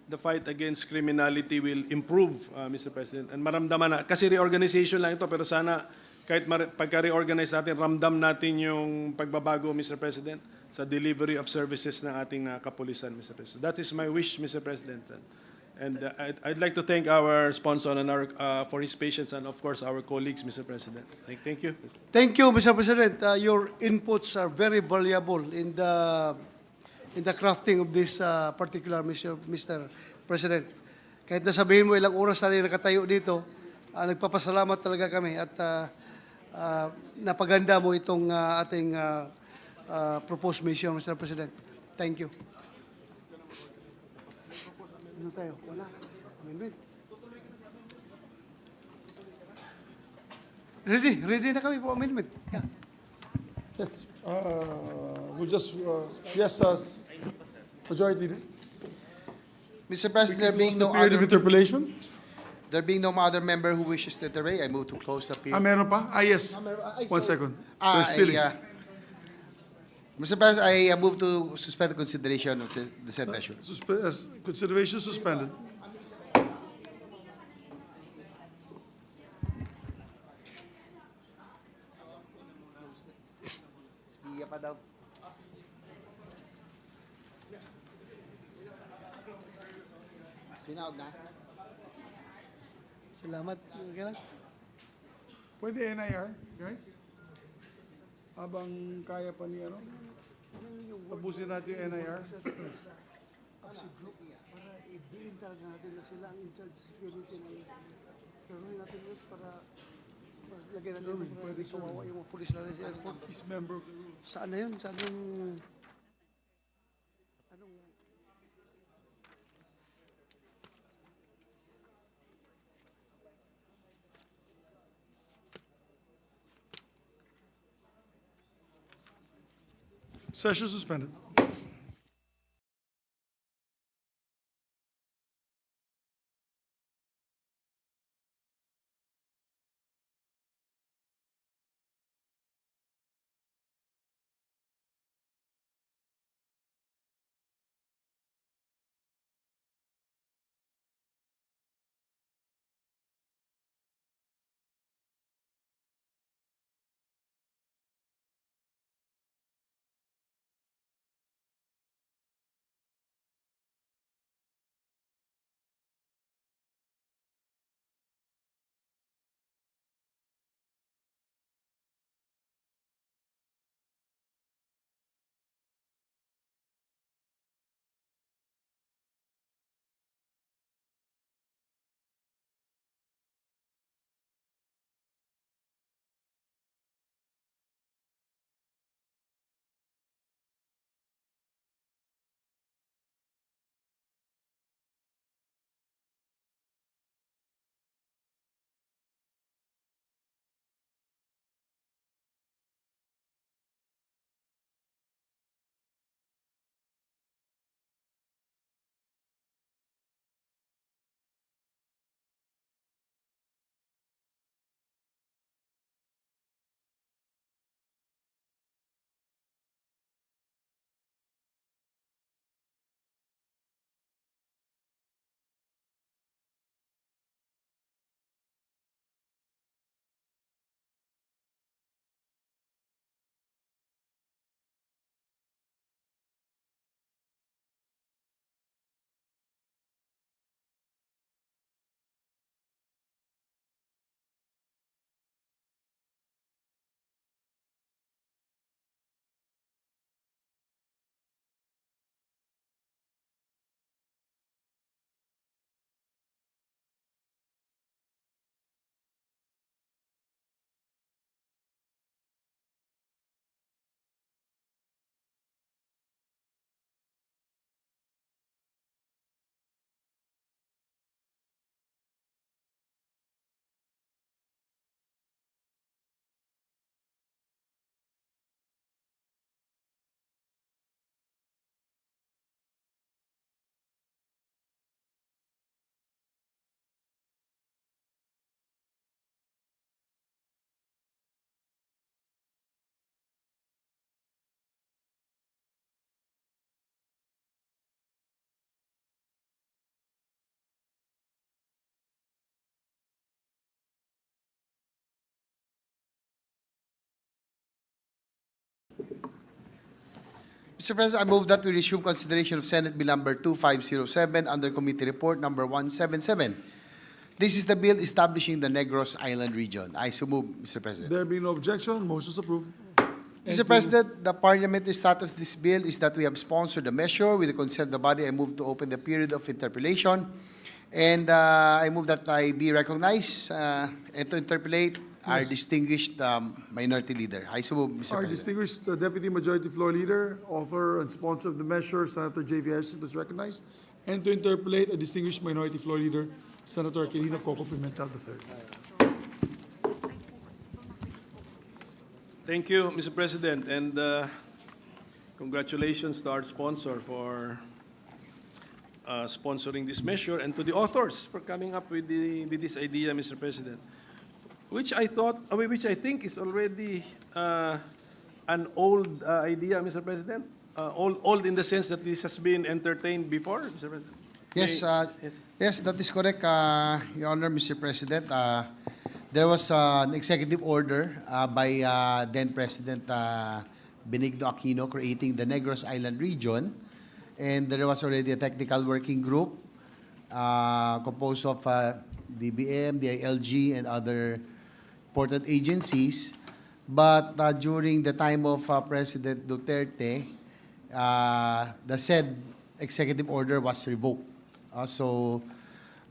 the fight against criminality will improve, Mr. President. And maramdaman na, kasi reorganization lang ito, pero sana kahit pagka-reorganize natin, ramdam natin yung pagbabago, Mr. President, sa delivery of services ng ating kapulisan, Mr. President. That is my wish, Mr. President. And I'd like to thank our sponsor and for his patience and, of course, our colleagues, Mr. President. Thank you.
Thank you, Mr. President. Your inputs are very valuable in the crafting of this particular Mr. President. Kahit nasabihin mo ilang oras na nakatayo dito, nagpapasalamat talaga kami at napaganda mo itong ating proposed mission, Mr. President. Thank you. Ano tayo? Wala. Amendment. Ready na kami po amendment. Yeah.
Yes, we'll just, Majority Leader.
Mr. President, there being
Close the
no
period of
other,
interpellation.
there being no other member who wishes to iterate, I move to close the period.
Meron pa? Yes. 1 second. There's feelings.
Mr. President, I move to suspend the consideration of the said measure.
Consideration suspended.
Spiya pa daw. Sinawag na.
Salamat. Okay lang.
Pwede NIR, guys? Habang kaya pa ni ano? Tapusin natin yung NIR.
Para i-diin talaga natin na sila ang in-charge sa security ng tuloy natin yun para mas lagyan natin pwede kawawa yung mga pulis natin sa airport.
Is member.
Saan na yun? Saan yung... Anong...
Session suspended.
Mr. President, I move that we resume consideration of Senate Bill number 2507 under Committee Report number 177. This is the bill establishing the Negros Island region. I so move, Mr. President.
There being no objection, motion is approved.
Mr. President, the parliamentary status of this bill is that we have sponsored the measure. With the consent of the body, I move to open the period of interpellation. And I move that I be recognized and to interpellate our distinguished minority leader. I so move, Mr.
Our
President.
distinguished Deputy Majority Floor Leader, author and sponsor of the measure, Senator J.V. Ashton, is recognized. And to interpolate a distinguished Minority Floor Leader, Senator Quirino Coco Pimentel III.
Thank you, Mr. President, and congratulations to our sponsor for sponsoring this measure, and to the authors for coming up with this idea, Mr. President, which I think is already an old idea, Mr. President. Old in the sense that this has been entertained before, Mr. President.
Yes, yes, that is correct, Your Honor, Mr. President. There was an executive order by then President Benigno Aquino creating the Negros Island region, and there was already a technical working group composed of DBM, DILG, and other important agencies. But during the time of President Duterte, the said executive order was revoked. So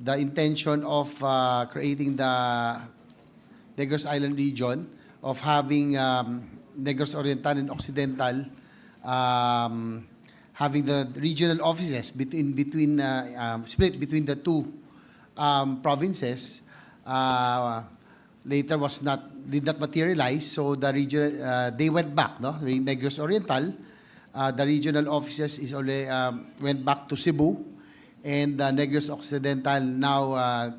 the intention of creating the Negros Island region, of having Negros Oriental and Occidental, having the regional offices split between the two provinces, later did not materialize. So the region they went back, no? Negros Oriental, the regional offices is only went back to Cebu, and Negros Occidental now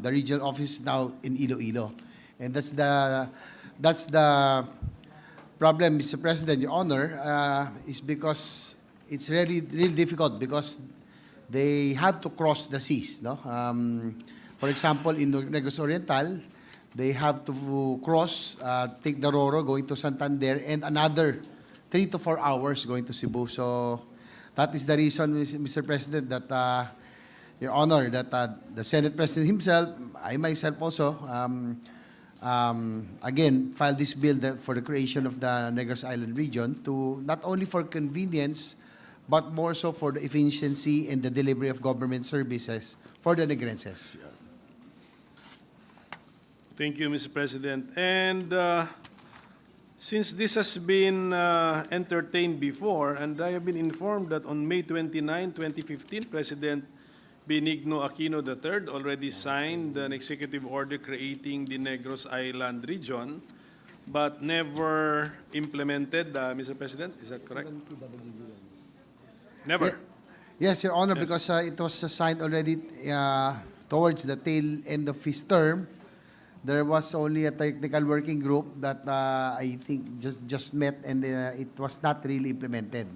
the regional office now in Iloilo, and that's the problem, Mr. President, Your Honor, is because it's really difficult because they have to cross the seas, no? For example, in Negros Oriental, they have to cross, take the Roro going to Santander, and another 3 to 4 hours going to Cebu. So that is the reason, Mr. President, that Your Honor, that the Senate President himself, I myself also, again, filed this bill for the creation of the Negros Island region, to not only for convenience, but more so for the efficiency and the delivery of government services for the Negrenses.
Thank you, Mr. President. And since this has been entertained before, and I have been informed that on May 29, 2015, President Benigno Aquino III already signed an executive order creating the Negros Island region, but never implemented, Mr. President. Is that correct? Never.
Yes, Your Honor, because it was signed already towards the tail end of his term. There was only a technical working group that I think just met, and it was not really implemented.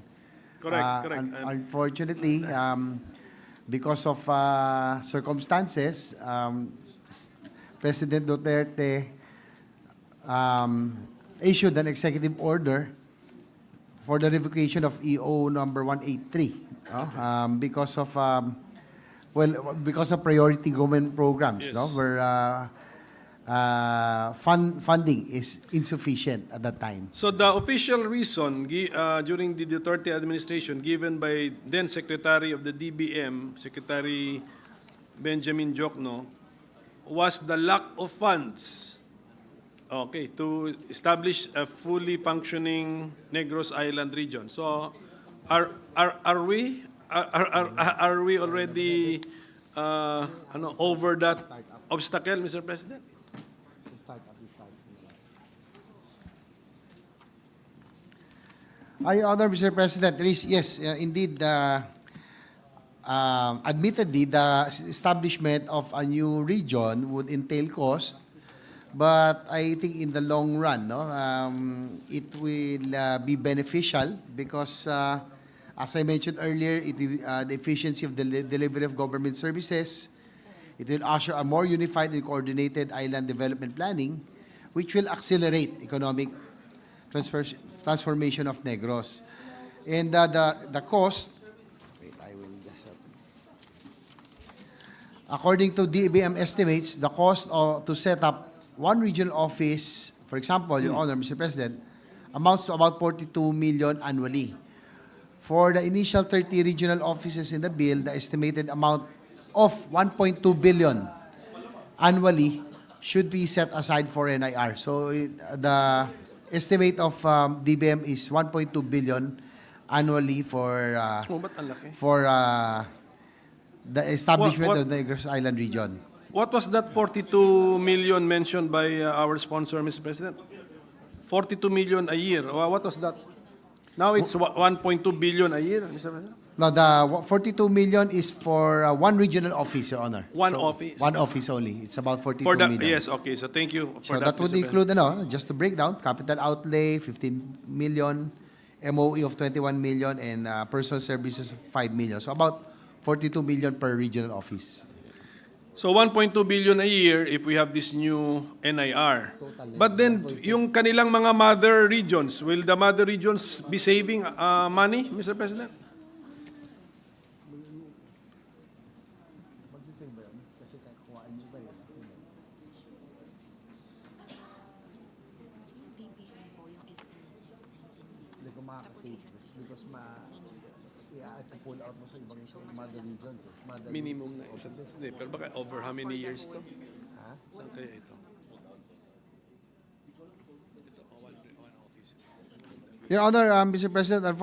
Correct.
Unfortunately, because of circumstances, President Duterte issued an executive order for the revocation of EO number 183 because of priority government programs,
Yes.
no, where funding is insufficient at that time.
So the official reason during the Duterte administration given by then Secretary of the DBM, Secretary Benjamin Jokno, was the lack of funds, okay, to establish a fully functioning Negros Island region. So are we already over that obstacle, Mr. President?
Your Honor, Mr. President, there is, yes, indeed, admittedly, the establishment of a new region would entail cost, but I think in the long run, no, it will be beneficial because, as I mentioned earlier, the efficiency of the delivery of government services, it will usher a more unified and coordinated island development planning, which will accelerate economic transformation of Negros. And the cost, wait, I will just, according to DBM estimates, the cost to set up one regional office, for example, Your Honor, Mr. President, amounts to about 42 million annually. For the initial 30 regional offices in the bill, the estimated amount of 1.2 billion annually should be set aside for NIR. So the estimate of DBM is 1.2 billion annually for
Oh, ba't ang laki?
the establishment
What-
of the Negros Island region.
What was that 42 million mentioned by our sponsor, Mr. President? 42 million a year. What was that? Now it's 1.2 billion a year, Mr. President?
No, the 42 million is for one regional office, Your Honor.
One office.
One office only. It's about 42
For the,
million.
yes, okay. So thank you for
So that would
Mr.
include, just to break down, capital outlay, 15 million, MOE of 21 million, and personal services of 5 million. So about 42 million per regional office.
So 1.2 billion a year if we have this new NIR. But then, yung kanilang mga mother regions, will the mother regions be saving money, Mr. President? Minimum na isa. Hindi, pero baka over how many years to? Saan kaya ito?
Your Honor, Mr. President,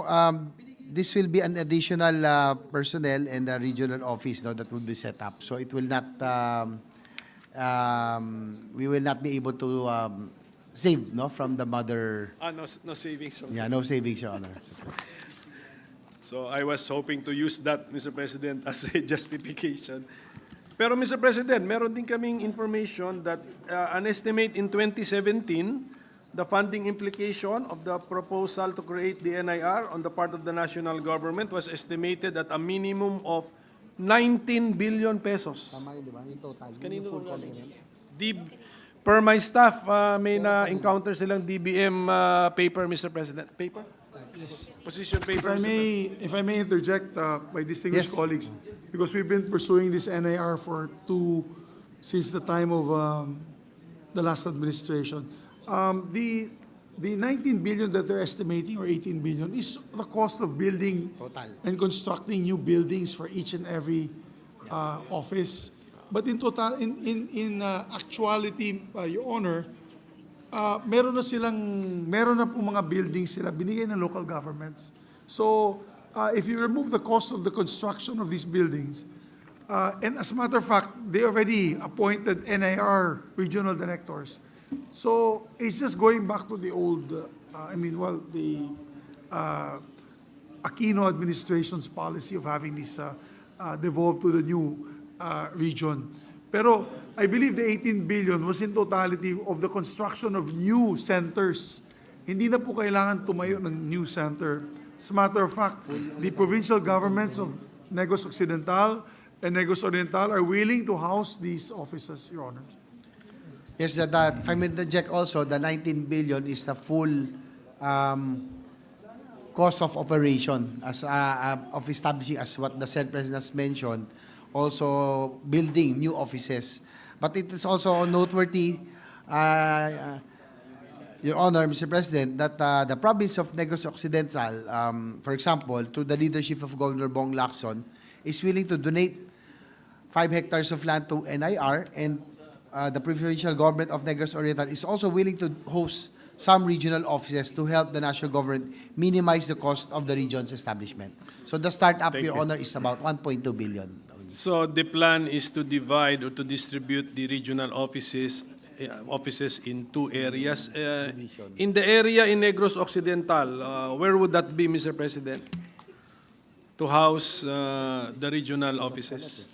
this will be an additional personnel and a regional office that will be set up. So it will not, we will not be able to save from the mother.
No savings.
Yeah, no savings, Your Honor.
So I was hoping to use that, Mr. President, as a justification. Pero Mr. President, meron din kaming information that an estimate in 2017, the funding implication of the proposal to create the NIR on the part of the national government was estimated at a minimum of 19 billion pesos.
Tama yun, di ba? Yung total.
Kanino per my staff, may na-encounter silang DBM paper, Mr. President. Paper? Yes. Position paper, Mr. President.
If I may interject, my distinguished
Yes.
colleagues, because we've been pursuing this NIR since the time of the last administration. The 19 billion that they're estimating, or 18 billion, is the cost of building
Total.
and constructing new buildings for each and every office. But in total, in actuality, Your Honor, meron na po mga buildings sila binigay ng local governments. So, if you remove the cost of the construction of these buildings, and as a matter of fact, they already appointed NIR regional directors. So, it's just going back to the old, the Aquino administration's policy of having this devolved to the new region. Pero I believe the 18 billion was in totality of the construction of new centers. Hindi na po kailangan tumayo ng new center. As a matter of fact, the provincial governments of Negros Occidental and Negros Oriental are willing to house these offices, Your Honor.
Yes, if I may interject also, the 19 billion is the full cost of operation of establishing, as what the Senate President has mentioned, also building new offices. But it is also noteworthy, Your Honor, Mr. President, that the province of Negros Occidental, for example, through the leadership of Governor Bong Lacson, is willing to donate 5 hectares of land to NIR, and the provincial government of Negros Oriental is also willing to host some regional offices to help the national government minimize the cost of the region's establishment. So the startup,
Thank
Your
you.
Honor, is about 1.2 billion.
So the plan is to divide or to distribute the regional offices in 2 areas. In the area in Negros Occidental, where would that be, Mr. President? To house the regional offices?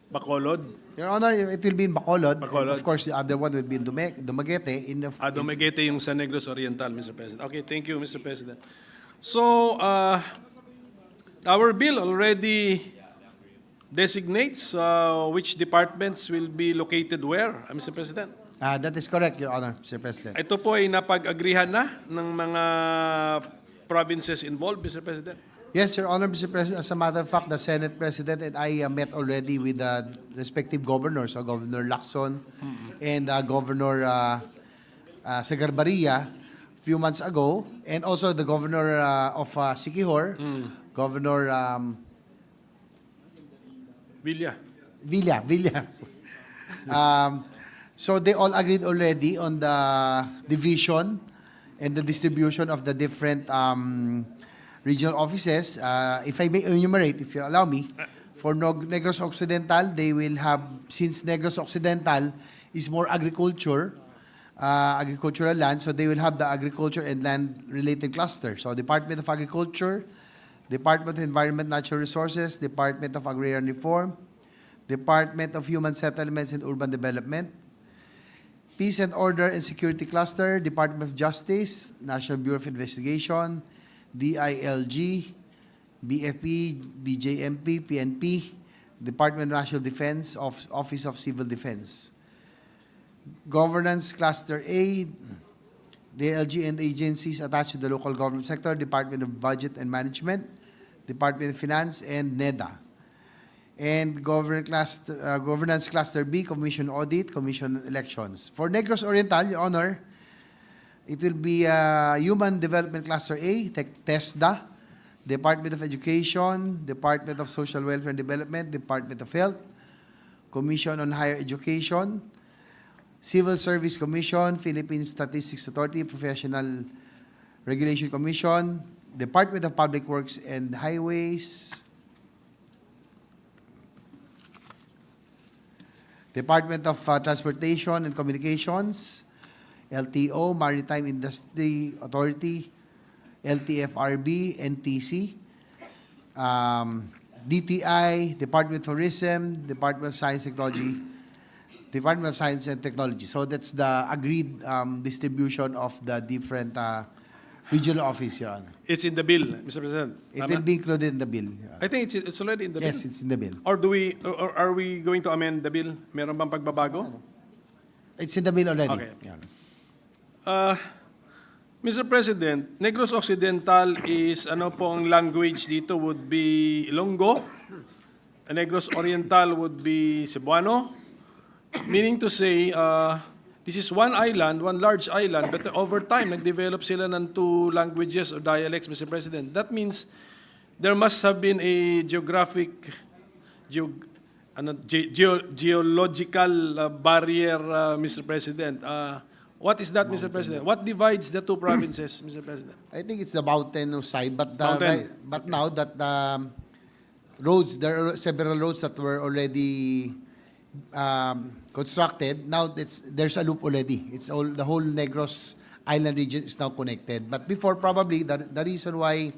Bacolod?
Your Honor, it will be in Bacolod.
Bacolod.
Of course, the other one will be in Dumaguete.
Dumaguete yung sa Negros Oriental, Mr. President. Okay, thank you, Mr. President. So, our bill already designates which departments will be located where, Mr. President?
That is correct, Your Honor, Mr. President.
Ito po ay napag-agrihan na ng mga provinces involved, Mr. President?
Yes, Your Honor, Mr. President. As a matter of fact, the Senate President and I met already with the respective governors, so Governor Lacson and Governor Segarbaria a few months ago, and also the Governor of Siquijor, Governor
Villa.
Villa. So they all agreed already on the division and the distribution of the different regional offices. If I may enumerate, if you allow me, for Negros Occidental, they will have, since Negros Occidental is more agricultural land, so they will have the agriculture and land-related cluster. So Department of Agriculture, Department of Environment, Natural Resources, Department of Agrarian Reform, Department of Human Settlements and Urban Development, Peace and Order and Security Cluster, Department of Justice, National Bureau of Investigation, DILG, BFP, BJMP, PNP, Department of National Defense, Office of Civil Defense. Governance Cluster A, DILG and agencies attached to the local government sector, Department of Budget and Management, Department of Finance, and NEDA. And Governance Cluster B, Commission Audit, Commission on Elections. For Negros Oriental, Your Honor, it will be Human Development Cluster A, TESDA, Department of Education, Department of Social Welfare and Development, Department of Health, Commission on Higher Education, Civil Service Commission, Philippine Statistics Authority, Professional Regulation Commission, Department of Public Works and Highways, Department of Transportation and Communications, LTO, Maritime Industry Authority, LTFRB, NTC, DTI, Department of Tourism, Department of Science and Technology, Department of Science and Technology. So that's the agreed distribution of the different regional office, Your Honor.
It's in the bill, Mr. President.
It will be included in the bill.
I think it's already in the bill.
Yes, it's in the bill.
Or are we going to amend the bill? Meron bang pagbabago?
It's in the bill already.
Okay.
Your Honor.
Mr. President, Negros Occidental is, ano po ang language dito would be Ilonggo. Negros Oriental would be Cebuano. Meaning to say, this is one island, one large island, but over time, nag-develop sila ng two languages or dialects, Mr. President. That means there must have been a geological barrier, Mr. President. What is that, Mr. President? What divides the two provinces, Mr. President?
I think it's the mountain side, but
Mountain.
but now that the roads, there are several roads that were already constructed. Now there's a loop already. It's all, the whole Negros Island region is now connected. But before, probably the reason why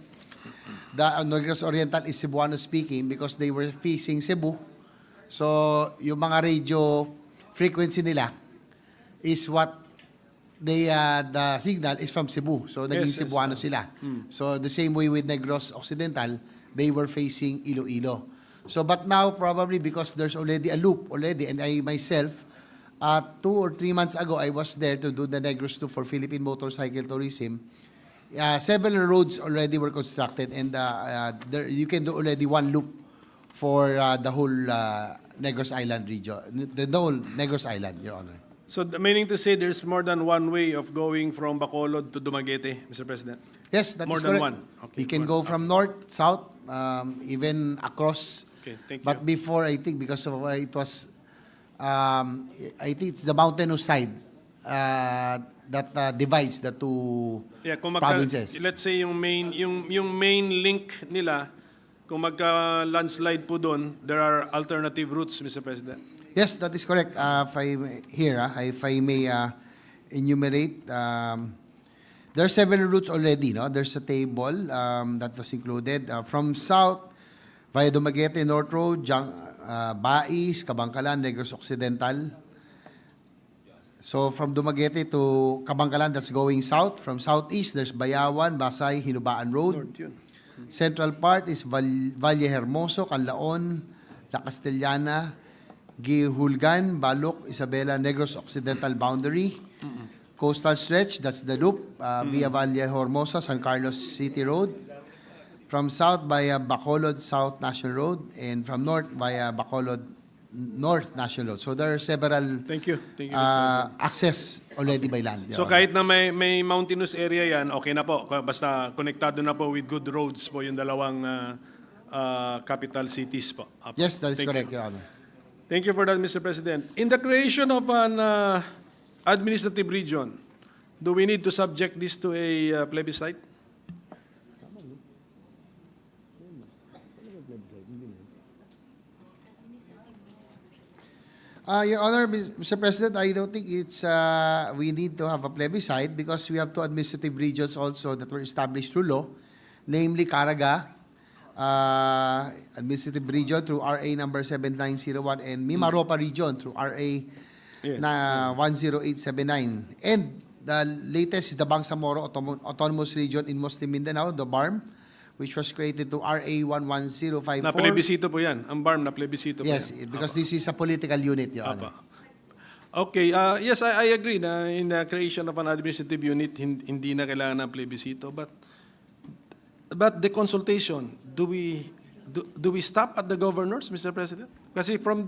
the Negros Oriental is Cebuano speaking, because they were facing Cebu. So yung mga radio frequency nila is what the signal is from Cebu. So naging Cebuano sila. So the same way with Negros Occidental, they were facing Iloilo. So but now probably because there's already a loop already, and I myself 2 or 3 months ago I was there to do the Negros 2 for Philippine Motorcycle Tourism. Several roads already were constructed, and there you can do already one loop for the whole Negros Island region, the whole Negros Island, Your Honor.
So meaning to say there's more than one way of going from Bacolod to Dumaguete, Mr. President?
Yes, that
More
is
than
correct.
one. Okay,
We can
one.
go from north, south, even across.
Okay, thank
But
you.
before, I think, because of it was, I think it's the mountainous side that divides the two
Kung
provinces.
let's say yung main link nila, kung magka-landslide po doon, there are alternative routes, Mr. President.
Yes, that is correct. If I may enumerate, there are several routes already. No, there's a table that was included from south via Dumaguete North Road, Bais, Kabangkalan, Negros Occidental. So from Dumaguete to Kabangkalan, that's going south. From southeast, there's Bayawan, Basay, Hinubaan Road.
North yun.
Central part is Valle Hermoso, Canlaon, La Castellana, Gihulgan, Balok, Isabela, Negros Occidental boundary. Coastal stretch, that's the loop, via Valle Hermosa, San Carlos City Road. From south via Bacolod South National Road, and from north via Bacolod North National Road. So there are several
Thank you. Thank you, Mr. President.
access already by land. Your
So
Honor.
kahit na may mountainous area yan, okay na po. Basta konektado na po with good roads po yung dalawang capital cities po. Apo.
Yes, that is
Thank
correct,
you.
Your Honor.
Thank you for that, Mr. President. In the creation of an administrative region, do we need to subject this to a plebiscite?
Your Honor, Mr. President, I don't think it's we need to have a plebiscite because we have two administrative regions also that were established through law, namely Caraga administrative region through RA number 7901 and Mimaropa region through RA
Yes.
10879. And the latest is the Bangsamoro Autonomous Region in Muslim Mindanao, the BARM, which was created to RA 11054.
Na plebisito po yan. Ang BARM na plebisito po
Yes,
yan.
because this is a political unit, Your
Apa.
Honor.
Okay, yes, I agree na in the creation of an administrative unit, hindi na kailangan ng plebisito. But the consultation, do we stop at the governors, Mr. President? Kasi from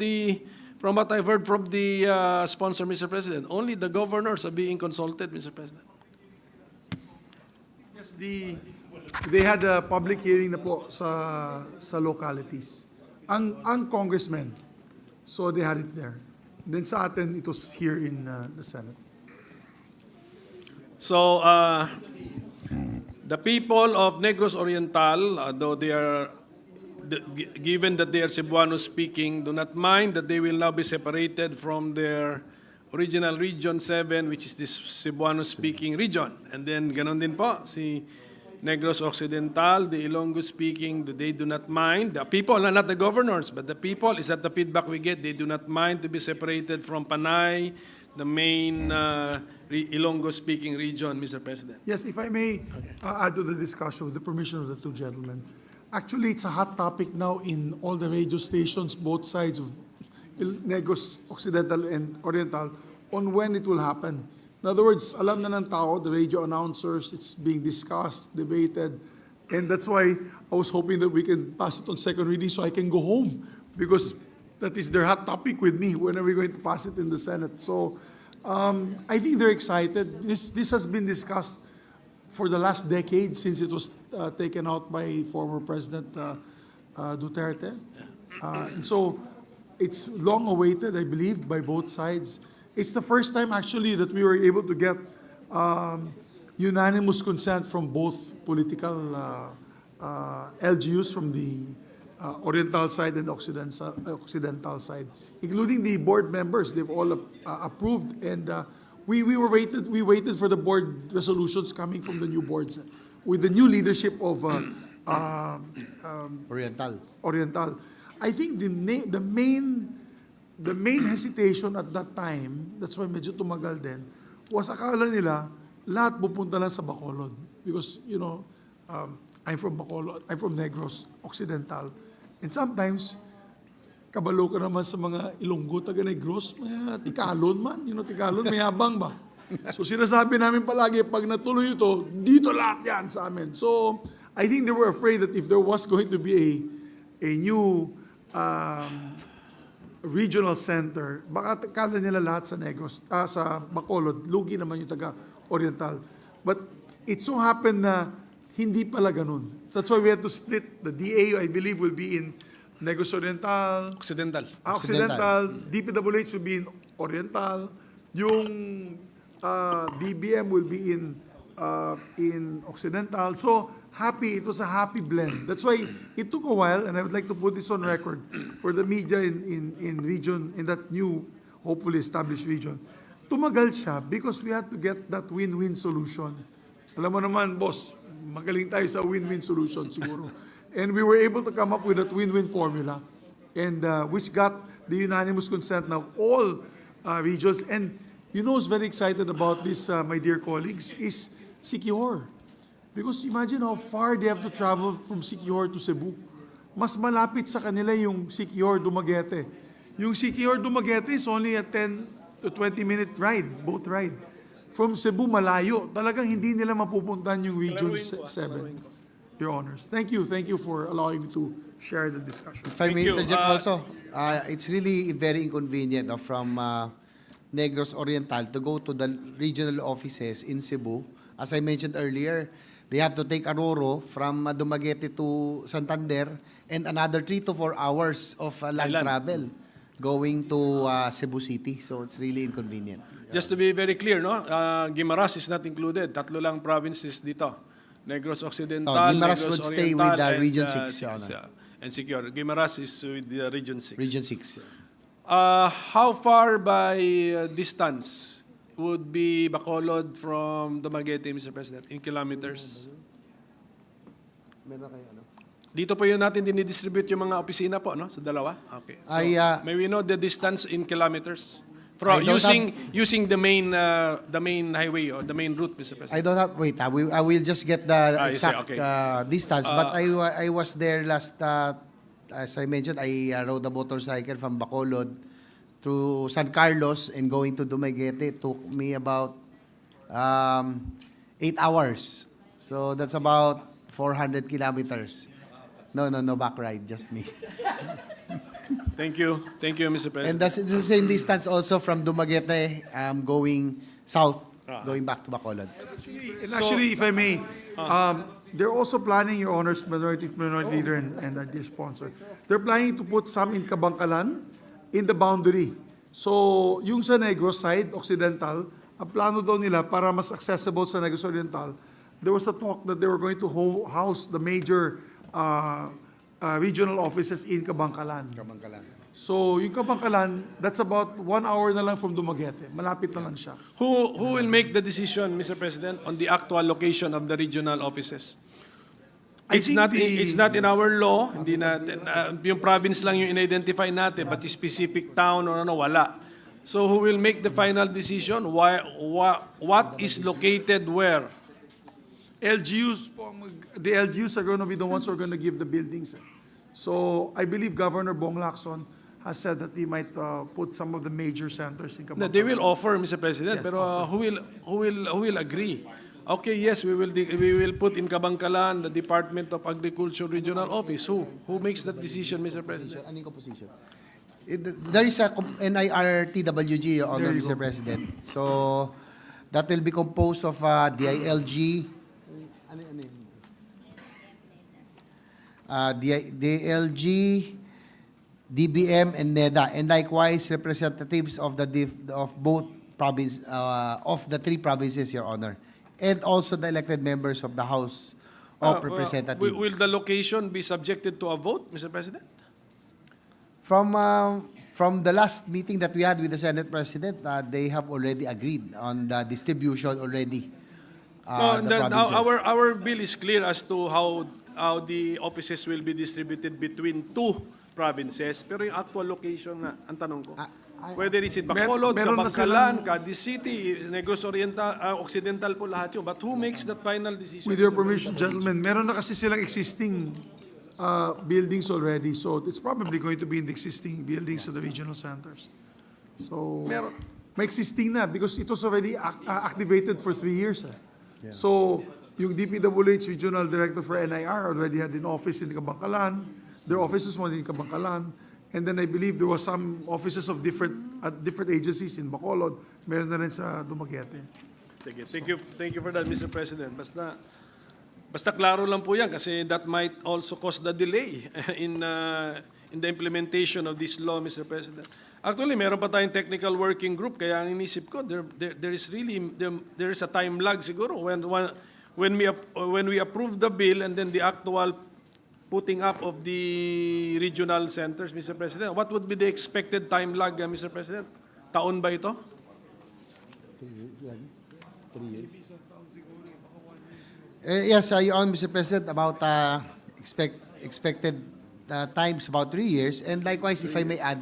what I've heard from the sponsor, Mr. President, only the governors are being consulted, Mr. President.
Yes, they had a public hearing na po sa localities. Ang congressmen, so they had it there. Then sa atin, it was here in the Senate.
So, the people of Negros Oriental, though they are, given that they are Cebuano speaking, do not mind that they will now be separated from their original Region 7, which is this Cebuano speaking region. And then, ganon din po, si Negros Occidental, the Ilonggo speaking, they do not mind. The people are not the governors, but the people, is that the feedback we get, they do not mind to be separated from Panay, the main Ilonggo speaking region, Mr. President.
Yes, if I may add to the discussion with the permission of the two gentlemen. Actually, it's a hot topic now in all the radio stations, both sides of Negros Occidental and Oriental, on when it will happen. In other words, alam na ng tao, the radio announcers, it's being discussed, debated, and that's why I was hoping that we can pass it on second reading so I can go home, because that is their hot topic with me. When are we going to pass it in the Senate? So I think they're excited. This has been discussed for the last decade since it was taken out by former President Duterte. And so it's long awaited, I believe, by both sides. It's the first time actually that we were able to get unanimous consent from both political LGUs from the Oriental side and Occidental side, including the board members. They've all approved, and we waited for the board resolutions coming from the new boards with the new leadership of Oriental. I think the main hesitation at that time, that's why medyo tumagal din, was akala nila lahat pupunta lang sa Bacolod. Because, I'm from Bacolod, I'm from Negros Occidental. And sometimes, kabalo ka naman sa mga Ilonggo, taga Negros, mga tikalon man. Tikalon, mayabang ba? So sinasabi namin palagi, pag natuloy ito, dito lahat yan sa amin. So, I think they were afraid that if there was going to be a new regional center, baka kala nila lahat sa Negros, sa Bacolod, lugi naman yung taga-Oriental. But it so happened na hindi pala ganun. That's why we had to split. The DA, I believe, will be in Negros Oriental. Occidental. DPWH will be in Oriental. Yung DBM will be in Occidental. So, it was a happy blend. That's why it took a while, and I would like to put this on record for the media in region, in that new, hopefully established region. Tumagal siya because we had to get that win-win solution. Alam mo naman, boss, magaling tayo sa win-win solution siguro. And we were able to come up with that win-win formula, and which got the unanimous consent of all regions. And who's very excited about this, my dear colleagues, is Siquijor. Because imagine how far they have to travel from Siquijor to Cebu. Mas malapit sa kanila yung Siquijor, Dumaguete. Yung Siquijor Dumaguete is only a 10 to 20-minute ride, boat ride. From Cebu, malayo. Talagang hindi nila mapupuntahan yung Region 7. Your Honors. Thank you for allowing me to share the discussion.
If I may
you.
interject also, it's really very inconvenient from Negros Oriental to go to the regional offices in Cebu. As I mentioned earlier, they have to take a Roro from Dumaguete to Santander and another 3 to 4 hours of land travel going to Cebu City. So it's really inconvenient.
Just to be very clear, no? Guimaras is not included. Tatlo lang provinces dito. Negros Occidental,
Guimaras
Negros
would stay
Oriental,
with
and,
Region 6, Your Honor.
And Siquijor. Guimaras is with the Region 6.
Region 6.
How far by distance would be Bacolod from Dumaguete, Mr. President, in kilometers? Dito po yun natin dinidistribute yung mga opisina po, no? Sa dalawa? Okay. So, may we know the distance in kilometers? From
I don't
using the main highway or the main route, Mr. President.
I don't have, wait, I will just get the
I see,
exact
okay.
distance. But I was there last, as I mentioned, I rode a motorcycle from Bacolod to San Carlos and going to Dumaguete. It took me about 8 hours. So that's about 400 kilometers. No, back ride, just me.
Thank you, Mr. President.
And that's the same distance also from Dumaguete going south, going back to Bacolod.
Actually, if I may, they're also planning, Your Honors, Minority Leader and our dear sponsor, they're planning to put some in Kabangkalan in the boundary. So, yung sa Negros side, Occidental, ang plano daw nila para mas accessible sa Negros Oriental, there was a talk that they were going to house the major regional offices in Kabangkalan. So, yung Kabangkalan, that's about 1 hour na lang from Dumaguete. Malapit na lang siya.
Who will make the decision, Mr. President, on the actual location of the regional offices? It's not in our law. Hindi natin yung province lang yung in-identify natin, but the specific town or ano wala. So who will make the final decision? What is located where?
LGUs, the LGUs are going to be the ones who are going to give the buildings. So I believe Governor Bong Lacson has said that he might put some of the major centers in
No,
Kabangkalan.
they will offer, Mr. President,
Yes,
pero
offer.
who will agree? Okay, yes, we will put in Kabangkalan the Department of Agriculture Regional Office. Who makes that decision, Mr. President?
Ano yung composition? There is a NIRTWG, Your Honor,
There you
Mr.
go.
President. So, that will be composed of DILG, DILG, DBM, and NEDA, and likewise representatives of both province of the 3 provinces, Your Honor, and also the elected members of the House of Representatives.
Will the location be subjected to a vote, Mr. President?
From the last meeting that we had with the Senate President, they have already agreed on the distribution already.
Now our bill is clear as to how the offices will be distributed between 2 provinces. Pero yung actual location na, ang tanong ko, whether it's in Bacolod,
meron na
Kabangkalan, Cadiz City, Negros Oriental, Occidental po lahat yun. But who makes that final decision?
With your permission, gentlemen, meron na kasi silang existing buildings already. So it's probably going to be in the existing buildings of the regional centers. So may existing na because it was already activated for 3 years. So yung DPWH Regional Director for NIR already had an office in Kabangkalan. Their offices were in Kabangkalan. And then I believe there were some offices of different agencies in Bacolod. Meron na rin sa Dumaguete.
Sige, thank you for that, Mr. President. Basta klaro lang po yan kasi that might also cause the delay in the implementation of this law, Mr. President. Actually, meron pa tayong technical working group kaya ang inisip ko there is a time lag siguro when we approve the bill and then the actual putting up of the regional centers, Mr. President. What would be the expected time lag, Mr. President? Taon ba ito?
3 years. Yes, Your Honor, Mr. President, about expected times about 3 years. And likewise, if I may add,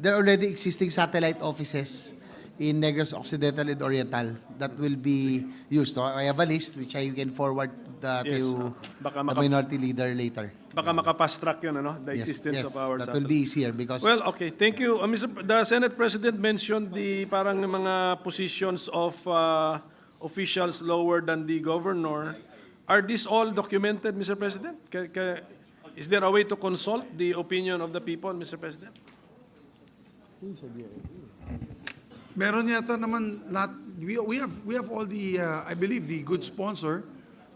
there are already existing satellite offices in Negros Occidental and Oriental that will be used. So I have a list which I can forward to
Yes,
to
baka
the minority leader later.
Baka maka-fast track yun, ano? The existence
yes,
of our
that will be easier because
Well, okay. Thank you. The Senate President mentioned the parang mga positions of officials lower than the governor. Are these all documented, Mr. President? Is there a way to consult the opinion of the people, Mr. President?
Meron yata naman lahat. We have all the, I believe, the good sponsor,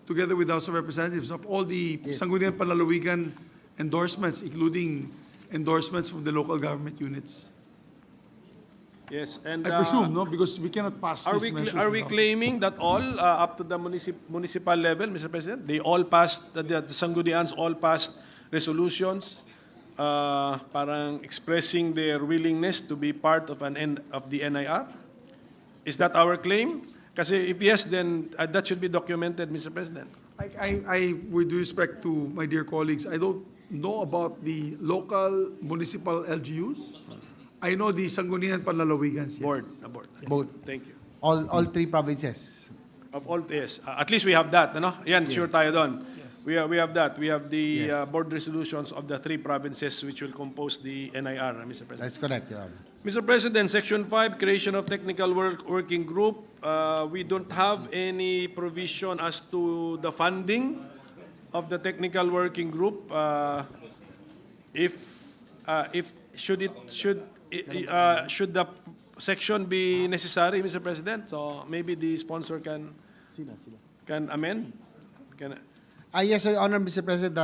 together with House of Representatives, of all the Sangguniang Panlalawigan endorsements, including endorsements from the local government units.
Yes, and
I presume, no? Because we cannot pass these measures.
are we
without-
claiming that all up to the municipal level, Mr. President, they all passed the Sanggunians all passed resolutions parang expressing their willingness to be part of of the NIR? Is that our claim? Kasi if yes, then that should be documented, Mr. President.
With respect to my dear colleagues, I don't know about the local municipal LGUs. I know the Sangguniang Panlalawigans, yes.
Board. Yes.
Both.
Thank you.
all three provinces.
Of all, yes. At least we have that, ano? Yan, sure tayo doon. We have that. We have the
Yes.
board resolutions of the 3 provinces which will compose the NIR, Mr. President.
That's correct, Your Honor.
Mr. President, Section 5, creation of technical working group. We don't have any provision as to the funding of the technical working group. Should the section be necessary, Mr. President? So maybe the sponsor can amend.
Yes, Your Honor, Mr. President,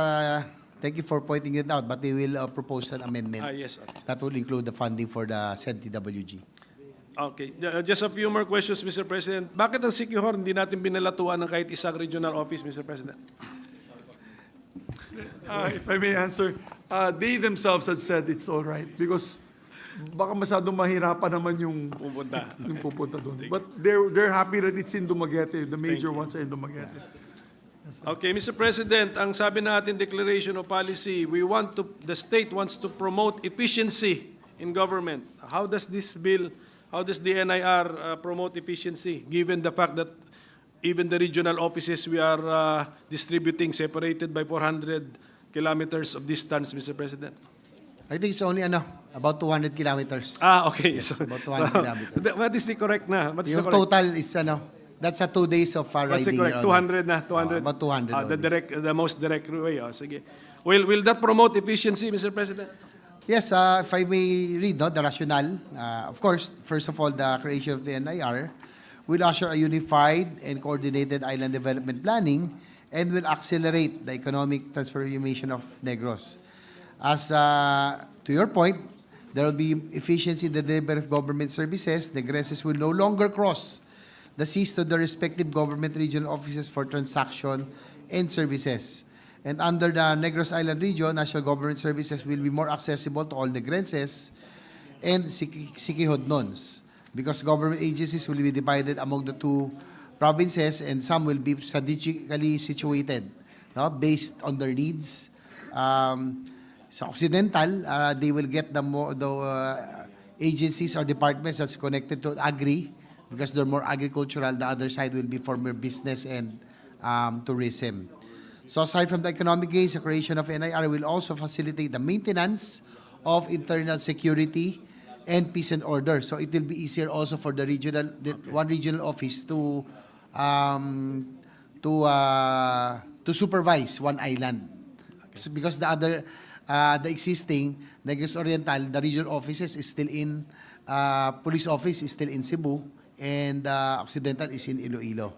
thank you for pointing it out, but they will propose an amendment
Yes.
that will include the funding for the CENTWG.
Okay. Just a few more questions, Mr. President. Bakit ang Siquijor hindi natin binalatuan ng kahit isang regional office, Mr. President?
If I may answer, they themselves had said it's all right because baka masyadong mahirapan naman yung pupunta doon. But they're happy that it's in Dumaguete. The major ones are in Dumaguete.
Okay, Mr. President, ang sabi natin declaration of policy, the state wants to promote efficiency in government. How does the NIR promote efficiency, given the fact that even the regional offices we are distributing separated by 400 kilometers of distance, Mr. President?
I think it's only about 200 kilometers.
Okay.
Yes, about 200 kilometers.
What is the correct na? What is the
Yung
correct?
total is that's 2 days of
What's the
riding.
correct?
Your Honor.
200 na, 200.
About 200 only.
The most direct way. Sige. Will that promote efficiency, Mr. President?
Yes, if I may read the rationale. Of course, first of all, the creation of the NIR will usher a unified and coordinated island development planning and will accelerate the economic transformation of Negros. As to your point, there will be efficiency in the delivery of government services. Negreses will no longer cross the seas to the respective government regional offices for transaction and services. And under the Negros Island region, national government services will be more accessible to all Negrenses and Siquihodnons because government agencies will be divided among the 2 provinces and some will be strategically situated based on their needs. Sa Occidental, they will get the agencies or departments that's connected to agri because they're more agricultural. The other side will be for more business and tourism. So aside from the economic gains, the creation of NIR will also facilitate the maintenance of internal security and peace and order. So it will be easier also for the one regional office to supervise one island. Because the existing Negros Oriental, the regional offices is still in, police office is still in Cebu, and Occidental is in Iloilo.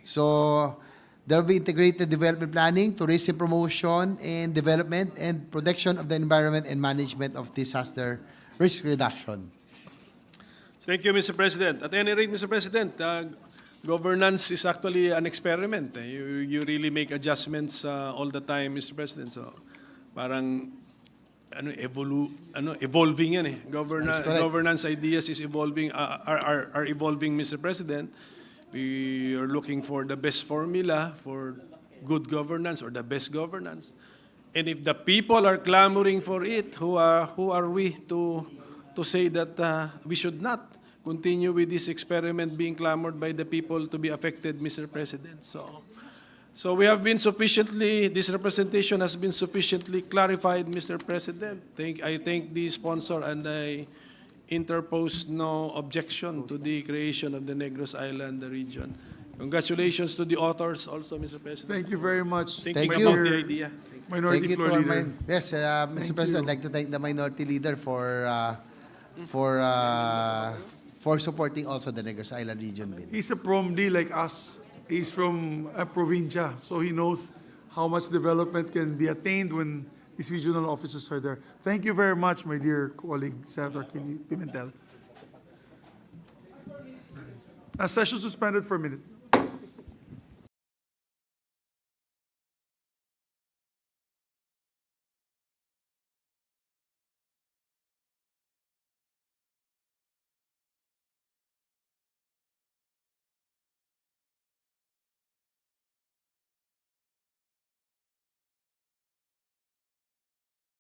So there will be integrated development planning, tourism promotion and development, and protection of the environment and management of disaster risk reduction.
Thank you, Mr. President. At any rate, Mr. President, governance is actually an experiment. You really make adjustments all the time, Mr. President. So parang evolving yan eh. Governance ideas is evolving, are evolving, Mr. President. We are looking for the best formula for good governance or the best governance. And if the people are clamoring for it, who are we to say that we should not continue with this experiment being clamored by the people to be affected, Mr. President? So So we have been sufficiently, this representation has been sufficiently clarified, Mr. President. I thank the sponsor and I interpose no objection to the creation of the Negros Island region. Congratulations to the authors also, Mr. President.
Thank you very much.
Thank
Thank
you
you.
about the idea.
Minority
Thank you
Floor
to our
Leader.
Yes, Mr. President, I'd like to thank the minority leader for supporting also the Negros Island region bill.
He's a PROMD like us. He's from a provincia, so he knows how much development can be attained when these regional offices are there. Thank you very much, my dear colleague, Senator Pimentel. A session suspended for a minute.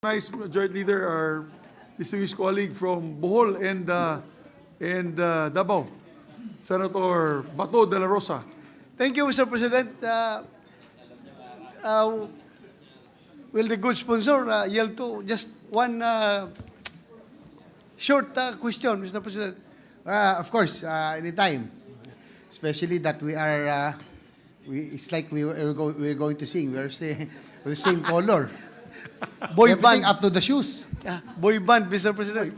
Nice Majority Leader, our distinguished colleague from Bohol and Davao, Senator Bato de la Rosa.
Thank you, Mr. President. Will the good sponsor yield to just one short question, Mr. President?
Of course, anytime. Especially that we are, it's like we're going to sing. We're saying, the same color.
Boy
Everything
band.
up to the shoes.
Boy band, Mr. President.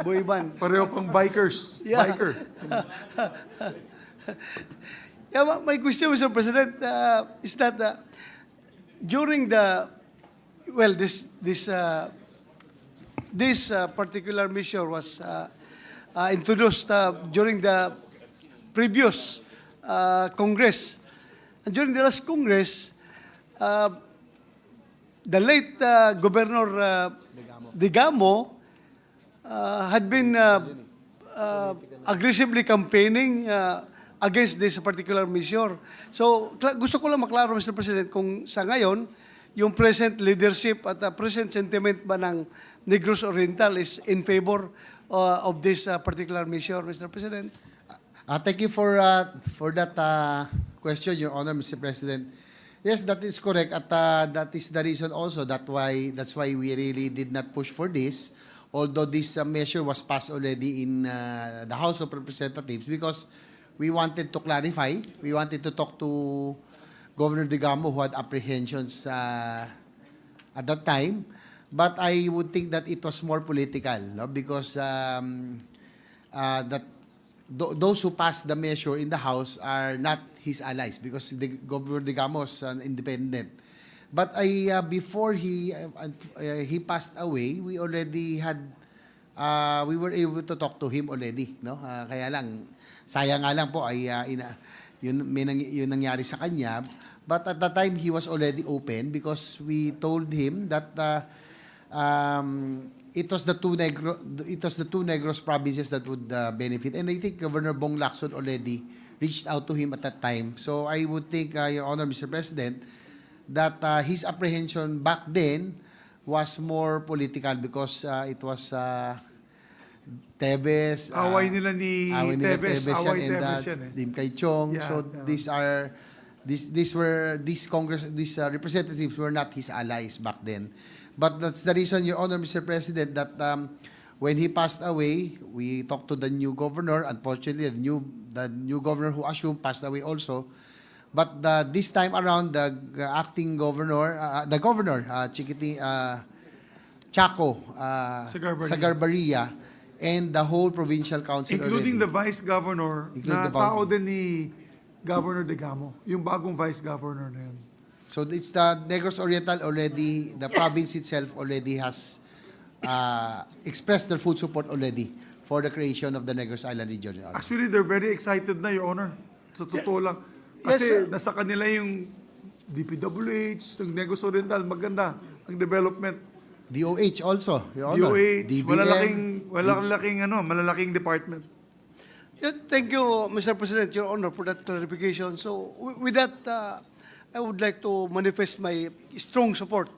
Boy band.
Pareho pang bikers.
Yeah.
Biker.
Yeah, my question, Mr. President, is that during the this particular measure was introduced during the previous Congress, and during the last Congress, the late Governor Digamo had been aggressively campaigning against this particular measure. So, gusto ko lang maklaro, Mr. President, kung sa ngayon, yung present leadership at present sentiment ba ng Negros Oriental is in favor of this particular measure, Mr. President?
Thank you for that question, Your Honor, Mr. President. Yes, that is correct. At that is the reason also that's why we really did not push for this, although this measure was passed already in the House of Representatives, because we wanted to clarify, we wanted to talk to Governor Digamo, who had apprehensions at that time. But I would think that it was more political, no? Because those who passed the measure in the House are not his allies, because the Governor Digamo is an independent. But before he passed away, we already had we were able to talk to him already, no? Kaya lang sayang nga lang po ay yun nangyari sa kanya. But at that time he was already open, because we told him that it was the two Negros provinces that would benefit, and I think Governor Bong Lacson already reached out to him at that time. So I would think, Your Honor, Mr. President, that his apprehension back then was more political, because it was Tevez.
Away nila ni Tevez. Away
and
Tevez yan eh.
Lim Kay Chong.
Yeah,
So
yeah.
these representatives were not his allies back then. But that's the reason, Your Honor, Mr. President, that when he passed away, we talked to the new governor. Unfortunately, the new governor who assumed passed away also. But this time around, the acting governor, Chaco Sagarbarria, and the whole provincial council
Including the
already.
Vice Governor,
Including
na
the vice-
tao din ni Governor Digamo. Yung bagong Vice Governor na yun.
So it's the Negros Oriental already, the province itself already has expressed their full support already for the creation of the Negros Island region. Your Honor.
Actually, they're very excited na, Your Honor. Sa totoo lang.
Yes,
Kasi
sir.
nasa kanila yung DPWH, yung Negros Oriental, maganda ang development.
DOH also, Your Honor.
DOH,
DBM,
malalaking department.
Yeah, thank you, Mr. President, Your Honor, for that clarification. So, with that, I would like to manifest my strong support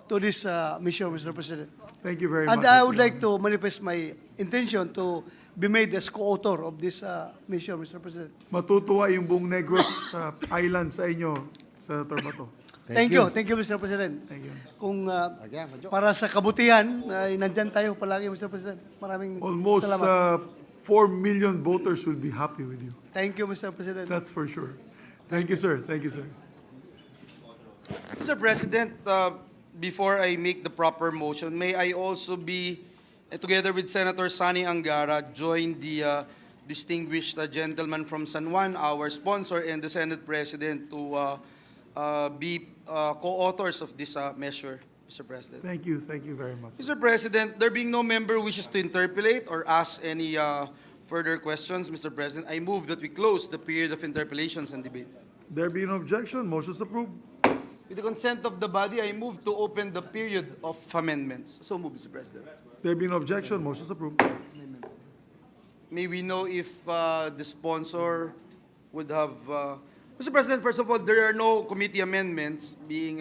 to this mission, Mr. President.
Thank you very much.
And I would like to manifest my intention to be made as co-author of this mission, Mr. President.
Matutuwa yung buong Negros Island sa inyo, Senator Bato.
Thank you, Mr. President.
Thank you.
Kung para sa kabutihan, ay nandyan tayo palagi, Mr. President. Maraming
Almost
salamat.
4 million voters will be happy with you.
Thank you, Mr. President.
That's for sure. Thank you, sir. Thank you, sir.
Mr. President, before I make the proper motion, may I also be, together with Senator Sani Angara, join the distinguished gentleman from San Juan, our sponsor, and the Senate President to be co-authors of this measure, Mr. President.
Thank you. Thank you very much.
Mr. President, there being no member who wishes to interpolate or ask any further questions, Mr. President, I move that we close the period of interpellations and debate.
There being no objection, motion is approved.
With the consent of the body, I move to open the period of amendments. So move, Mr. President.
There being no objection, motion is approved.
May we know if the sponsor would have... Mr. President, first of all, there are no committee amendments being...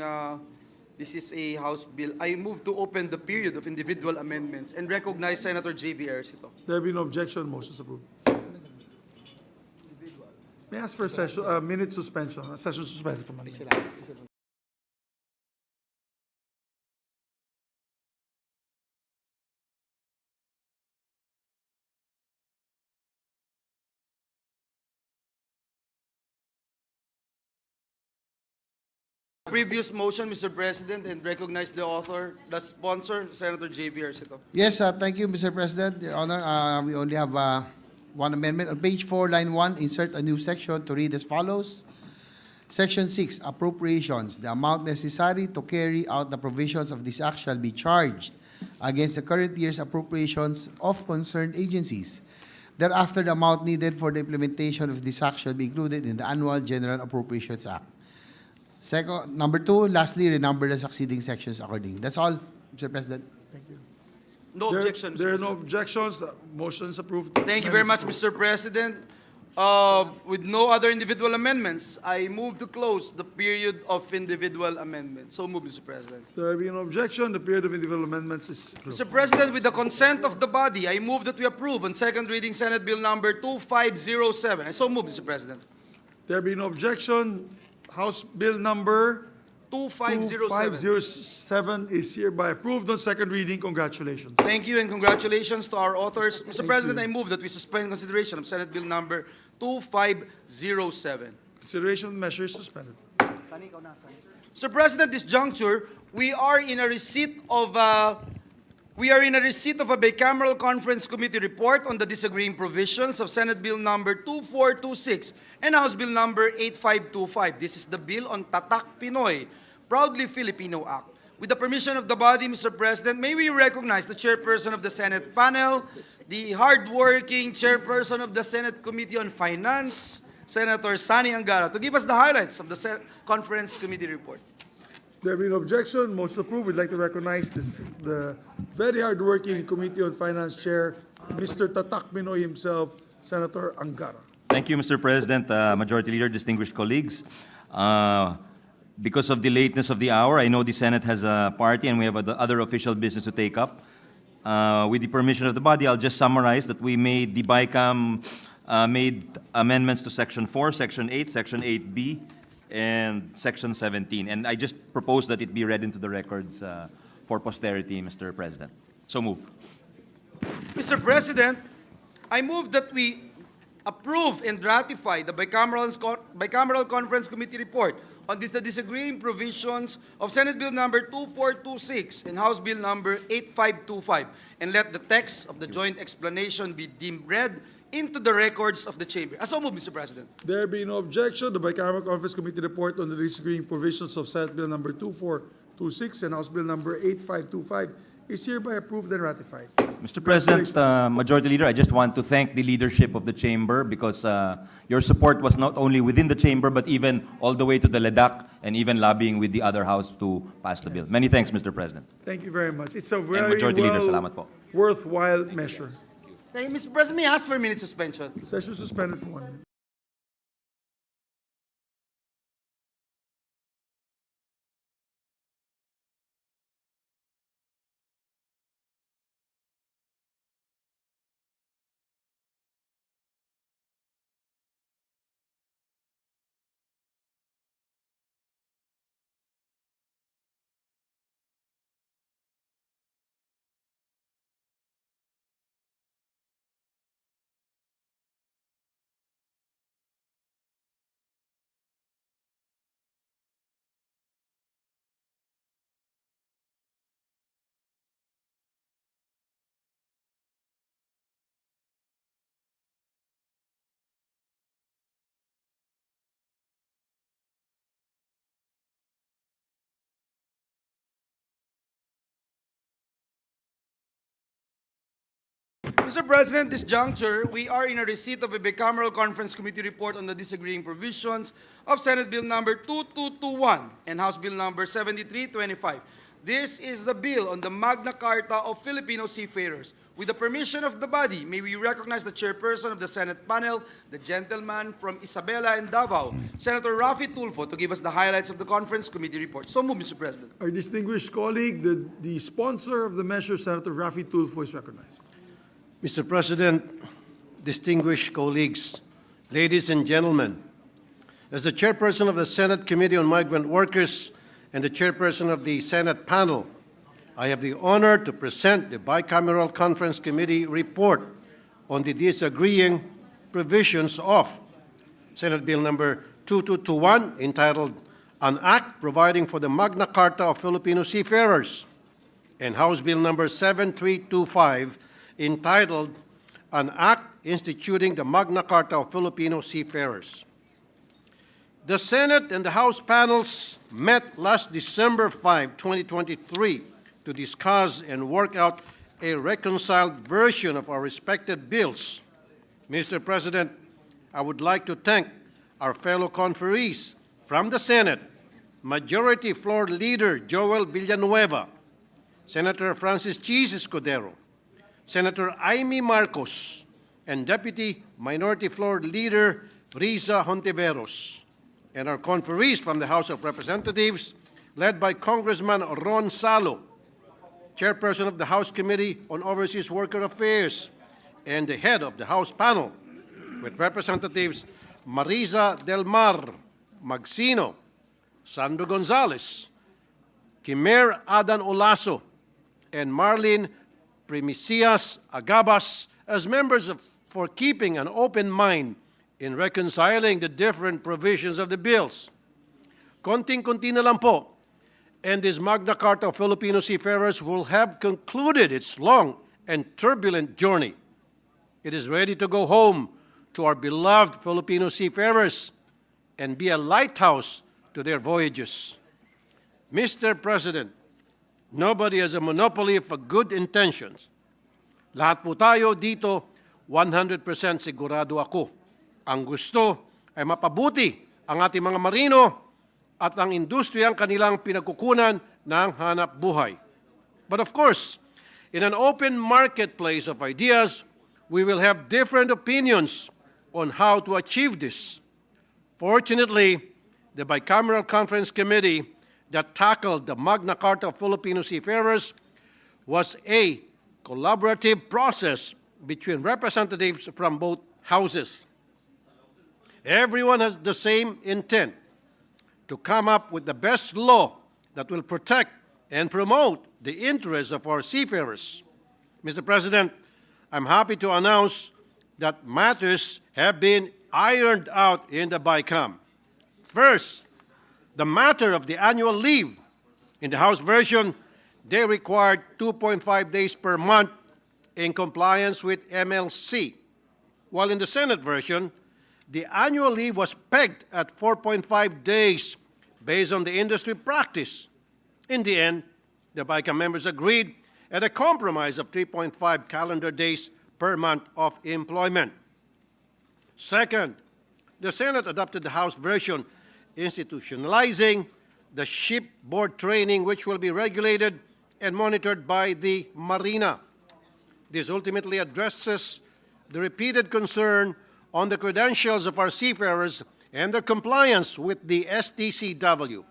this is a House bill. I move to open the period of individual amendments and recognize Senator J.V. Ercito.
There being no objection, motion is approved. May I ask for a session, minute suspension, a session suspended for 1 minute.
Previous motion, Mr. President, and recognize the author, the sponsor, Senator J.V. Ercito.
Yes, thank you, Mr. President. Your Honor, we only have one amendment. On page 4, line 1, insert a new section to read as follows. Section 6, appropriations. The amount necessary to carry out the provisions of this act shall be charged against the current year's appropriations of concerned agencies. Thereafter, the amount needed for the implementation of this act shall be included in the annual General Appropriations Act. Second, number 2, lastly, renumber the succeeding sections accordingly. That's all, Mr. President.
Thank you.
No objection, Mr.
There are no
President.
objections, motion is approved.
Thank you very much, Mr. President. With no other individual amendments, I move to close the period of individual amendments. So move, Mr. President.
There being no objection, the period of individual amendments is closed.
Mr. President, with the consent of the body, I move that we approve on second reading Senate Bill number 2507. I so move, Mr. President.
There being no objection, House Bill number
2507.
2507 is hereby approved on second reading. Congratulations.
Thank you and congratulations to our authors. Mr.
Thank
President,
you.
I move that we suspend consideration of Senate Bill number 2507.
Consideration of measures suspended.
Mr. President, this juncture, we are in a receipt of a bicameral conference committee report on the disagreeing provisions of Senate Bill number 2426 and House Bill number 8525. This is the bill on Tatak Pinoy, Proudly Filipino Act. With the permission of the body, Mr. President, may we recognize the chairperson of the Senate panel, the hardworking chairperson of the Senate Committee on Finance, Senator Sani Angara, to give us the highlights of the conference committee report.
There being no objection, motion approved. We'd like to recognize the very hardworking Committee on Finance Chair, Mr. Tatak Pinoy himself, Senator Angara.
Thank you, Mr. President, Majority Leader, distinguished colleagues. Because of the lateness of the hour, I know the Senate has a party and we have other official business to take up. With the permission of the body, I'll just summarize that we made, the BICAM made amendments to Section 4, Section 8, Section 8B, and Section 17. And I just propose that it be read into the records for posterity, Mr. President. So move.
Mr. President, I move that we approve and ratify the bicameral conference committee report on the disagreeing provisions of Senate Bill number 2426 and House Bill number 8525, and let the text of the joint explanation be deemed read into the records of the chamber. So move, Mr. President.
There being no objection, the Bicameral Conference Committee report on the disagreeing provisions of Senate Bill number 2426 and House Bill number 8525 is hereby approved and ratified.
Mr. President, Majority Leader, I just want to thank the leadership of the chamber because your support was not only within the chamber but even all the way to the LEDAC and even lobbying with the other house to pass the bill. Many thanks, Mr. President.
Thank you very much. It's a very
Majority Leader, salamat po.
worthwhile measure.
Thank you, Mr. President. May I ask for a minute suspension?
Session suspended for 1 minute.
Mr. President, this juncture, we are in a receipt of a bicameral conference committee report on the disagreeing provisions of Senate Bill number 2221 and House Bill number 7325. This is the bill on the Magna Carta of Filipino seafarers. With the permission of the body, may we recognize the chairperson of the Senate panel, the gentleman from Isabela and Davao, Senator Rafi Tulfo, to give us the highlights of the conference committee report. So move, Mr. President.
Our distinguished colleague, the sponsor of the measure, Senator Rafi Tulfo, is recognized.
Mr. President, distinguished colleagues, ladies and gentlemen, as the chairperson of the Senate Committee on Migrant Workers and the chairperson of the Senate panel, I have the honor to present the Bicameral Conference Committee report on the disagreeing provisions of Senate Bill number 2221, entitled An Act Providing for the Magna Carta of Filipino Seafarers, and House Bill number 7325, entitled An Act Instituting the Magna Carta of Filipino Seafarers. The Senate and the House panels met last December 5, 2023, to discuss and work out a reconciled version of our respected bills. Mr. President, I would like to thank our fellow conferees from the Senate, Majority Floor Leader Joel Villanueva, Senator Francis Cheese Escudero, Senator Amy Marcos, and Deputy Minority Floor Leader Risa Hontiveros, and our conferees from the House of Representatives, led by Congressman Ron Salo, Chairperson of the House Committee on Overseas Worker Affairs, and the head of the House panel, with Representatives Marisa Del Mar, Magsino, Sandro Gonzales, Kimer Adan Olaso, and Marlene Primicias Agabas as members for keeping an open mind in reconciling the different provisions of the bills. Konting-konti na lang po, and this Magna Carta of Filipino Seafarers will have concluded its long and turbulent journey. It is ready to go home to our beloved Filipino seafarers and be a lighthouse to their voyages. Mr. President, nobody has a monopoly of good intentions. Lahat po tayo dito, 100% sigurado ako. Ang gusto ay mapabuti ang ating mga marino at ang industriyang kanilang pinagkukunan ng hanap buhay. But of course, in an open marketplace of ideas, we will have different opinions on how to achieve this. Fortunately, the Bicameral Conference Committee that tackled the Magna Carta of Filipino Seafarers was a collaborative process between representatives from both houses. Everyone has the same intent, to come up with the best law that will protect and promote the interests of our seafarers. Mr. President, I'm happy to announce that matters have been ironed out in the BICAM. First, the matter of the annual leave. In the House version, they required 2.5 days per month in compliance with MLC, while in the Senate version, the annual leave was pegged at 4.5 days based on the industry practice. In the end, the BICAM members agreed at a compromise of 3.5 calendar days per month of employment. Second, the Senate adopted the House version institutionalizing the shipboard training, which will be regulated and monitored by the Marina. This ultimately addresses the repeated concern on the credentials of our seafarers and their compliance with the STCW.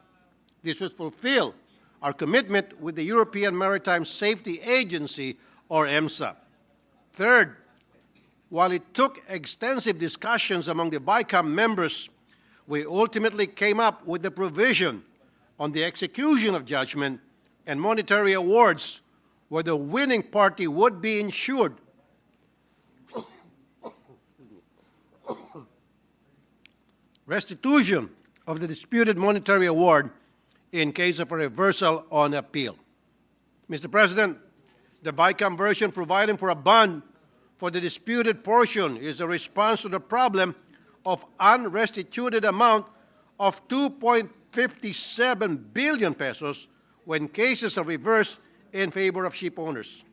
This would fulfill our commitment with the European Maritime Safety Agency, or EMSA. Third, while it took extensive discussions among the BICAM members, we ultimately came up with the provision on the execution of judgment and monetary awards where the winning party would be insured restitution of the disputed monetary award in case of a reversal on appeal. Mr. President, the BICAM version providing for a bond for the disputed portion is a response to the problem of unrestituted amount of 2.57 billion pesos when cases are reversed in favor of ship owners.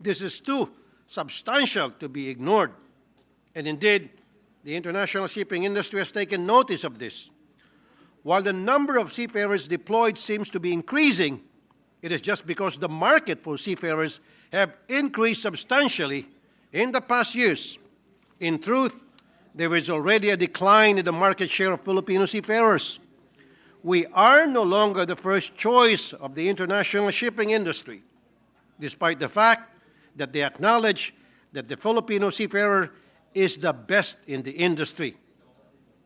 This is to substantial to be ignored. And indeed, the international shipping industry has taken notice of this. While the number of seafarers deployed seems to be increasing, it is just because the market for seafarers have increased substantially in the past years. In truth, there is already a decline in the market share of Filipino seafarers. We are no longer the first choice of the international shipping industry, despite the fact that they acknowledge that the Filipino seafarer is the best in the industry.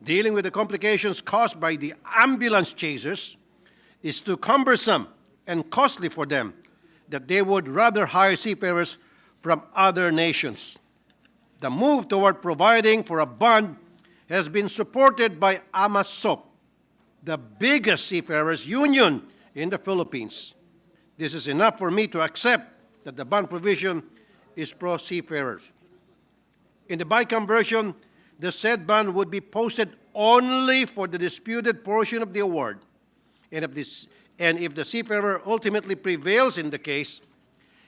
Dealing with the complications caused by the ambulance chasers is too cumbersome and costly for them that they would rather hire seafarers from other nations. The move toward providing for a bond has been supported by AMASOP, the biggest seafarers union in the Philippines. This is enough for me to accept that the bond provision is pro-seafarers. In the BICAM version, the said bond would be posted only for the disputed portion of the award. And if the seafarer ultimately prevails in the case,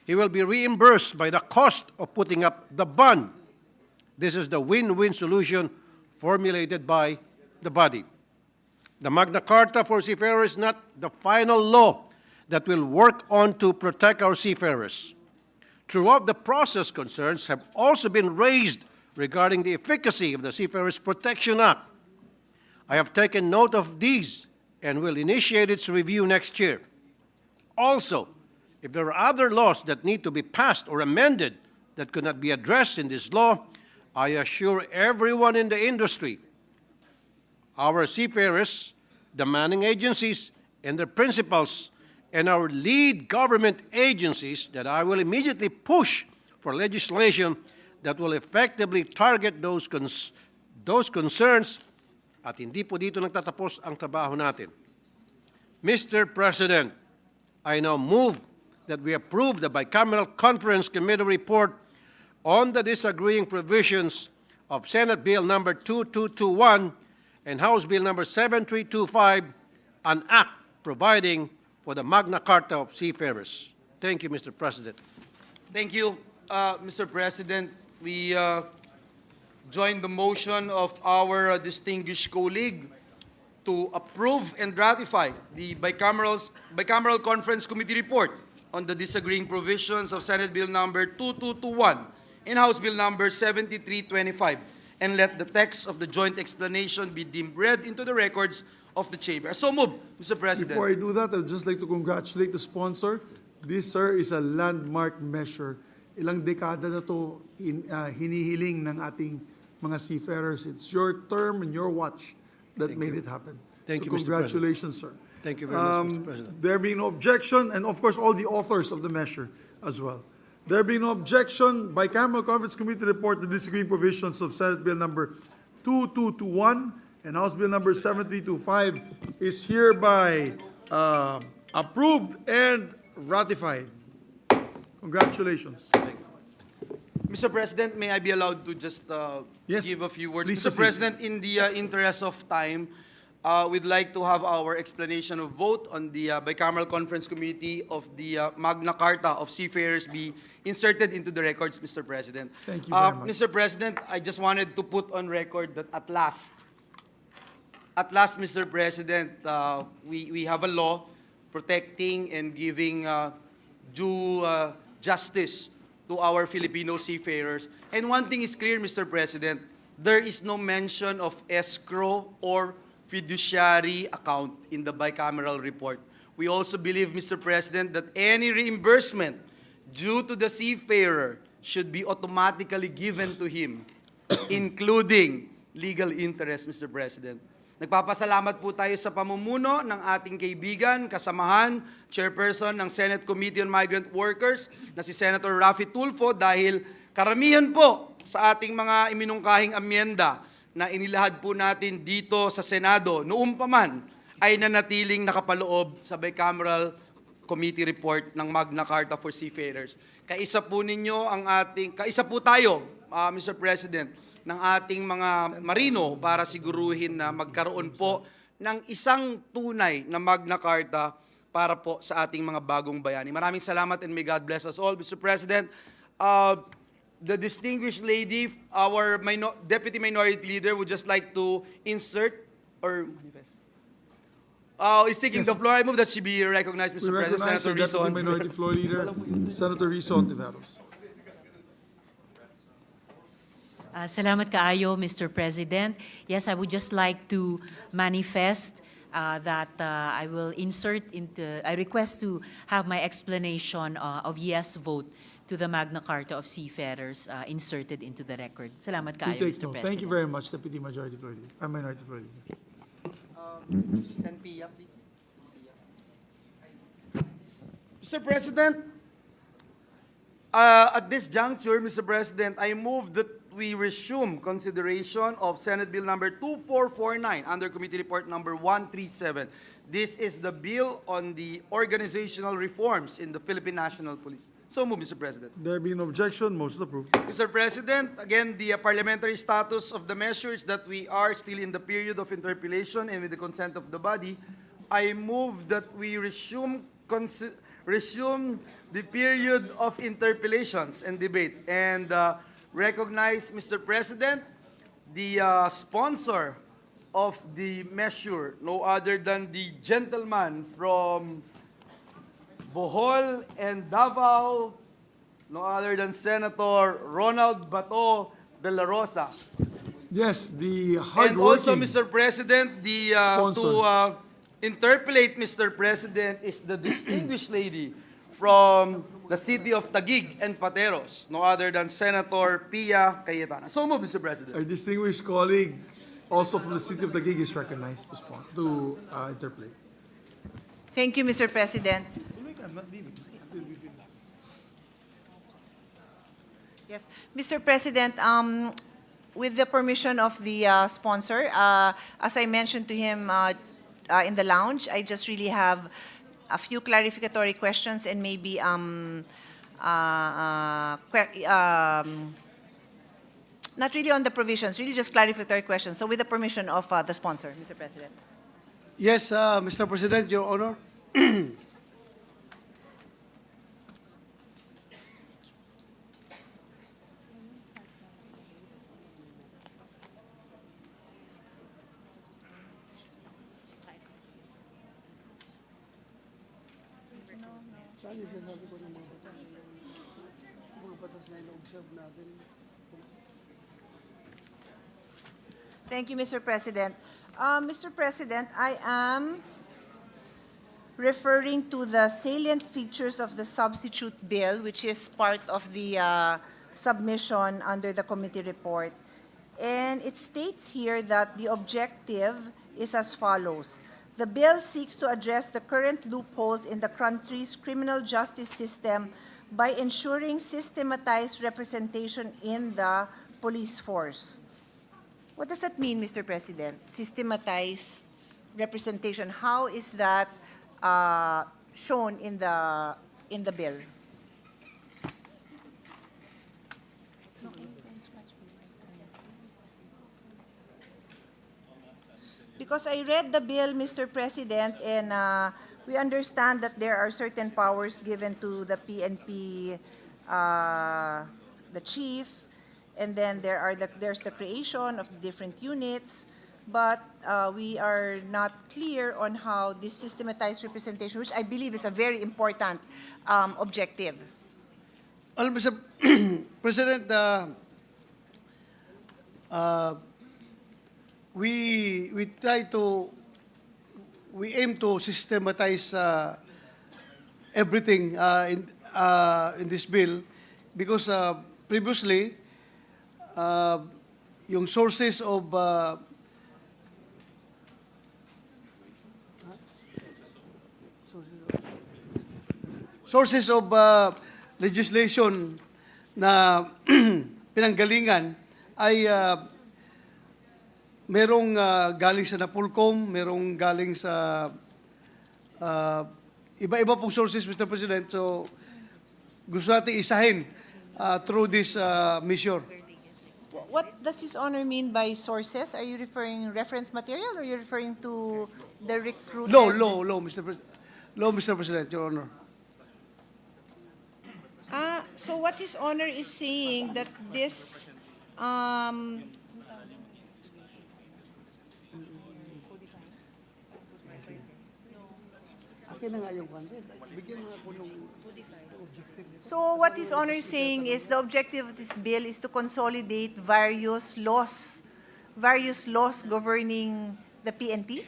he will be reimbursed by the cost of putting up the bond. This is the win-win solution formulated by the body. The Magna Carta for seafarers is not the final law that will work on to protect our seafarers. Throughout the process, concerns have also been raised regarding the efficacy of the Seafarers Protection Act. I have taken note of these and will initiate its review next year. Also, if there are other laws that need to be passed or amended that could not be addressed in this law, I assure everyone in the industry, our seafarers, the manning agencies, and their principals, and our lead government agencies that I will immediately push for legislation that will effectively target those concerns at hindi po dito nagtatapos ang trabaho natin. Mr. President, I now move that we approve the Bicameral Conference Committee report on the disagreeing provisions of Senate Bill number 2221 and House Bill number 7325, an act providing for the Magna Carta of Seafarers. Thank you, Mr. President.
Thank you, Mr. President. We join the motion of our distinguished colleague to approve and ratify the Bicameral Conference Committee report on the disagreeing provisions of Senate Bill number 2221 and House Bill number 7325, and let the text of the joint explanation be deemed read into the records of the Chamber. So moved, Mr. President.
Before I do that, I'd just like to congratulate the sponsor. This, sir, is a landmark measure. Ilang dekada na to hinihiling ng ating mga seafarers. It's your term and your watch that made it happen.
Thank you,
so
Mr.
congratulations, sir.
Thank you very much, Mr. President.
There being no objection, and of course all the authors of the measure as well. There being no objection, Bicameral Conference Committee report the disagreeing provisions of Senate Bill number 2221 and House Bill number 7325 is hereby approved and ratified. Congratulations.
Mr. President, may I be allowed to just
Yes.
give a few words?
Please
Mr.
proceed.
President, in the interest of time, we'd like to have our explanation of vote on the Bicameral Conference Committee of the Magna Carta of Seafarers be inserted into the records, Mr. President.
Thank you very much.
Mr. President, I just wanted to put on record that at last, Mr. President, we have a law protecting and giving due justice to our Filipino seafarers. And one thing is clear, Mr. President, there is no mention of escrow or fiduciary account in the bicameral report. We also believe, Mr. President, that any reimbursement due to the seafarer should be automatically given to him, including legal interest, Mr. President. Nagpapasalamat po tayo sa pamumuno ng ating kaibigan, kasamahan, chairperson ng Senate Committee on Migrant Workers na si Senator Raffy Tulfo dahil karamihan po sa ating mga iminungkahing amyenda na inilahad po natin dito sa Senado noong pa man ay nanatiling nakapaloob sa Bicameral Committee report ng Magna Carta for Seafarers. Kaisa po tayo, Mr. President, ng ating mga marino para siguruhin na magkaroon po ng isang tunay na Magna Carta para po sa ating mga bagong bayani. Maraming salamat and may God bless us all. Mr. President, the distinguished lady, our Deputy Minority Leader, would just like to insert or manifest. Is taking the floor. I move that she be recognized,
We
Mr. President.
recognize
Senator
our Deputy
Rizon.
Minority Floor Leader, Senator Rizon Tiveros.
Salamat kaayo, Mr. President. Yes, I would just like to manifest that I will I request to have my explanation of yes vote to the Magna Carta of Seafarers inserted into the record. Salamat
We
kaayo,
take
Mr.
note.
President.
Thank you very much, Deputy Majority Floor Leader, Minority Floor Leader.
Pia, please. Mr. President, at this juncture, Mr. President, I move that we resume consideration of Senate Bill number 2449 under Committee Report number 137. This is the bill on the organizational reforms in the Philippine National Police. So move, Mr. President.
There being no objection, motion approved.
Mr. President, again, the parliamentary status of the measure is that we are still in the period of interpellation, and with the consent of the body, I move that we resume the period of interpellations and debate, and recognize, Mr. President, the sponsor of the measure, no other than the gentleman from Bohol and Davao, no other than Senator Ronald Bato de la Rosa.
Yes, the
And also,
hardworking.
Mr. President, the
Sponsor.
to interpellate, Mr. President, is the distinguished lady from the city of Taguig and Pateros, no other than Senator Pia Cayetana. So move, Mr. President.
Our distinguished colleagues, also from the city of Taguig, is recognized to interpolate.
Thank you, Mr. President. Yes, Mr. President, with the permission of the sponsor, as I mentioned to him in the lounge, I just really have a few clarificatory questions and maybe not really on the provisions, really just clarificatory questions. So with the permission of the sponsor, Mr. President.
Yes, Mr. President, Your Honor.
Thank you, Mr. President. Mr. President, I am referring to the salient features of the substitute bill, which is part of the submission under the committee report. And it states here that the objective is as follows. The bill seeks to address the current loopholes in the country's criminal justice system by ensuring systematized representation in the police force. What does that mean, Mr. President? Systematized representation. How is that shown in the bill? Because I read the bill, Mr. President, and we understand that there are certain powers given to the PNP, the chief, and then there's the creation of different units, but we are not clear on how this systematized representation, which I believe is a very important objective.
Well, Mr. President, we aim to systematize everything in this bill because previously yung sources of legislation na pinanggalingan ay merong galing sa Napolcom, merong galing sa iba-iba pong sources, Mr. President. So, gusto natin isahin through this measure.
What does His Honor mean by sources? Are you referring reference material or are you referring to the recruited?
Law, Mr. President, Your Honor.
So what His Honor is saying that this,
Akin na nga yung consent. Bigyan nga ako ng
so what His Honor is saying is the objective of this bill is to consolidate various laws governing the PNP?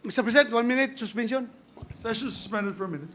Mr. President, 1 minute suspension.
Session suspended for a minute.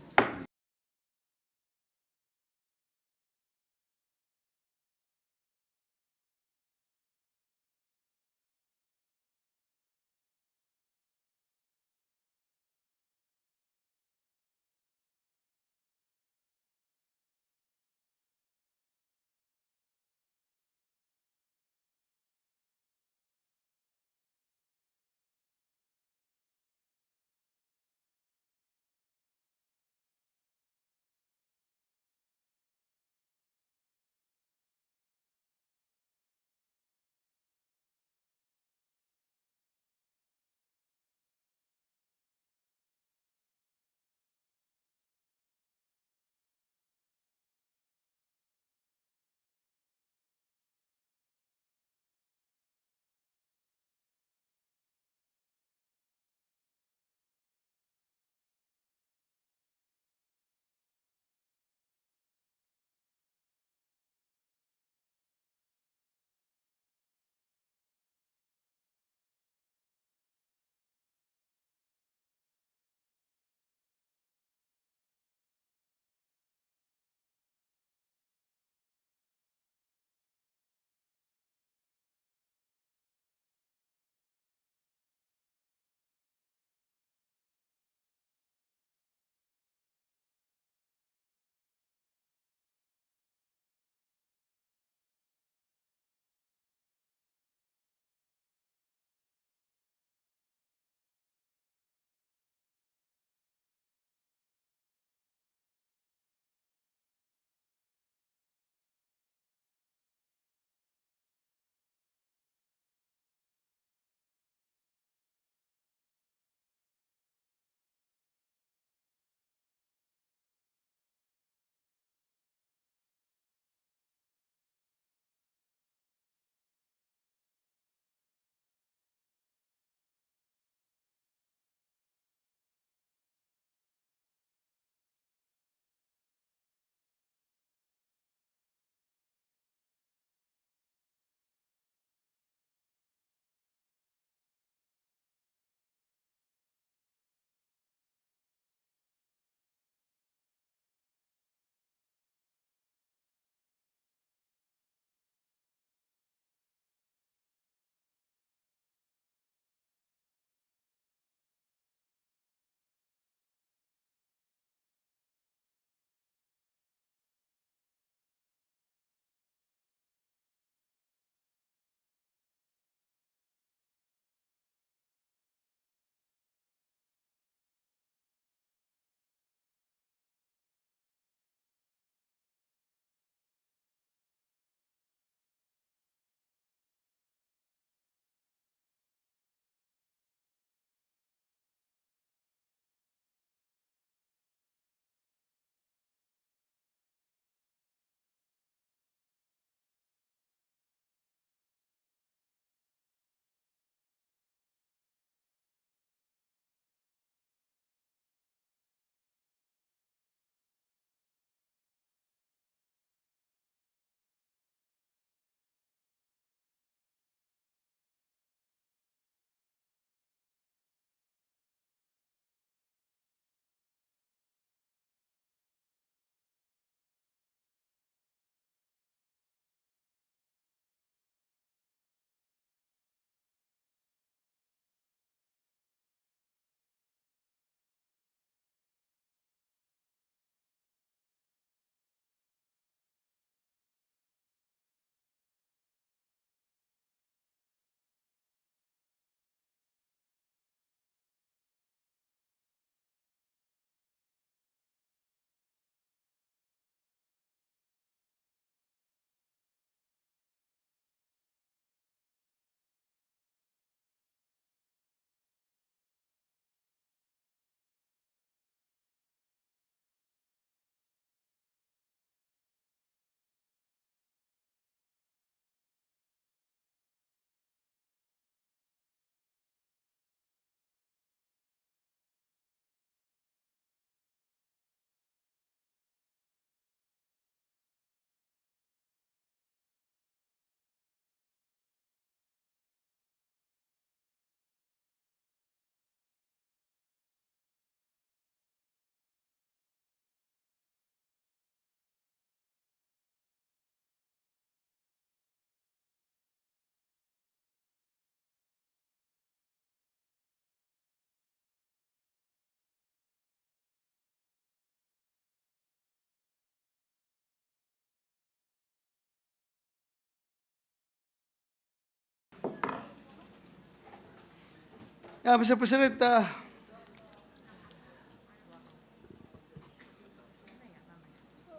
Mr. President,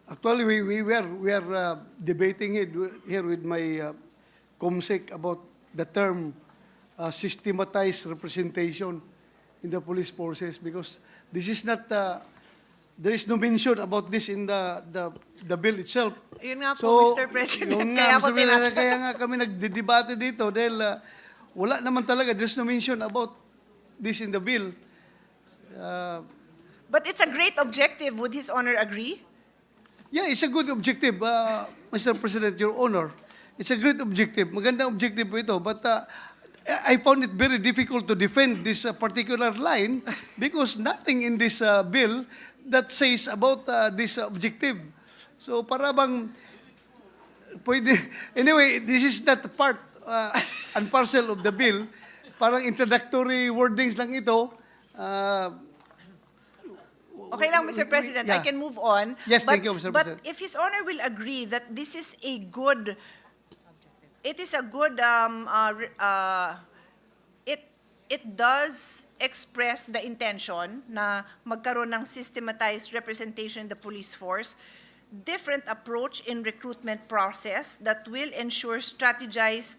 actually, we are debating it here with my COMSEC about the term systematized representation in the police forces, because this is not, there is no mention about this in the bill itself.
Yun nga po, Mr. President,
yun
kaya
nga,
ako
Mr. President,
tinatanong.
kaya nga kami nagdedebate dito dahil wala naman talaga, there's no mention about this in the bill.
But it's a great objective. Would His Honor agree?
Yeah, it's a good objective, Mr. President, Your Honor. It's a great objective. Magandang objective po ito. But I found it very difficult to defend this particular line because nothing in this bill that says about this objective. So para bang, pwede, anyway, this is not part and parcel of the bill. Parang introductory wordings lang ito.
Okay lang, Mr. President, I
Yeah.
can move on.
Yes,
but,
thank you, Mr.
But
President.
if His Honor will agree that this is a good, it is a good, it does express the intention na magkaroon ng systematized representation in the police force, different approach in recruitment process that will ensure strategized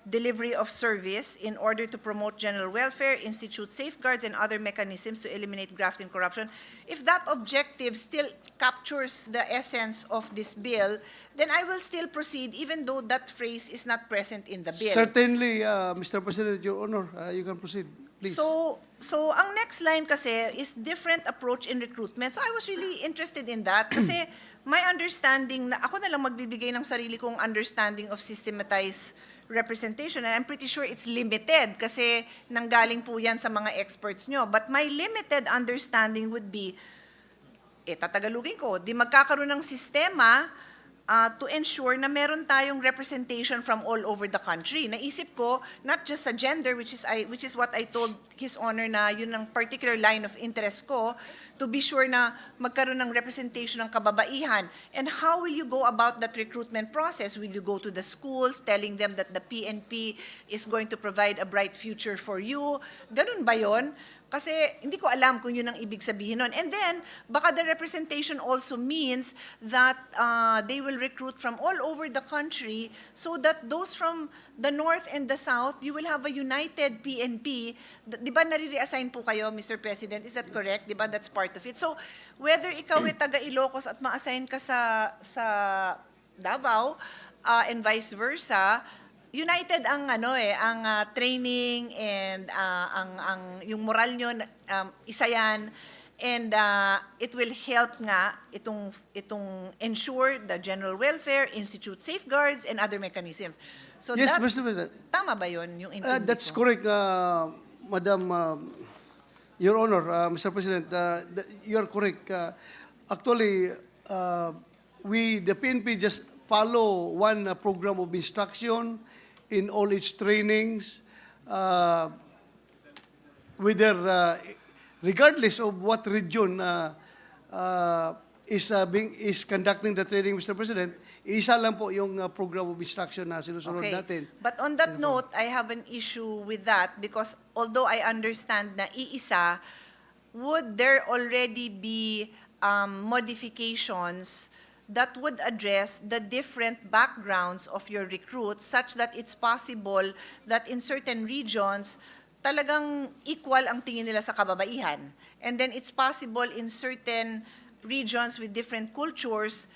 delivery of service in order to promote general welfare, institute safeguards and other mechanisms to eliminate graft and corruption. If that objective still captures the essence of this bill, then I will still proceed even though that phrase is not present in the bill.
Certainly, Mr. President, Your Honor, you can proceed, please.
So ang next line kasi is different approach in recruitment. So I was really interested in that kasi my understanding na ako na lang magbibigay ng sarili kong understanding of systematized representation, and I'm pretty sure it's limited kasi nanggaling po yan sa mga experts nyo. But my limited understanding would be, tatagalugin ko, di magkakaroon ng sistema to ensure na meron tayong representation from all over the country. Naisip ko, not just sa gender, which is what I told His Honor na yun ang particular line of interest ko, to be sure na magkaroon ng representation ng kababaihan. And how will you go about that recruitment process? Will you go to the schools telling them that the PNP is going to provide a bright future for you? Ganun ba yun? Kasi hindi ko alam kung yun ang ibig sabihin nun. And then, baka the representation also means that they will recruit from all over the country so that those from the north and the south, you will have a united PNP. Di ba nare-reassign po kayo, Mr. President? Is that correct? Di ba that's part of it? So, whether ikaw ay taga Ilocos at ma-assign ka sa Davao and vice versa, united ang ang training and ang yung moral nyo isa yan, and it will help nga itong ensure the general welfare, institute safeguards and other mechanisms. So
Yes,
that,
Mr. President.
tama ba yun yung intindi
That's
ko?
correct, Madam, Your Honor, Mr. President. You are correct. Actually, the PNP just follow one program of instruction in all its trainings, whether regardless of what region is conducting the training, Mr. President, isa lang po yung program of instruction na sinusunod natin.
But on that note, I have an issue with that because although I understand na iisa, would there already be modifications that would address the different backgrounds of your recruits such that it's possible that in certain regions, talagang equal ang tingin nila sa kababaihan. And then it's possible in certain regions with different cultures,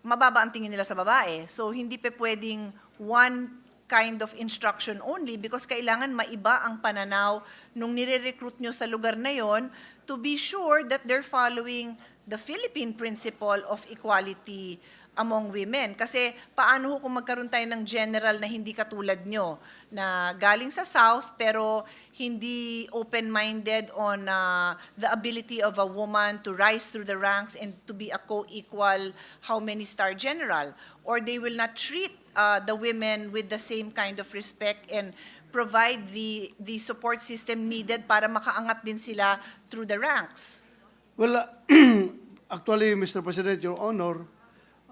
mababa ang tingin nila sa babae. So hindi pa pwedeng one kind of instruction only because kailangan maiba ang pananaw nung nire-recruit nyo sa lugar na yon to be sure that they're following the Philippine principle of equality among women. Kasi paano ho kung magkaroon tayo ng general na hindi katulad nyo, na galing sa South pero hindi open-minded on the ability of a woman to rise through the ranks and to be a co-equal how many star general. Or they will not treat the women with the same kind of respect and provide the support system needed para makaangat din sila through the ranks.
Well, actually, Mr. President, Your Honor,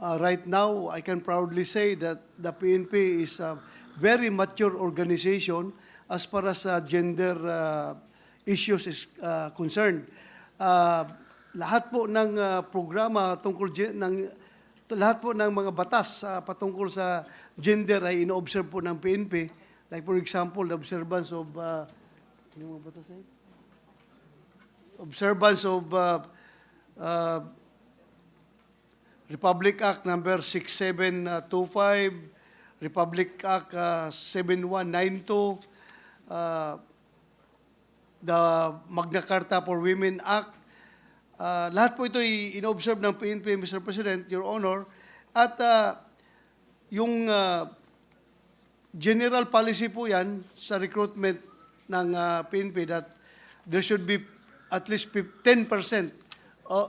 right now, I can proudly say that the PNP is a very mature organization as far as gender issues is concerned. Lahat po ng programa tungkol lahat po ng mga batas patungkol sa gender ay ino-observe po ng PNP. Like for example, the observance of Republic Act number 6725, Republic Act 7192, the Magna Carta for Women Act. Lahat po ito ay ino-observe ng PNP, Mr. President, Your Honor. At yung general policy po yan sa recruitment ng PNP that there should be at least 10% of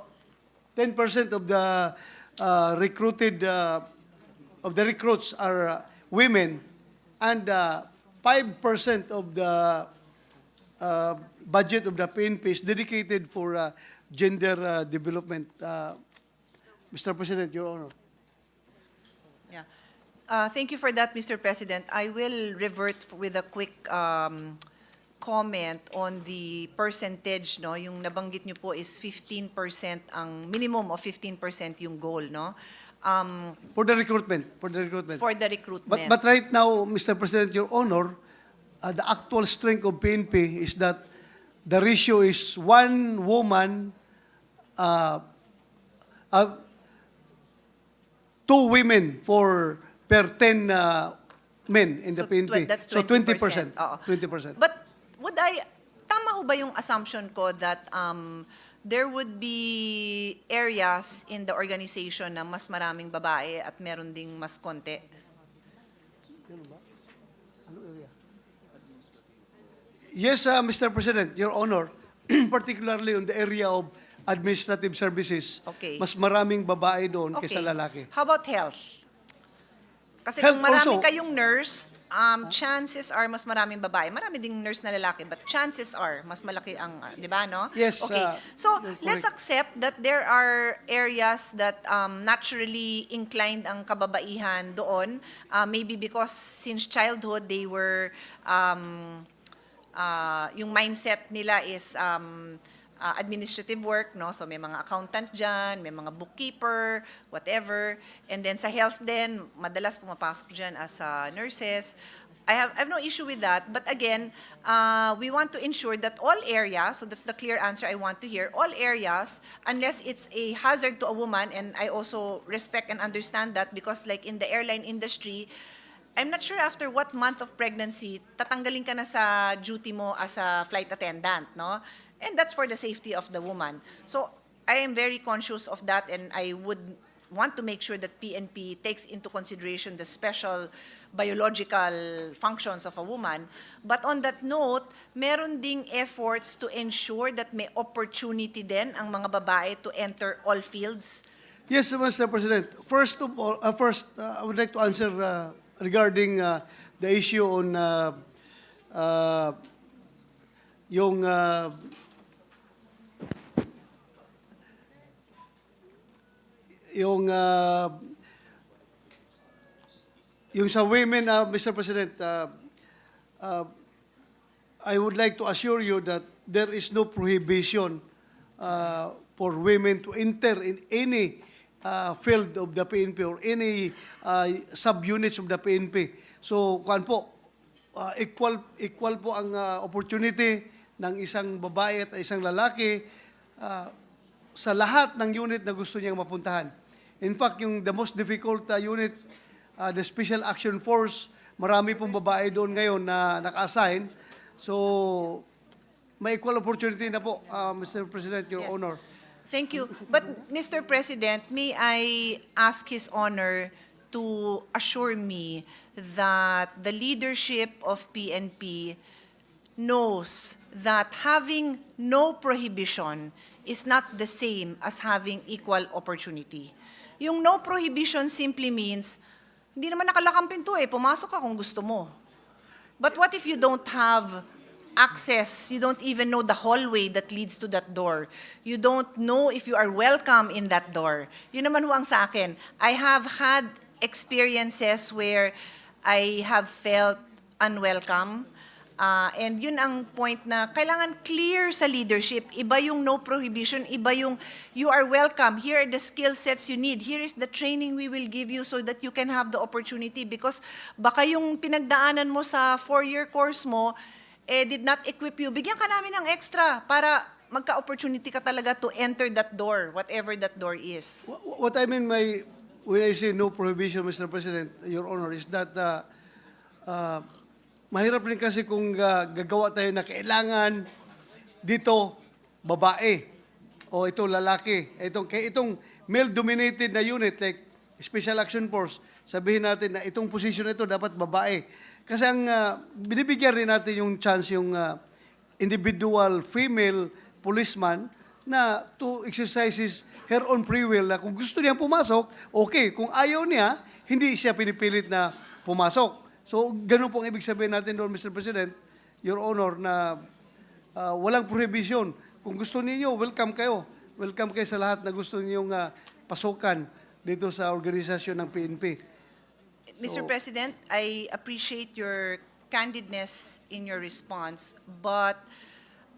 the recruits are women, and 5% of the budget of the PNP is dedicated for gender development. Mr. President, Your Honor.
Yeah. Thank you for that, Mr. President. I will revert with a quick comment on the percentage, no? Yung nabanggit niyo po is 15%, ang minimum of 15% yung goal, no?
For the recruitment.
For the recruitment.
But right now, Mr. President, Your Honor, the actual strength of PNP is that the ratio is 1 woman, 2 women per 10 men in the PNP.
That's 20%.
So 20%.
Oo.
20%.
But tama ho ba yung assumption ko that there would be areas in the organization na mas maraming babae at meron ding mas konti?
Yes, Mr. President, Your Honor, particularly on the area of administrative services,
Okay.
mas maraming babae doon
Okay.
kaysa lalaki.
How about health? Kasi
Health
kung marami
also.
kayong nurse, chances are mas maraming babae. Marami ding nurse na lalaki, but chances are mas malaki ang, di ba, no?
Yes,
Okay. So,
you're
let's
correct.
accept that there are areas that naturally inclined ang kababaihan doon. Maybe because since childhood, they were, yung mindset nila is administrative work, no? So may mga accountant dyan, may mga bookkeeper, whatever. And then sa health din, madalas pumapasok dyan as nurses. I have no issue with that. But again, we want to ensure that all areas, so that's the clear answer I want to hear, all areas, unless it's a hazard to a woman, and I also respect and understand that because like in the airline industry, I'm not sure after what month of pregnancy, tatanggalin ka na sa duty mo as a flight attendant, no? And that's for the safety of the woman. So I am very conscious of that, and I would want to make sure that PNP takes into consideration the special biological functions of a woman. But on that note, meron ding efforts to ensure that may opportunity din ang mga babae to enter all fields.
Yes, Mr. President. First of all, I would like to answer regarding the issue on yung sa women, Mr. President, I would like to assure you that there is no prohibition for women to enter in any field of the PNP or any subunits of the PNP. So, kuan po, equal po ang opportunity ng isang babae at isang lalaki sa lahat ng unit na gusto niyang mapuntahan. In fact, the most difficult unit, the Special Action Force, marami pong babae doon ngayon na naka-assign. So, may equal opportunity na po, Mr. President, Your
Yes.
Honor.
Thank you. But, Mr. President, may I ask His Honor to assure me that the leadership of PNP knows that having no prohibition is not the same as having equal opportunity. Yung no prohibition simply means, hindi naman nakalakampin to pumasok ka kung gusto mo. But what if you don't have access? You don't even know the hallway that leads to that door. You don't know if you are welcome in that door. Yun naman ho ang sa akin. I have had experiences where I have felt unwelcome. And yun ang point na kailangan clear sa leadership. Iba yung no prohibition, iba yung you are welcome. Here are the skill sets you need. Here is the training we will give you so that you can have the opportunity. Because baka yung pinagdaanan mo sa 4-year course mo, did not equip you. Bigyan ka namin ng extra para magka-opportunity ka talaga to enter that door, whatever that door is.
What I mean when I say no prohibition, Mr. President, Your Honor, is that mahirap rin kasi kung gagawa tayo na kailangan dito babae o ito lalaki. Itong male-dominated na unit like Special Action Force, sabihin natin na itong position na ito dapat babae. Kasi ang binibigyan rin natin yung chance yung individual female policeman na to exercise her own free will na kung gusto niya pumasok, okay. Kung ayaw niya, hindi siya pinipilit na pumasok. So, ganun po ang ibig sabihin natin doon, Mr. President, Your Honor, na walang prohibition. Kung gusto niyo, welcome kayo. Welcome kayo sa lahat na gusto niyong pasukan dito sa organisasyon ng PNP.
Mr. President, I appreciate your candidness in your response, but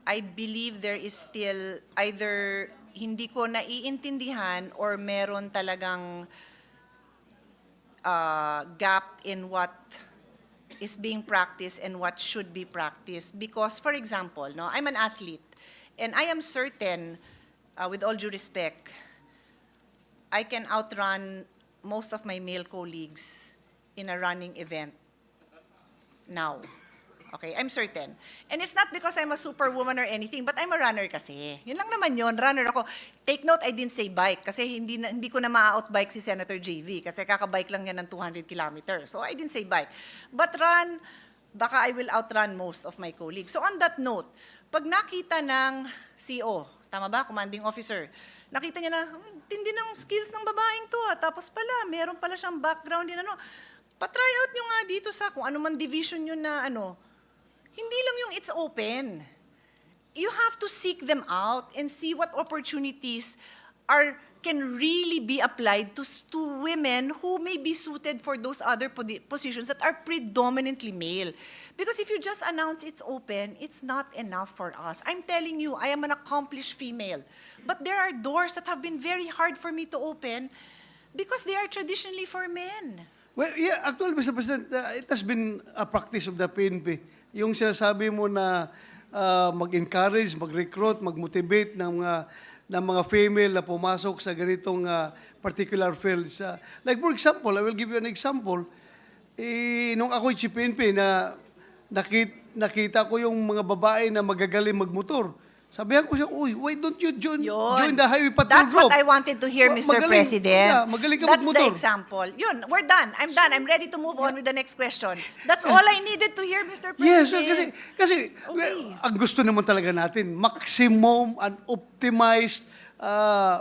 I believe there is still either hindi ko naiintindihan or meron talagang gap in what is being practiced and what should be practiced. Because, for example, no, I'm an athlete, and I am certain, with all due respect, I can outrun most of my male colleagues in a running event now. Okay, I'm certain. And it's not because I'm a superwoman or anything, but I'm a runner kasi. Yun lang naman yun, runner ako. Take note, I didn't say bike kasi hindi ko na ma-outbike si Senator JV kasi kakabike lang yan ng 200 kilometers. So I didn't say bike. But run, baka I will outrun most of my colleagues. So on that note, pag nakita ng CO, tama ba, commanding officer, nakita niya na, tindi ng skills ng babaeng to tapos pala, meron pala siyang background din pa-try out nyo nga dito sa kung ano man division yun na hindi lang yung it's open. You have to seek them out and see what opportunities can really be applied to women who may be suited for those other positions that are predominantly male. Because if you just announce it's open, it's not enough for us. I'm telling you, I am an accomplished female. But there are doors that have been very hard for me to open because they are traditionally for men.
Well, yeah, actually, Mr. President, it has been a practice of the PNP. Yung sinasabi mo na mag-encourage, mag-recruit, mag-motivate ng mga female na pumasok sa ganitong particular fields. Like for example, I will give you an example. Nung ako'y si PNP na nakita ko yung mga babae na magagaling magmotor. Sabihan ko siya, uy, why don't you join the highway patrol
That's
group?
what I wanted to hear, Mr. President.
Yeah, magaling ka
That's
magmotor.
the example. Yun, we're done. I'm done. I'm ready to move on with the next question. That's all I needed to hear, Mr.
Yes,
President.
kasi ang gusto naman talaga natin, maximum and optimized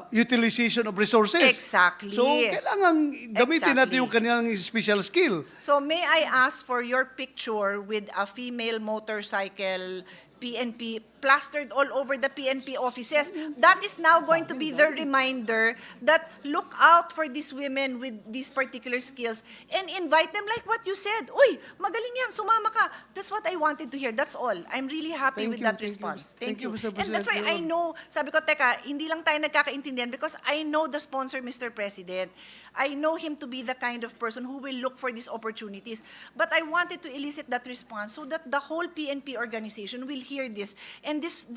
utilization of resources.
Exactly.
So, kailangan gamitin natin yung kanilang special skill.
So may I ask for your picture with a female motorcycle PNP plastered all over the PNP offices? That is now going to be the reminder that look out for these women with these particular skills and invite them like what you said. Uy, magaling yan, sumama ka. That's what I wanted to hear. That's all. I'm really happy with that response.
Thank you, Mr.
And that's why I
President.
know, sabi ko, teka, hindi lang tayo nagkakaintindihan because I know the sponsor, Mr. President. I know him to be the kind of person who will look for these opportunities. But I wanted to elicit that response so that the whole PNP organization will hear this. And this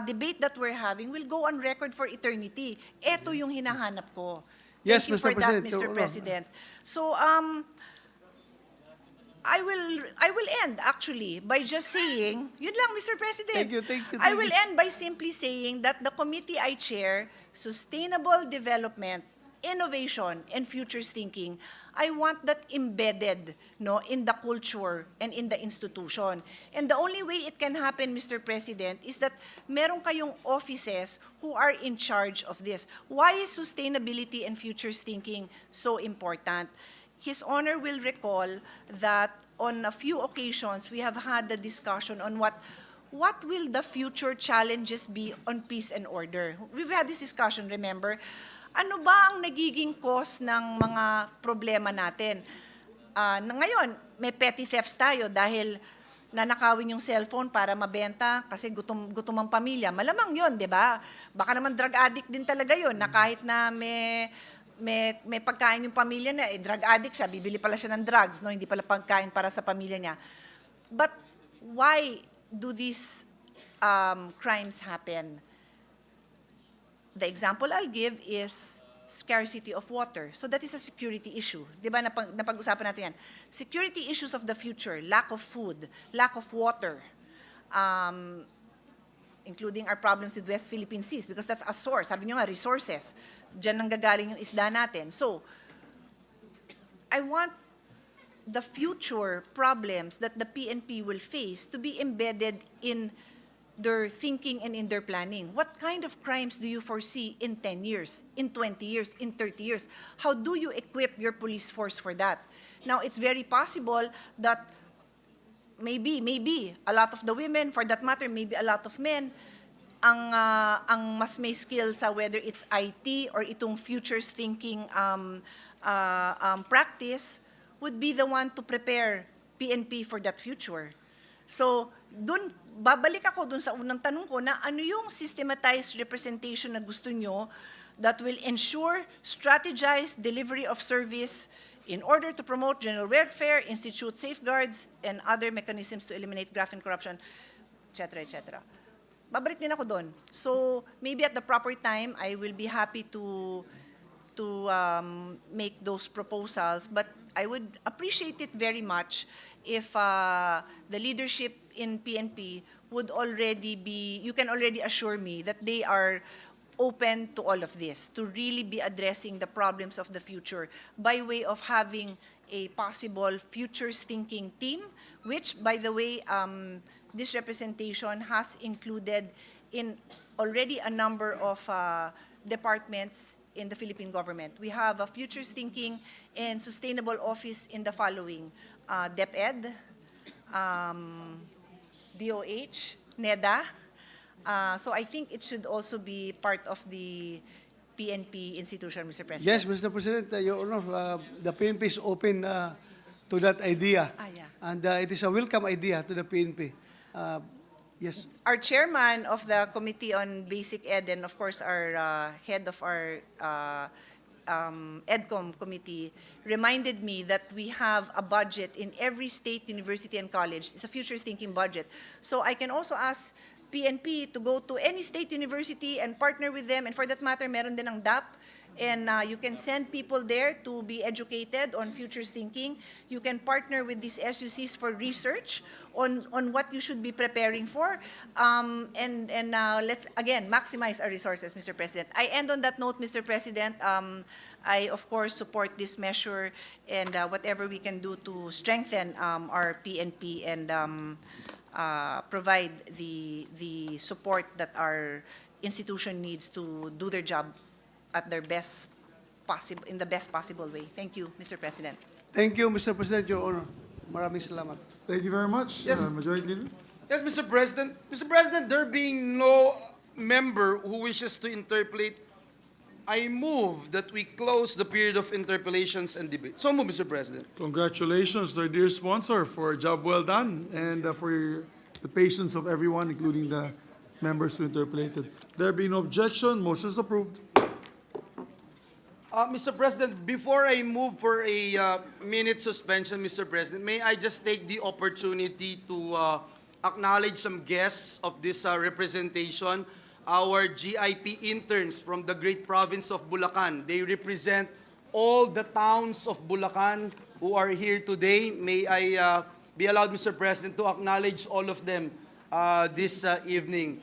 debate that we're having will go on record for eternity. Ito yung hinahanap ko.
Yes,
Thank you
Mr.
for that,
President.
Mr.
Your Honor.
President. So, I will end actually by just saying, yun lang, Mr. President.
Thank you.
I will end by simply saying that the committee I chair, Sustainable Development, Innovation, and Futures Thinking, I want that embedded in the culture and in the institution. And the only way it can happen, Mr. President, is that meron kayong offices who are in charge of this. Why is sustainability and futures thinking so important? His Honor will recall that on a few occasions, we have had the discussion on what will the future challenges be on peace and order. We've had this discussion, remember? Ano ba ang nagiging cause ng mga problema natin? Na ngayon, may petty thefts tayo dahil nanakawin yung cellphone para mabenta kasi gutom ang pamilya. Malamang yun, di ba? Baka naman drug addict din talaga yun na kahit na may pagkain yung pamilya niya, drug addict siya, bibili pala siya ng drugs, no? Hindi pala pagkain para sa pamilya niya. But why do these crimes happen? The example I'll give is scarcity of water. So that is a security issue. Di ba, napag-usapan natin yan. Security issues of the future, lack of food, lack of water, including our problems with West Philippine Seas because that's a source. Sabi nyo nga, resources. Diyan nanggagaling yung isda natin. So, I want the future problems that the PNP will face to be embedded in their thinking and in their planning. What kind of crimes do you foresee in 10 years, in 20 years, in 30 years? How do you equip your police force for that? Now, it's very possible that maybe, a lot of the women, for that matter, maybe a lot of men, ang mas may skill sa whether it's IT or itong futures thinking practice would be the one to prepare PNP for that future. So, babalik ako dun sa unang tanong ko na ano yung systematized representation na gusto nyo that will ensure strategized delivery of service in order to promote general welfare, institute safeguards, and other mechanisms to eliminate graft and corruption, etc., etc. Babalik din ako doon. So, maybe at the proper time, I will be happy to make those proposals, but I would appreciate it very much if the leadership in PNP would already be, you can already assure me that they are open to all of this, to really be addressing the problems of the future by way of having a possible futures thinking team, which, by the way, this representation has included in already a number of departments in the Philippine government. We have a futures thinking and sustainable office in the following: DepEd, DOH, NEDA. So I think it should also be part of the PNP institution, Mr. President.
Yes, Mr. President, Your Honor, the PNP is open to that idea.
Yeah.
And it is a welcome idea to the PNP. Yes.
Our chairman of the Committee on Basic Ed and of course our head of our EDCOM committee reminded me that we have a budget in every state, university, and college. It's a futures thinking budget. So I can also ask PNP to go to any state university and partner with them. And for that matter, meron din ang DAP. And you can send people there to be educated on futures thinking. You can partner with these SUCs for research on what you should be preparing for. And let's, again, maximize our resources, Mr. President. I end on that note, Mr. President. I, of course, support this measure and whatever we can do to strengthen our PNP and provide the support that our institution needs to do their job at their best possible, in the best possible way. Thank you, Mr. President.
Thank you, Mr. President, Your Honor. Maraming salamat.
Thank you very much,
Yes.
Majority Leader.
Yes, Mr. President. Mr. President, there being no member who wishes to interpolate, I move that we close the period of interpellations and debate. So move, Mr. President.
Congratulations to our dear sponsor for a job well done and for the patience of everyone, including the members who interpolated. There being no objection, motion is approved.
Mr. President, before I move for a minute suspension, Mr. President, may I just take the opportunity to acknowledge some guests of this representation, our GIP interns from the great province of Bulacan. They represent all the towns of Bulacan who are here today. May I be allowed, Mr. President, to acknowledge all of them this evening.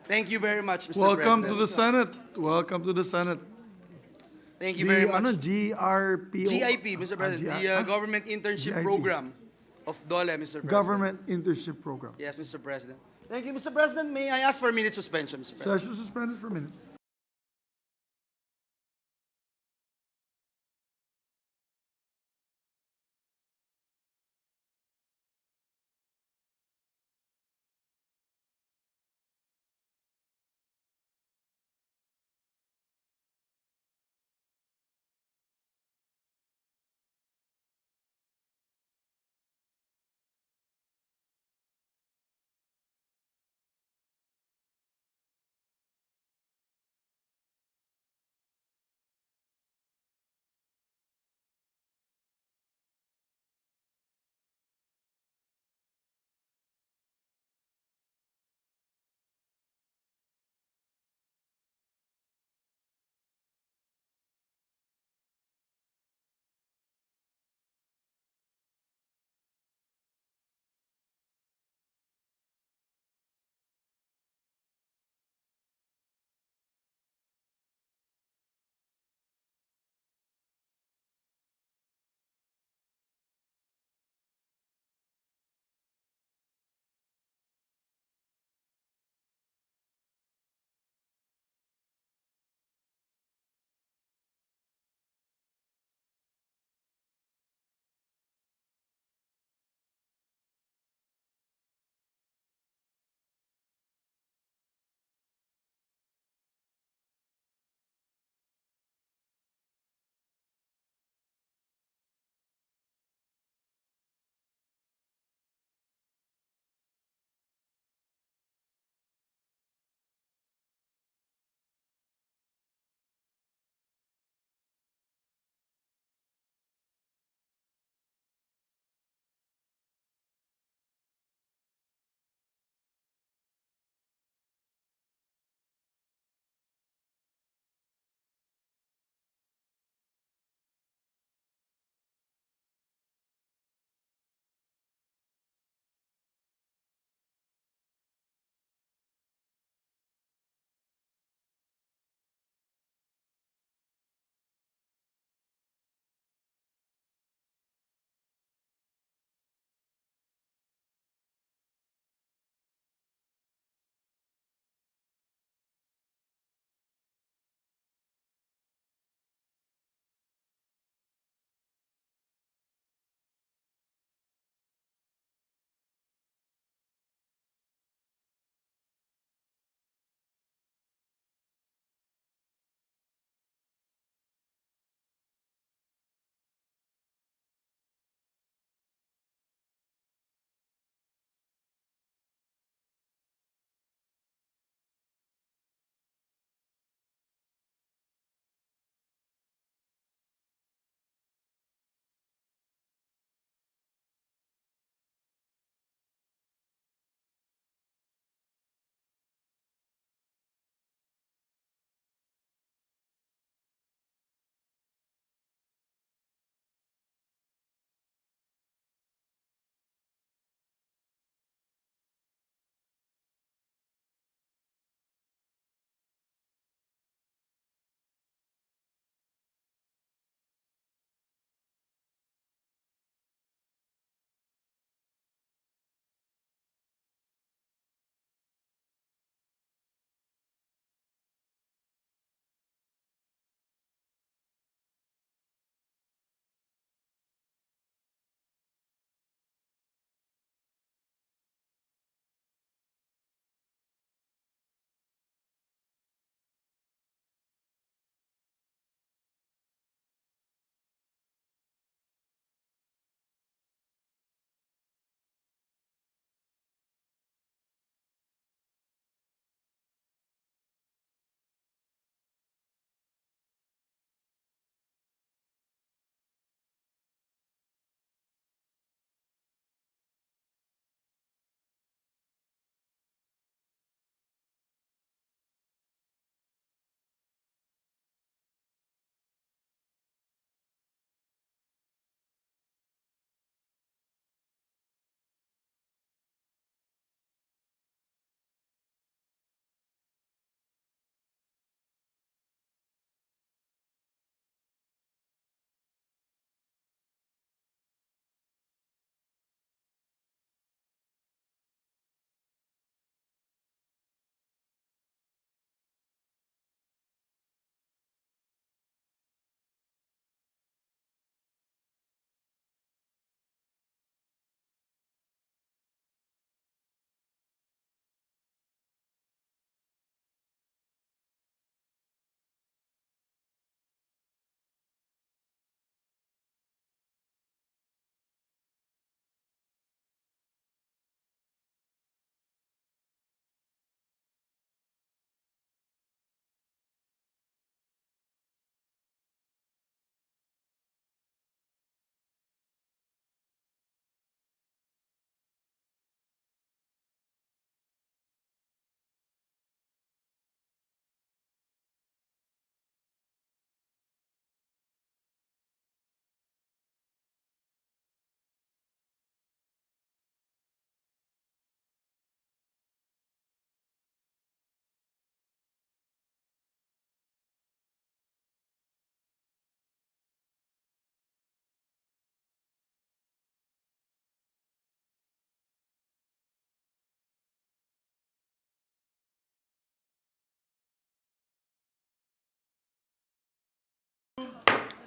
Thank you very much, Mr.
Welcome
President.
to the Senate. Welcome to the Senate.
Thank you very much.
GRPO?
GIP, Mr. President, the Government Internship
GIP.
Program of DOLE, Mr. President.
Government Internship Program.
Yes, Mr. President. Thank you, Mr. President. May I ask for a minute suspension, Mr. President?
Session suspended for a minute.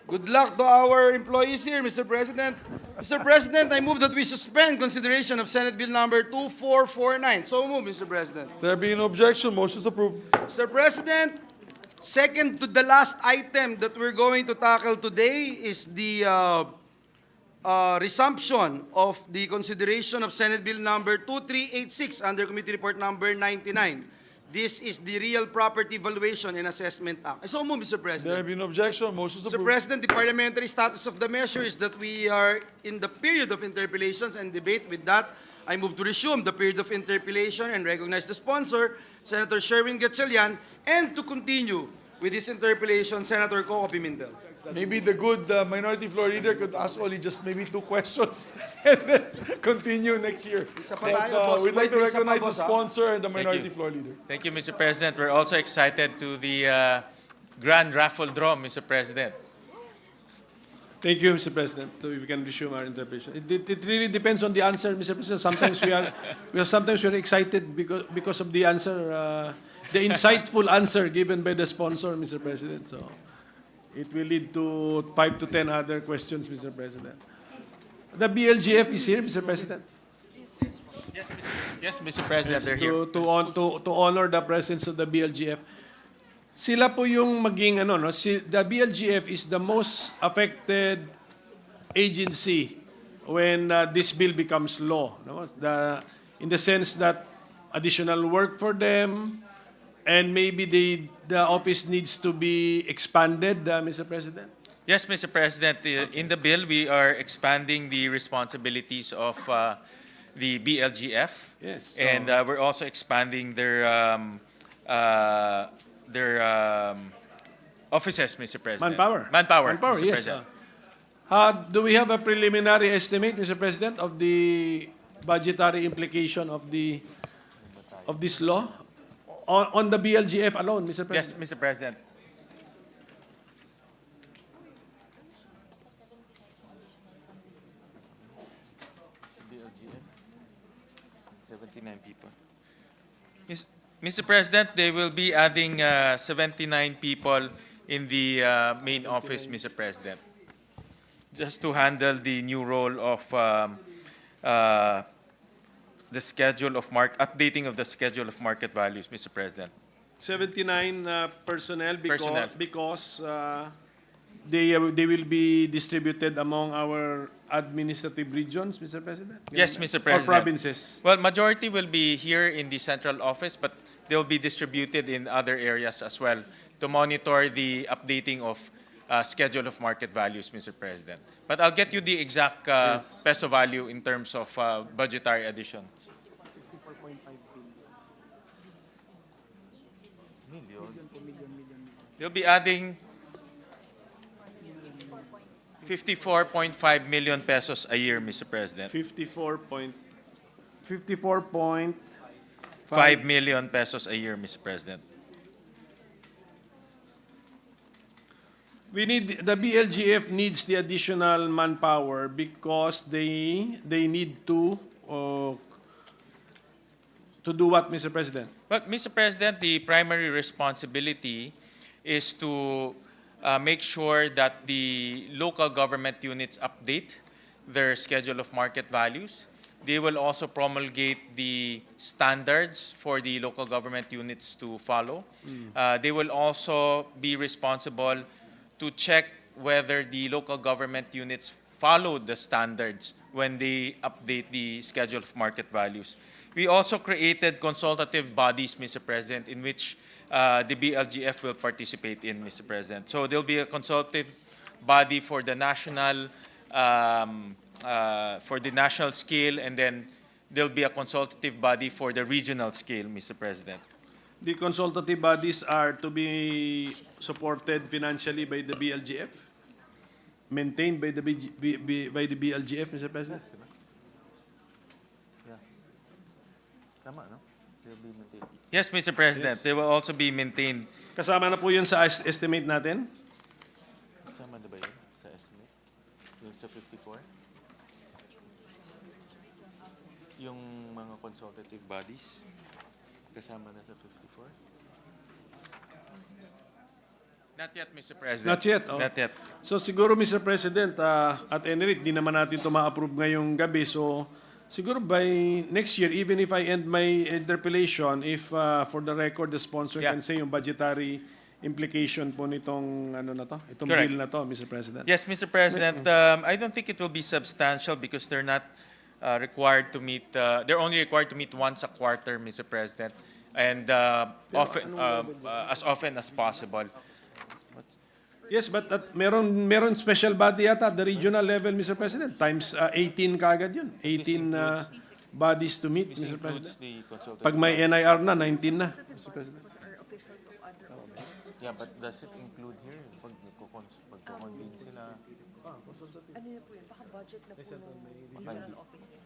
Good luck to our employees here, Mr. President. Mr. President, I move that we suspend consideration of Senate Bill number 2449. So move, Mr. President.
There being no objection, motion is approved.
Mr. President, second to the last item that we're going to tackle today is the resumption of the consideration of Senate Bill number 2386 under Committee Report number 99. This is the Real Property Valuation and Assessment Act. I so move, Mr. President.
There being no objection, motion is
Mr.
approved.
President, the parliamentary status of the measure is that we are in the period of interpellations and debate. With that, I move to resume the period of interpellation and recognize the sponsor, Senator Sherwin Gatchalian, and to continue with this interpellation, Senator Coco Pimentel.
Maybe the good minority floor leader could ask only just maybe 2 questions and then continue next year.
Isa pa
But,
tayo, boss.
we'd like to
May isa pa,
recognize the
boss, ha?
sponsor and the minority
you.
floor leader.
Thank you, Mr. President. We're also excited to the grand raffle draw, Mr. President.
Thank you, Mr. President. So we can resume our interpretation. It really depends on the answer, Mr. President. Sometimes we are excited because of the answer, the insightful answer given by the sponsor, Mr. President. So it will lead to 5 to 10 other questions, Mr. President. The BLGF is here, Mr. President.
Yes, Mr. President, they're here.
To honor the presence of the BLGF. Sila po yung maging the BLGF is the most affected agency when this bill becomes law. No? In the sense that additional work for them and maybe the office needs to be expanded, Mr. President.
Yes, Mr. President. In the bill, we are expanding the responsibilities of the BLGF.
Yes.
And we're also expanding their offices, Mr. President.
Manpower,
Mr.
yes.
President.
Do we have a preliminary estimate, Mr. President, of the budgetary implication of this law on the BLGF alone, Mr.
Yes,
President?
Mr. President. BLGF, 79 people. Mr. President, they will be adding 79 people in the main office, Mr. President, just to handle the new role of the schedule of updating of the schedule of market values, Mr. President.
79 personnel
Personnel.
because they will be distributed among our administrative regions, Mr. President?
Yes, Mr.
Or
President.
provinces?
Well, majority will be here in the central office, but they'll be distributed in other areas as well to monitor the updating of schedule of market values, Mr. President. But I'll get you the exact peso value in terms of budgetary addition. They'll be adding 54.5 million pesos a year, Mr. President.
54.5
5 million pesos a year, Mr. President.
The BLGF needs the additional manpower because they need to do what, Mr. President?
But, Mr. President, the primary responsibility is to make sure that the local government units update their schedule of market values. They will also promulgate the standards for the local government units to follow. They will also be responsible to check whether the local government units follow the standards when they update the schedule of market values. We also created consultative bodies, Mr. President, in which the BLGF will participate in, Mr. President. So there'll be a consultative body for the national scale, and then there'll be a consultative body for the regional scale, Mr. President.
The consultative bodies are to be supported financially by the BLGF? Maintained by the BLGF, Mr. President?
Yes, Mr. President.
Yes.
They will also be maintained.
Kasama na po yun sa estimate natin?
Kasama na ba yun sa estimate? Yung sa 54? Yung mga consultative bodies, kasama na sa 54? Not yet, Mr. President.
Not yet. Oh.
Not yet.
So siguro, Mr. President, at any rate, di naman natin ito ma-approve ngayong gabi. So siguro by next year, even if I end my interpellation, if for the record, the sponsor
Yeah.
can say yung budgetary implication po nitong ano na to, itong
Correct.
bill na to, Mr. President.
Yes, Mr. President, I don't think it will be substantial because they're not required to meet, they're only required to meet once a quarter, Mr. President, and as often as possible.
Yes, but meron special body yata at the regional level, Mr. President. Times 18 kaagad yun. 18 bodies to meet, Mr. President. Pag may NIR na, 19 na, Mr. President.
Yeah, but does it include here? Pag-convene sila?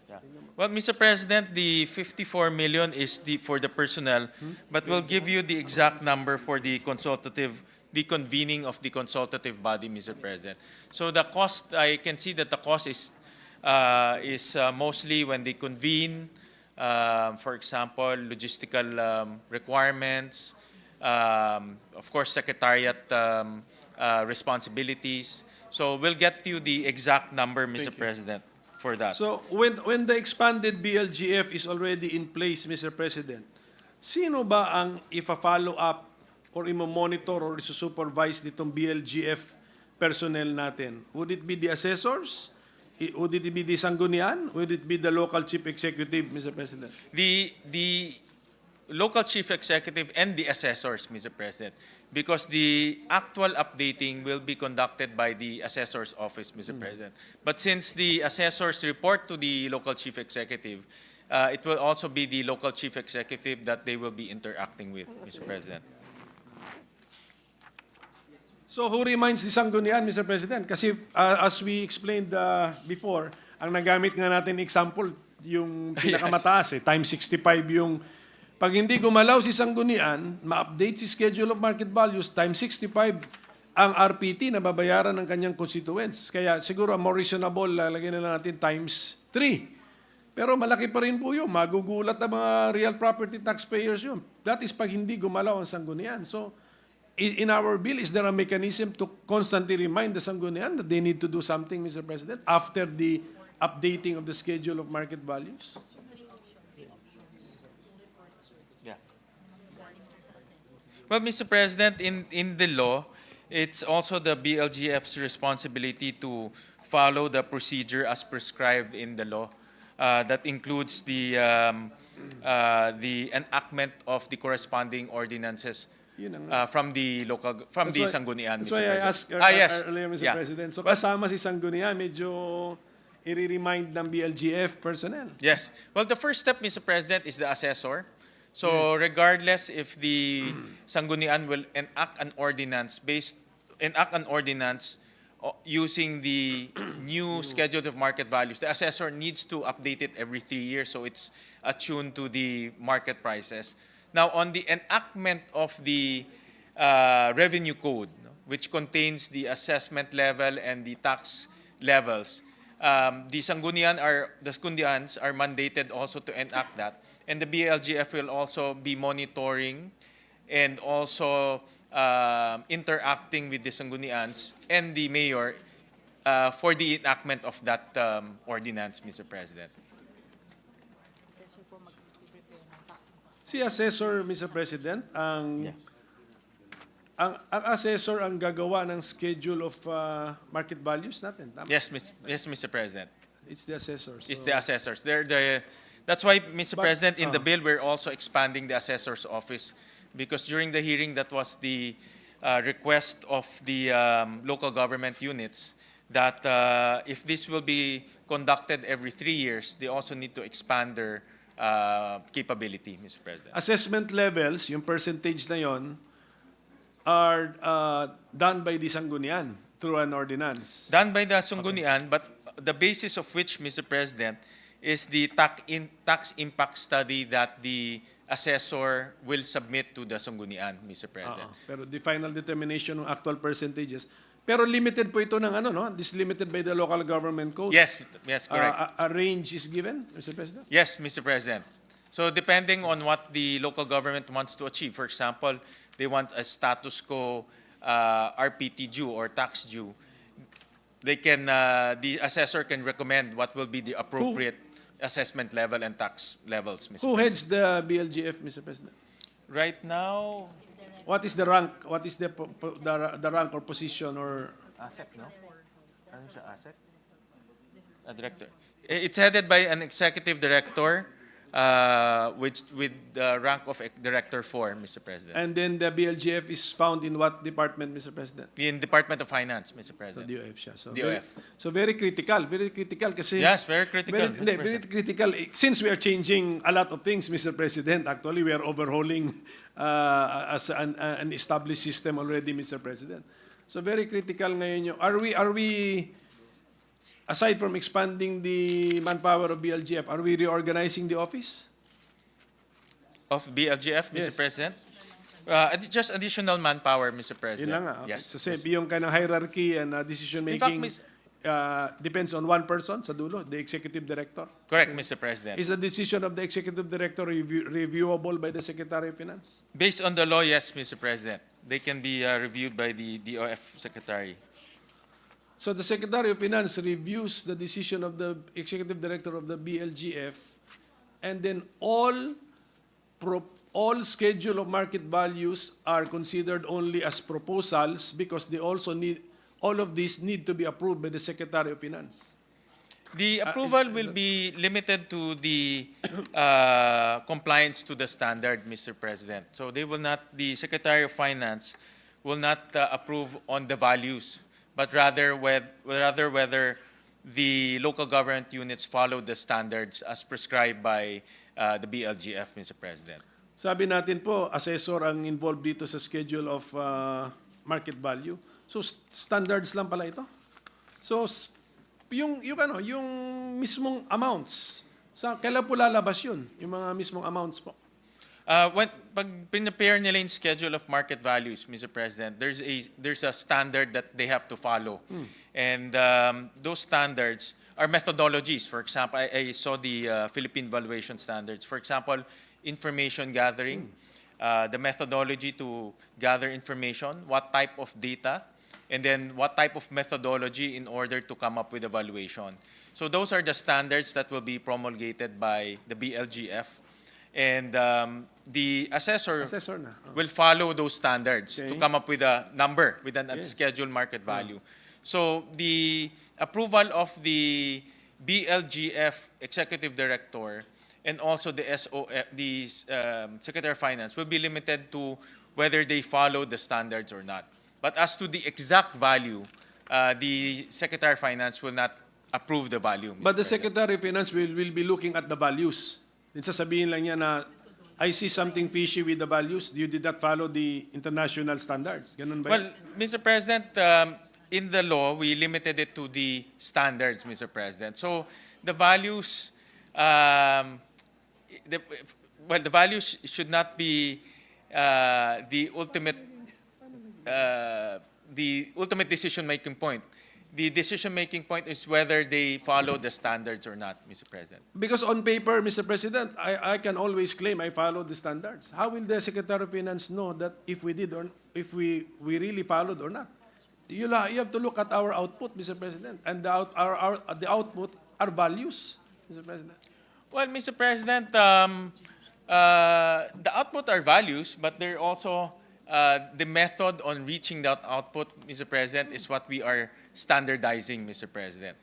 Yeah. Well, Mr. President, the 54 million is for the personnel, but we'll give you the exact number for the convening of the consultative body, Mr. President. So the cost, I can see that the cost is mostly when they convene, for example, logistical requirements, of course, secretariat responsibilities. So we'll get you the exact number, Mr. President, for that.
So when the expanded BLGF is already in place, Mr. President, sino ba ang ifa-follow up or imo-monitor or isusupervise nitong BLGF personnel natin? Would it be the assessors? Would it be the sanggunian? Would it be the local chief executive, Mr. President?
The local chief executive and the assessors, Mr. President, because the actual updating will be conducted by the assessor's office, Mr. President. But since the assessors report to the local chief executive, it will also be the local chief executive that they will be interacting with, Mr. President.
So who reminds the sanggunian, Mr. President? Kasi as we explained before, ang nagamit nga natin example, yung pinakamataas times 65 yung pag hindi gumalaw si sanggunian, ma-update si schedule of market values, times 65 ang RPT na babayaran ng kanyang constituents. Kaya siguro more reasonable, lalagyan na lang natin times 3. Pero malaki pa rin po yun. Magugulat ang mga real property taxpayers yun. That is pag hindi gumalaw ang sanggunian. So, in our bill, is there a mechanism to constantly remind the sanggunian that they need to do something, Mr. President, after the updating of the schedule of market values?
Well, Mr. President, in the law, it's also the BLGF's responsibility to follow the procedure as prescribed in the law. That includes the enactment of the corresponding ordinances from the sanggunian,
That's
Mr.
why I
President.
asked earlier, Mr.
Yeah.
President. So kasama si sanggunian, medyo i-remind ng BLGF personnel.
Yes. Well, the first step, Mr. President, is the assessor. So regardless if the sanggunian will enact an ordinance using the new schedule of market values, the assessor needs to update it every 3 years so it's attuned to the market prices. Now, on the enactment of the revenue code, which contains the assessment level and the tax levels, the sanggunians are mandated also to enact that. And the BLGF will also be monitoring and also interacting with the sanggunians and the mayor for the enactment of that ordinance, Mr. President.
Si assessor, Mr. President, ang assessor ang gagawa ng schedule of market values natin. Tama?
Yes, Mr. President.
It's the assessors.
It's the assessors. That's why, Mr. President, in the bill, we're also expanding the assessor's office because during the hearing, that was the request of the local government units that if this will be conducted every 3 years, they also need to expand their capability, Mr. President.
Assessment levels, yung percentage na yon, are done by the sanggunian through an ordinance.
Done by the sanggunian, but the basis of which, Mr. President, is the tax impact study that the assessor will submit to the sanggunian, Mr. President.
Pero the final determination ng actual percentages. Pero limited po ito ng This is limited by the local government code.
Yes, correct.
A range is given, Mr. President?
Yes, Mr. President. So depending on what the local government wants to achieve, for example, they want a status quo RPT due or tax due, they can, the assessor can recommend what will be the appropriate assessment level and tax levels, Mr.
Who
President.
heads the BLGF, Mr. President?
Right now,
What is the rank? What is the the rank or position or?
ASEC, no? Ano siya, ASEC? A director. It's headed by an executive director, with the rank of Director 4, Mr. President.
And then the BLGF is found in what department, Mr. President?
In Department of Finance, Mr.
So
President.
DOF siya. So
DOF.
Very critical. Very critical kasi.
Yes, very critical, Mr.
Very
President.
critical. Since we are changing a lot of things, Mr. President, actually we are overhauling as an established system already, Mr. President. So very critical ngayon yung, are we, aside from expanding the manpower of BLGF, are we reorganizing the office?
Of BLGF, Mr.
Yes.
President? Just additional manpower, Mr.
Yun
President.
lang nga. Okay.
Yes.
So yung kind of hierarchy and decision
In fact,
making depends on one person sa dulo, the executive director.
Correct, Mr. President.
Is the decision of the executive director reviewable by the Secretary of Finance?
Based on the law, yes, Mr. President. They can be reviewed by the DOF Secretary.
So the Secretary of Finance reviews the decision of the executive director of the BLGF, and then all schedule of market values are considered only as proposals because they also need, all of these need to be approved by the Secretary of Finance.
The approval will be limited to the compliance to the standard, Mr. President. So they will not, the Secretary of Finance will not approve on the values, but rather whether the local government units follow the standards as prescribed by the BLGF, Mr. President.
Sabi natin po, assessor ang involved dito sa schedule of market value. So standards lang pala ito. So yung mismong amounts, kailan po lalabas yun? Yung mga mismong amounts po.
Pag pinapare nila yung schedule of market values, Mr. President, there's a standard that they have to follow. And those standards are methodologies. For example, I saw the Philippine valuation standards. For example, information gathering, the methodology to gather information, what type of data, and then what type of methodology in order to come up with a valuation. So those are the standards that will be promulgated by the BLGF. And the assessor
Na.
will follow those standards
Okay.
to come up with a number, with an
Okay.
scheduled market value. So the approval of the BLGF executive director and also the Secretary of Finance will be limited to whether they follow the standards or not. But as to the exact value, the Secretary of Finance will not approve the value, Mr.
But the
President.
Secretary of Finance will be looking at the values. Then sasabihin lang niya na, I see something fishy with the values. You did not follow the international standards. Ganun ba?
Well, Mr. President, in the law, we limited it to the standards, Mr. President. So the values, the values should not be the ultimate decision-making point. The decision-making point is whether they follow the standards or not, Mr. President.
Because on paper, Mr. President, I can always claim I follow the standards. How will the Secretary of Finance know that if we did or if we really followed or not? You have to look at our output, Mr. President, and the output are values, Mr. President.
Well, Mr. President, the output are values, but they're also the method on reaching that output, Mr. President, is what we are standardizing, Mr. President.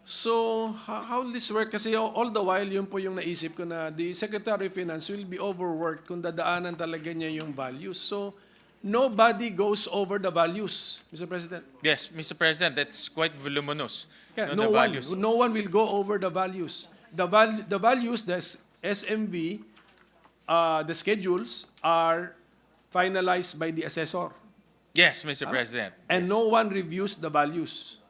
So, how will this work? Kasi all the while, yun po yung naisip ko na the Secretary of Finance will be overworked kung dadaanan talaga niya yung values. So, nobody goes over the values, Mr. President.
Yes, Mr. President, that's quite voluminous.
Yeah,
the values.
no one will go over the values. The values, the SMV, the schedules are finalized by the assessor.
Yes, Mr. President.
And
Yes.
no one reviews the values.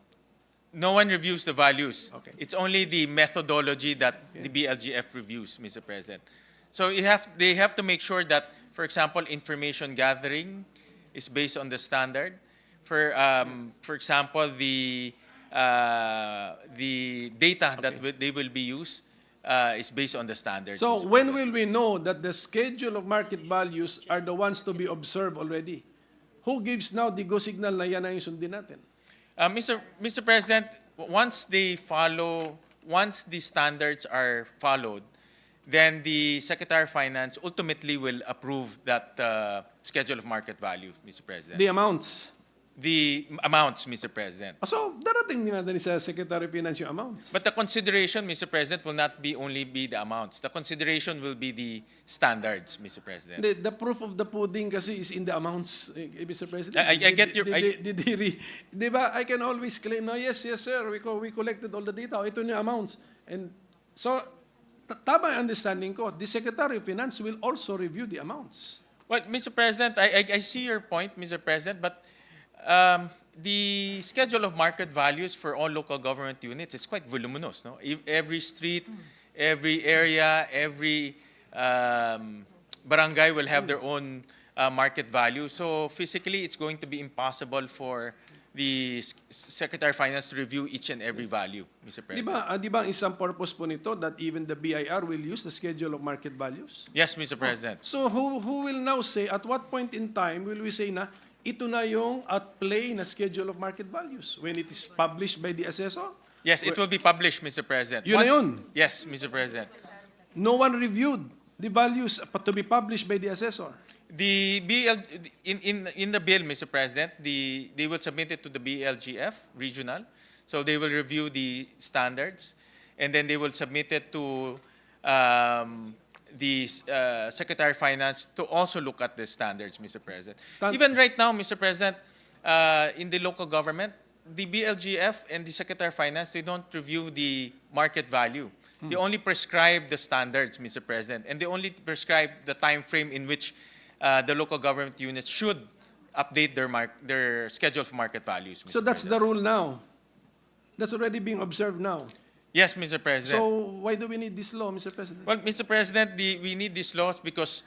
No one reviews the values.
Okay.
It's only the methodology that the BLGF reviews, Mr. President. So they have to make sure that, for example, information gathering is based on the standard. For example, the data that they will be used is based on the standards.
So
Mr.
when will we know that the schedule of market values are the ones to be observed already? who gives now the go signal na yan ang yung sundin natin?
Mr. President, once the standards are followed, then the Secretary of Finance ultimately will approve that schedule of market value, Mr. President.
The amounts.
The amounts, Mr. President.
So, darating din natin sa Secretary of Finance yung amounts.
But the consideration, Mr. President, will not be only be the amounts. The consideration will be the standards, Mr. President.
The proof of the pudding kasi is in the amounts, Mr. President.
I get your...
Di ba, I can always claim, no, yes, sir, we collected all the data. Ito yung amounts. And so, tama ang understanding ko, the Secretary of Finance will also review the amounts.
Well, Mr. President, I see your point, Mr. President, but the schedule of market values for all local government units is quite voluminous. No? Every street, every area, every barangay will have their own market value. So physically, it's going to be impossible for the Secretary of Finance to review each and every value, Mr. President.
Di ba ang isang purpose po nito that even the BIR will use the schedule of market values?
Yes, Mr. President.
So who will now say, at what point in time will we say na ito na yung at play na schedule of market values when it is published by the assessor?
Yes, it will be published, Mr. President.
Yun na yun.
Yes, Mr. President.
No one reviewed the values to be published by the assessor.
The in the bill, Mr. President, they will submit it to the BLGF regional, so they will review the standards, and then they will submit it to the Secretary of Finance to also look at the standards, Mr. President. Even right now, Mr. President, in the local government, the BLGF and the Secretary of Finance, they don't review the market value. They only prescribe the standards, Mr. President, and they only prescribe the time frame in which the local government units should update their schedule of market values, Mr.
So that's
President.
the rule now. That's already being observed now.
Yes, Mr. President.
So why do we need this law, Mr. President?
Well, Mr. President, we need these laws because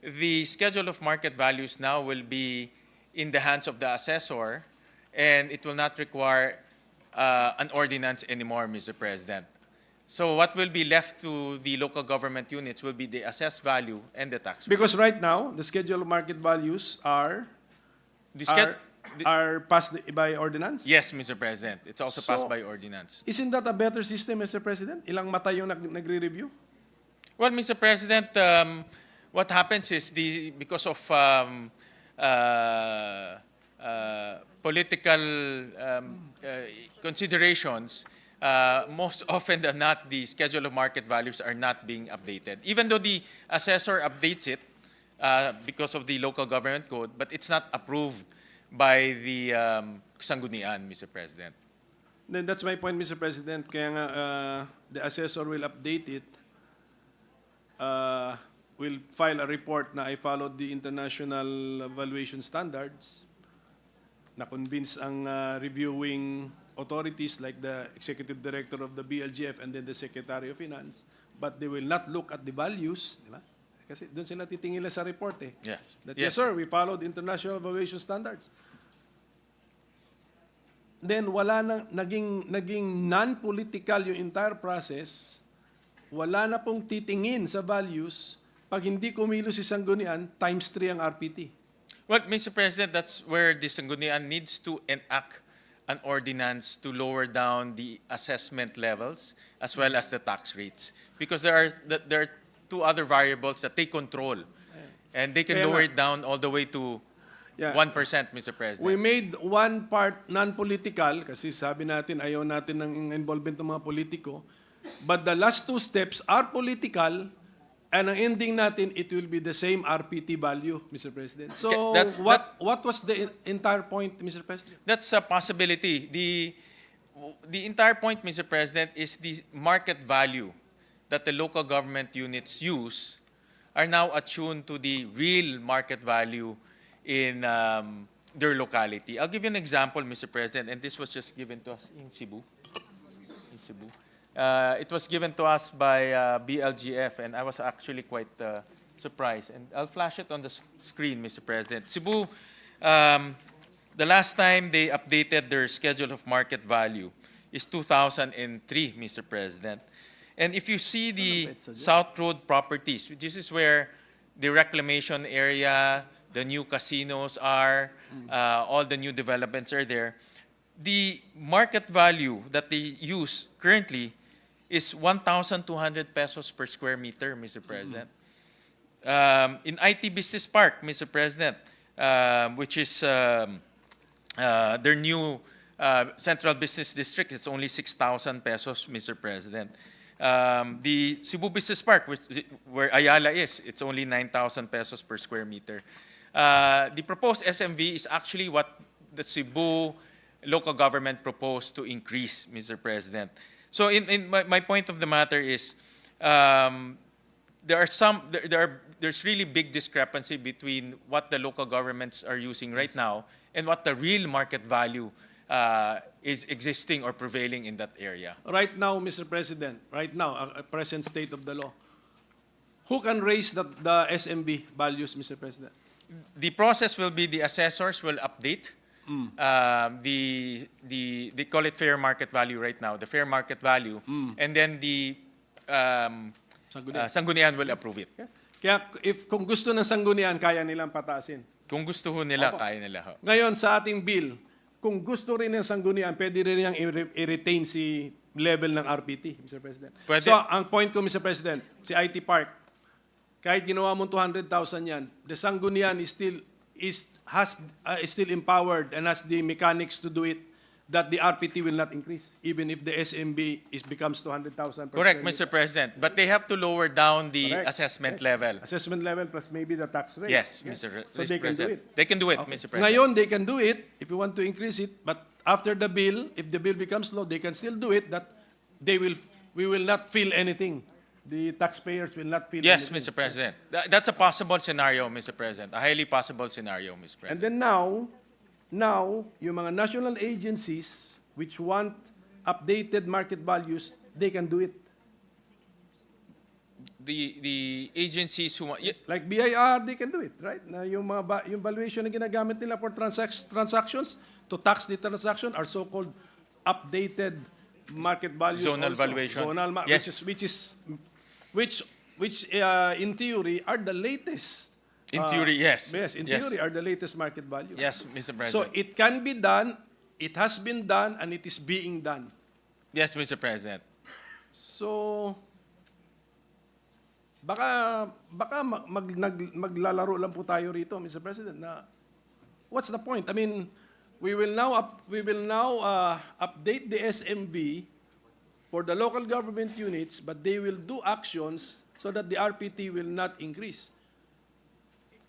the schedule of market values now will be in the hands of the assessor, and it will not require an ordinance anymore, Mr. President. So what will be left to the local government units will be the assessed value and the tax rate.
Because right now, the schedule of market values are passed by ordinance?
Yes, Mr. President. It's also passed
So-
by ordinance.
Isn't that a better system, Mr. President? Ilang mata yung nagre-review?
Well, Mr. President, what happens is because of political considerations, most often than not, the schedule of market values are not being updated. Even though the assessor updates it because of the local government code, but it's not approved by the Sanggunian, Mr. President.
Then that's my point, Mr. President. Kaya nga, the assessor will update it, will file a report na I followed the international evaluation standards, na-convince ang reviewing authorities like the executive director of the BLGF and then the Secretary of Finance, but they will not look at the values, di ba? Kasi doon sila titingin sa report eh.
Yes.
That, yes, sir, we followed international evaluation standards. Then wala nang naging non-political yung entire process. Wala na pong titingin sa values. Pag hindi kumilos si Sanggunian, times 3 ang RPT.
Well, Mr. President, that's where the Sanggunian needs to enact an ordinance to lower down the assessment levels as well as the tax rates. Because there are two other variables that they control. And they can
Kaya
lower
nga.
it down all the way to
Yeah.
1%, Mr. President.
We made one part non-political kasi sabi natin ayaw natin ng involvement ng mga politiko. But the last two steps are political and ang ending natin, it will be the same RPT value, Mr. President. So
Okay,
what was the entire point, Mr. President?
That's a possibility. The entire point, Mr. President, is the market value that the local government units use are now attuned to the real market value in their locality. I'll give you an example, Mr. President, and this was just given to us in Cebu. It was given to us by BLGF, and I was actually quite surprised. And I'll flash it on the screen, Mr. President. Cebu, the last time they updated their schedule of market value is 2003, Mr. President. And if you see the South Road properties, this is where the reclamation area the new casinos are, all the new developments are there. The market value that they use currently is 1,200 pesos per square meter, Mr. President. In IT Business Park, Mr. President, which is their new central business district, it's only 6,000 pesos, Mr. President. The Cebu Business Park, where Ayala is, it's only 9,000 pesos per square meter. The proposed SMV is actually what the Cebu local government proposed to increase, Mr. President. So my point of the matter is, there's really big discrepancy between what the local governments are using right now and what the real market value is existing or prevailing in that area.
Right now, Mr. President, right now, present state of the law, who can raise the SMB values, Mr. President?
The process will be the assessors will update they call it fair market value right now, the fair market value, and then the Sanggunian will approve it.
Kaya kung gusto ng sanggunian, kaya nilang pataasin.
Kung gusto ho nila, kaya nila ho.
Ngayon, sa ating bill, kung gusto rin ng sanggunian, pwede rin niyang i-retain si level ng RPT, Mr. President.
Pwede.
So, ang point ko, Mr. President, si IT Park, kahit ginawa mong 200,000 yan, the sanggunian is still empowered and has the mechanics to do it, that the RPT will not increase, even if the SMB becomes 200,000 per
Correct,
square meter.
Mr. President. But they have to lower down the
Correct.
assessment
Yes.
level.
Assessment level plus maybe the tax rate.
Yes, Mr.
So
Mr.
they can do
President.
it.
They can do it,
Okay.
Mr. President.
Ngayon, they can do it if you want to increase it, but after the bill, if the bill becomes law, they can still do it, that we will not feel anything. The taxpayers will not feel
Yes,
anything.
Mr. President. That's a possible scenario, Mr. President. A highly possible scenario, Mr.
And
President.
then now, yung mga national agencies which want updated market values, they can do it.
The agencies who want...
Like BIR, they can do it, right? Na yung yung valuation na ginagamit nila for transactions to tax the transaction are so-called updated market values.
Zonal
also.
valuation. Yes.
Which in theory are the latest.
In theory, yes.
Yes, in
Yes.
theory are the latest market values.
Yes, Mr. President.
So it can be done, it has been done, and it is being done.
Yes, Mr. President.
So, baka maglalaro lang po tayo rito, Mr. President, na what's the point? I mean, we will now update the SMB for the local government units, but they will do actions so that the RPT will not increase.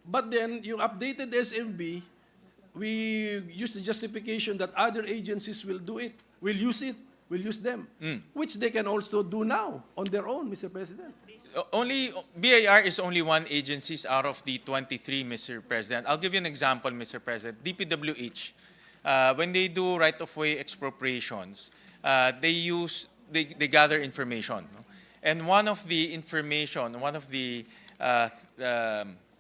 But then, yung updated SMB, we use the justification that other agencies will do it, will use them, which they can also do now on their own, Mr. President.
BIR is only one agency out of the 23, Mr. President. I'll give you an example, Mr. President. DPWH, when they do right-of-way expropriations, they gather information. No? And one of the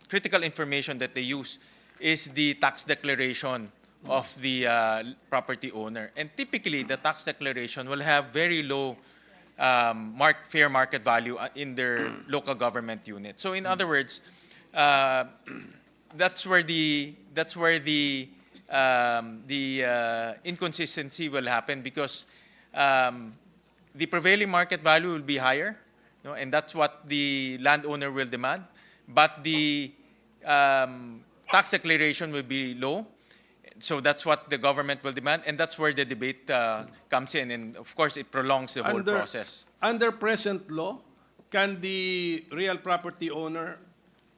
critical information that they use is the tax declaration of the property owner. And typically, the tax declaration will have very low fair market value in their local government unit. So in other words, that's where the inconsistency will happen, because the prevailing market value will be higher, no? And that's what the landowner will demand, but the tax declaration will be low. So that's what the government will demand, and that's where the debate comes in, and of course it prolongs the whole process.
Under present law, can the real property owner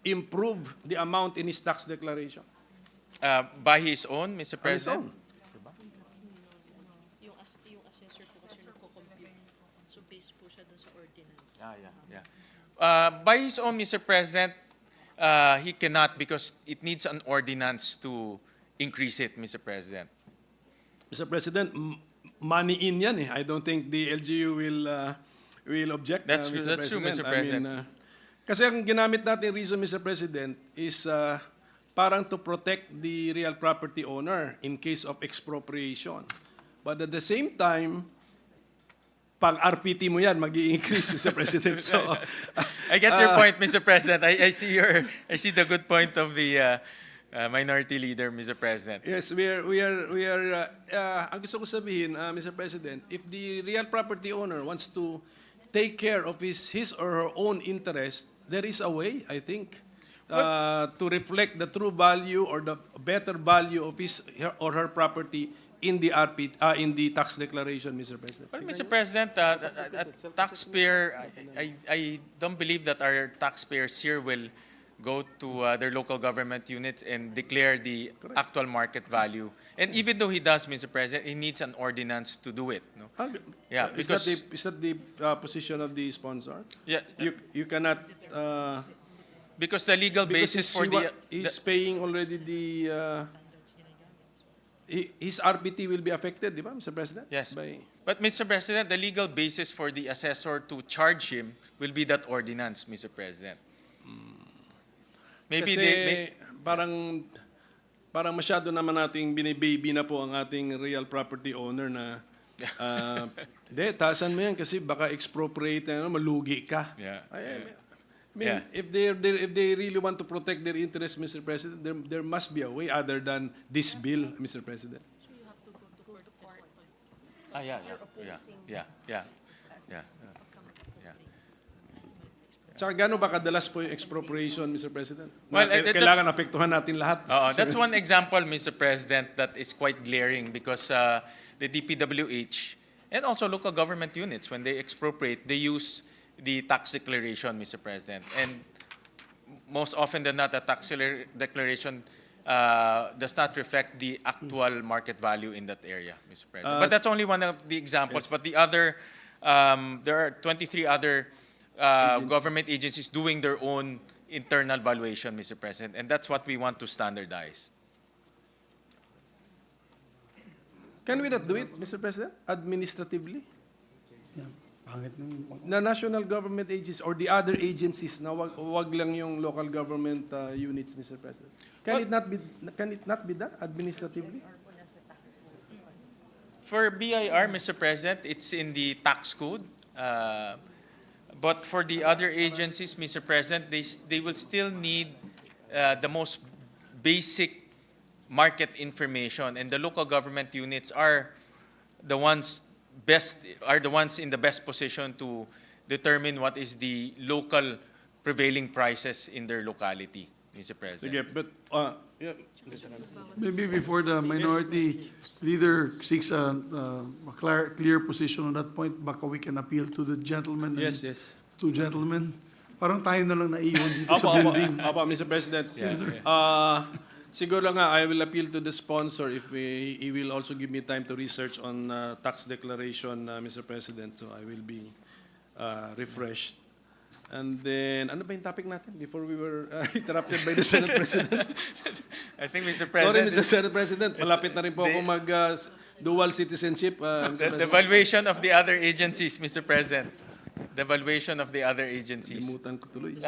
improve the amount in his tax declaration?
By his own, Mr.
On his
President?
own?
Yung assessor po kasi nagko-compute. So based po siya dun sa ordinance.
By his own, Mr. President, he cannot, because it needs an ordinance to increase it, Mr. President.
Mr. President, money in yan eh. I don't think the LGU will object.
That's true, Mr. President.
I mean, kasi ang ginamit natin reason, Mr. President, is parang to protect the real property owner in case of expropriation. But at the same time, pag RPT mo yan, mag-i-increase, Mr. President. So,
I get your point, Mr. President. I see the good point of the Minority Leader, Mr. President.
Yes, ang gusto ko sabihin, Mr. President, if the real property owner wants to take care of his or her own interest, there is a way, I think, to reflect the true value or the better value of his or her property in the in the tax declaration, Mr. President.
Well, Mr. President, a taxpayer, I don't believe that our taxpayers here will go to their local government units and declare the actual market value. And even though he does, Mr. President, he needs an ordinance to do it. No? Yeah, because
is that the position of the sponsor?
yeah,
You cannot.
because the legal basis for
he's paying already the his RPT will be affected, di ba, Mr. President?
Yes.
By,
But Mr. President, the legal basis for the assessor to charge him will be that ordinance, Mr. President. Maybe
kasi parang masyado naman nating binibaby na po ang ating real property owner na hindi, taasan mo yan kasi baka expropriate, malugi ka.
Yeah.
I mean,
Yeah.
if they really want to protect their interests, Mr. President, there must be a way other than this bill, Mr. President.
Yeah.
Tsaka gano'n ba kadalas po yung expropriation, Mr. President?
Well,
Kailangan apektuhan natin lahat.
That's one example, Mr. President, that is quite glaring because the DPWH and also local government units, when they expropriate, they use the tax declaration, Mr. President. And most often than not, the tax declaration does not reflect the actual market value in that area, Mr. President. But that's only one of the examples.
Yes.
But the other, there are 23 other government agencies doing their own internal valuation, Mr. President. And that's what we want to standardize.
Can we not do it, Mr. President, administratively? Na national government agencies or the other agencies na wag lang yung local government units, Mr. President. Can it not be done administratively?
For BIR, Mr. President, it's in the tax code. But for the other agencies, Mr. President, they will still need the most basic market information, and the local government units are the ones in the best position to determine what is the local prevailing prices in their locality, Mr. President.
Sige, but yeah.
Maybe before the minority leader seeks a clear position on that point, baka we can appeal to the gentleman.
Yes.
Two gentlemen. Parang tayo na lang naiwan dito sa building.
Opo, Mr. President. Siguro nga, I will appeal to the sponsor if he will also give me time to research on tax declaration, Mr. President. So I will be refreshed. And then, ano ba yung topic natin before we were interrupted by the Senate President?
I think, Mr.
Sorry,
President,
Mr. Senate President. Malapit na rin po ako mag-dual citizenship. Mr.
the
President.
valuation of the other agencies, Mr. President. The valuation of the other agencies.
Limutan ko tuloy.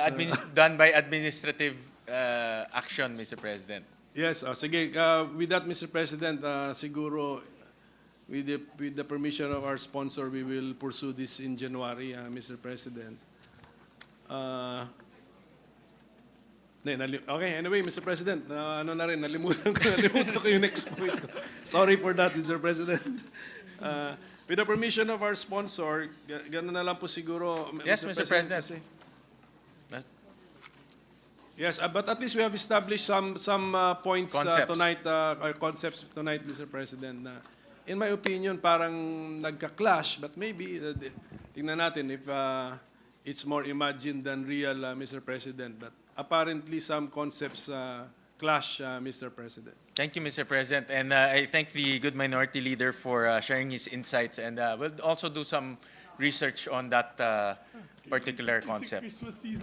Done by administrative action, Mr. President.
Yes, sige. With that, Mr. President, siguro with the permission of our sponsor, we will pursue this in January, Mr. President. Okay, anyway, Mr. President, nalimutan ko yung next point. Sorry for that, Mr. President. With the permission of our sponsor, gano'n na lang po siguro,
Yes, Mr. President.
Yes, but at least we have established some points
Concepts.
tonight, or concepts tonight, Mr. President. In my opinion, parang nagka-clash, but maybe tingnan natin if it's more imagined than real, Mr. President. But apparently, some concepts clash, Mr. President.
Thank you, Mr. President. And I thank the good minority leader for sharing his insights. And we'll also do some research on that particular concept.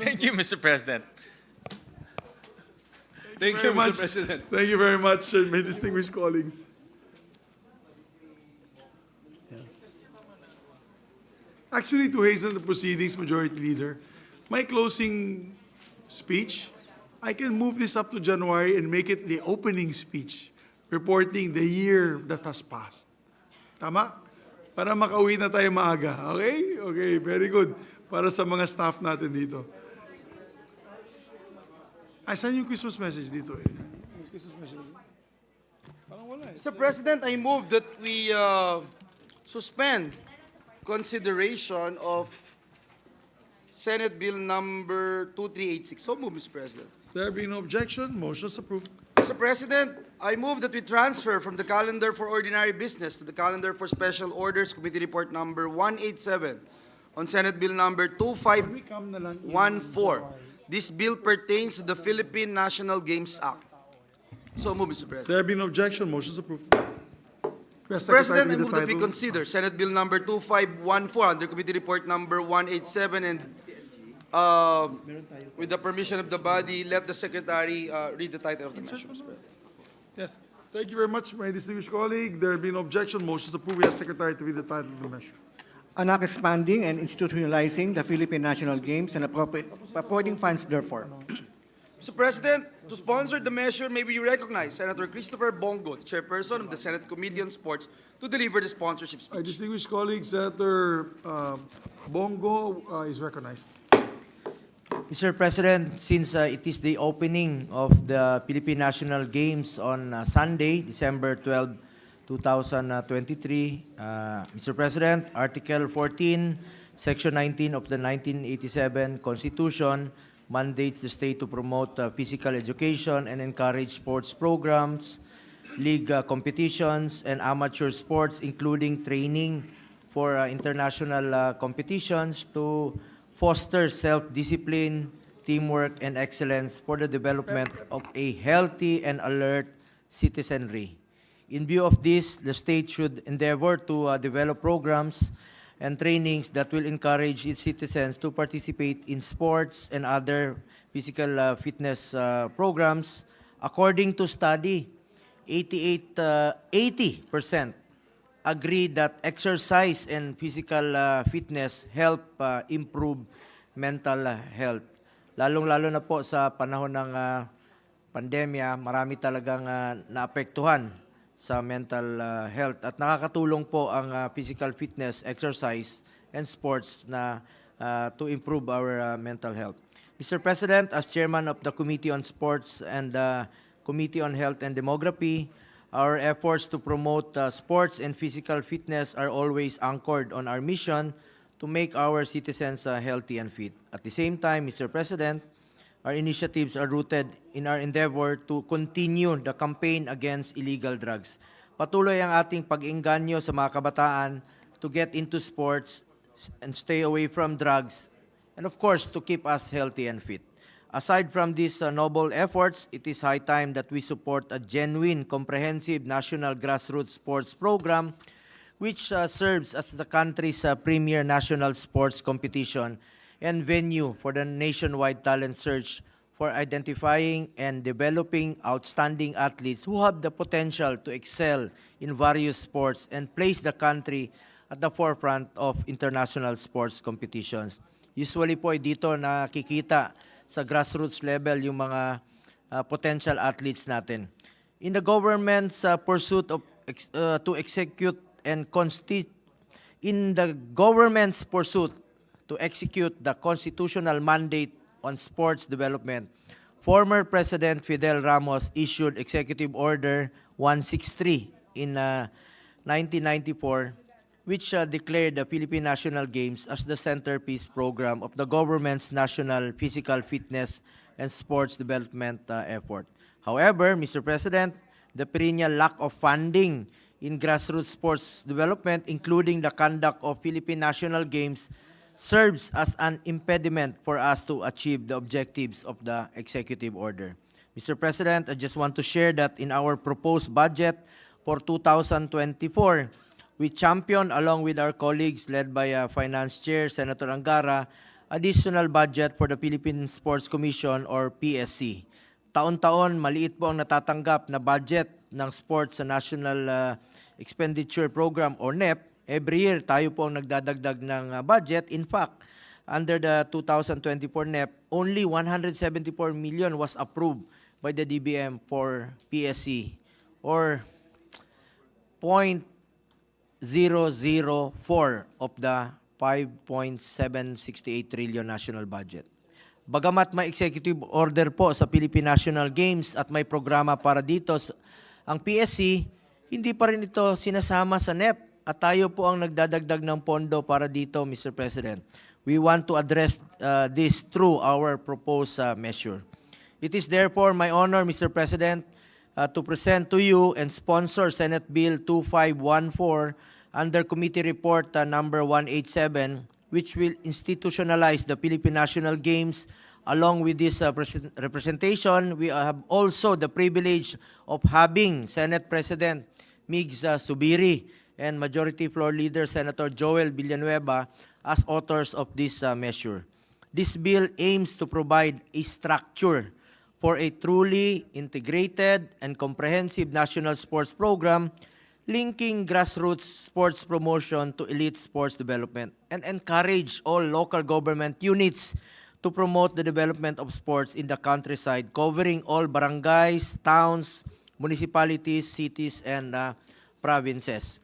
Thank you, Mr. President.
Thank you, Mr. President.
Thank you very much, sir, my distinguished colleagues. Yes. Actually, to hasten the proceedings, Majority Leader, my closing speech, I can move this up to January and make it the opening speech, reporting the year that has passed. Tama? Para makauwi na tayo maaga. Okay? Okay, very good. Para sa mga staff natin dito. Ay, saan yung Christmas message dito?
Mr. President, I move that we suspend consideration of Senate Bill number 2386. So move, Mr. President.
There being no objection, motion is approved.
Mr. President, I move that we transfer from the calendar for ordinary business to the calendar for special orders, Committee Report number 187 on Senate Bill number 2514. This bill pertains to the Philippine National Games Act. So move, Mr. President.
There being no objection, motion is approved.
Mr. President, I move that we consider Senate Bill number 2514 under Committee Report number 187 and with the permission of the body, let the Secretary read the title of the measure, Mr. President.
Yes. Thank you very much, my distinguished colleague. There being no objection, motion is approved. We ask Secretary to read the title of the measure.
An act expanding and institutionalizing the Philippine National Games and appropriating funds therefore.
Mr. President, to sponsor the measure, may we recognize Senator Christopher Bongo, the chairperson of the Senate Committee on Sports, to deliver the sponsorship
Our
speech.
distinguished colleague, Senator Bongo, is recognized.
Mr. President, since it is the opening of the Philippine National Games on Sunday, December 12, 2023, Mr. President, Article 14, Section 19 of the 1987 Constitution mandates the state to promote physical education and encourage sports programs, league competitions, and amateur sports, including training for international competitions to foster self-discipline, teamwork, and excellence for the development of a healthy and alert citizenry. In view of this, the state should endeavor to develop programs and trainings that will encourage its citizens to participate in sports and other physical fitness programs. According to study, 80% agree that exercise and physical fitness help improve mental health. Lalong-lalo na po sa panahon ng pandemya, marami talagang naapektuhan sa mental health at nakakatulong po ang physical fitness, exercise, and sports na to improve our mental health. Mr. President, as chairman of the Committee on Sports and the Committee on Health and Demography, our efforts to promote sports and physical fitness are always anchored on our mission to make our citizens healthy and fit. At the same time, Mr. President, our initiatives are rooted in our endeavor to continue the campaign against illegal drugs. Patuloy ang ating pag-engganyo sa mga kabataan to get into sports and stay away from drugs, and of course, to keep us healthy and fit. Aside from these noble efforts, it is high time that we support a genuine, comprehensive national grassroots sports program which serves as the country's premier national sports competition and venue for the nationwide talent search for identifying and developing outstanding athletes who have the potential to excel in various sports and place the country at the forefront of international sports competitions. Usually po dito nakikita sa grassroots level yung mga potential athletes natin. In the government's pursuit of to execute the constitutional mandate on sports development, former President Fidel Ramos issued Executive Order 163 in 1994, which declared the Philippine National Games as the centerpiece program of the government's national physical fitness and sports development effort. However, Mr. President, the perennial lack of funding in grassroots sports development, including the conduct of Philippine National Games, serves as an impediment for us to achieve the objectives of the executive order. Mr. President, I just want to share that in our proposed budget for 2024, we champion, along with our colleagues led by Finance Chair Senator Angara, additional budget for the Philippine Sports Commission or PSC. Taon-taon, maliit po ang natatanggap na budget ng Sports sa National Expenditure Program or NEP. Every year, tayo po ang nagdadagdag ng budget. In fact, under the 2024 NEP, only 174 million was approved by the DBM for PSC or 0.004 of the 5.768 trillion national budget. Bagamat may executive order po sa Philippine National Games at may programa para dito, ang PSC, hindi pa rin ito sinasama sa NEP at tayo po ang nagdadagdag ng pondo para dito, Mr. President. We want to address this through our proposed measure. It is therefore my honor, Mr. President, to present to you and sponsor Senate Bill 2514 under Committee Report number 187, which will institutionalize the Philippine National Games. Along with this representation, we have also the privilege of having Senate President Migs Subiri and Majority Floor Leader Senator Joel Villanueva as authors of this measure. This bill aims to provide a structure for a truly integrated and comprehensive national sports program linking grassroots sports promotion to elite sports development and encourage all local government units to promote the development of sports in the countryside, covering all barangays, towns, municipalities, cities, and provinces.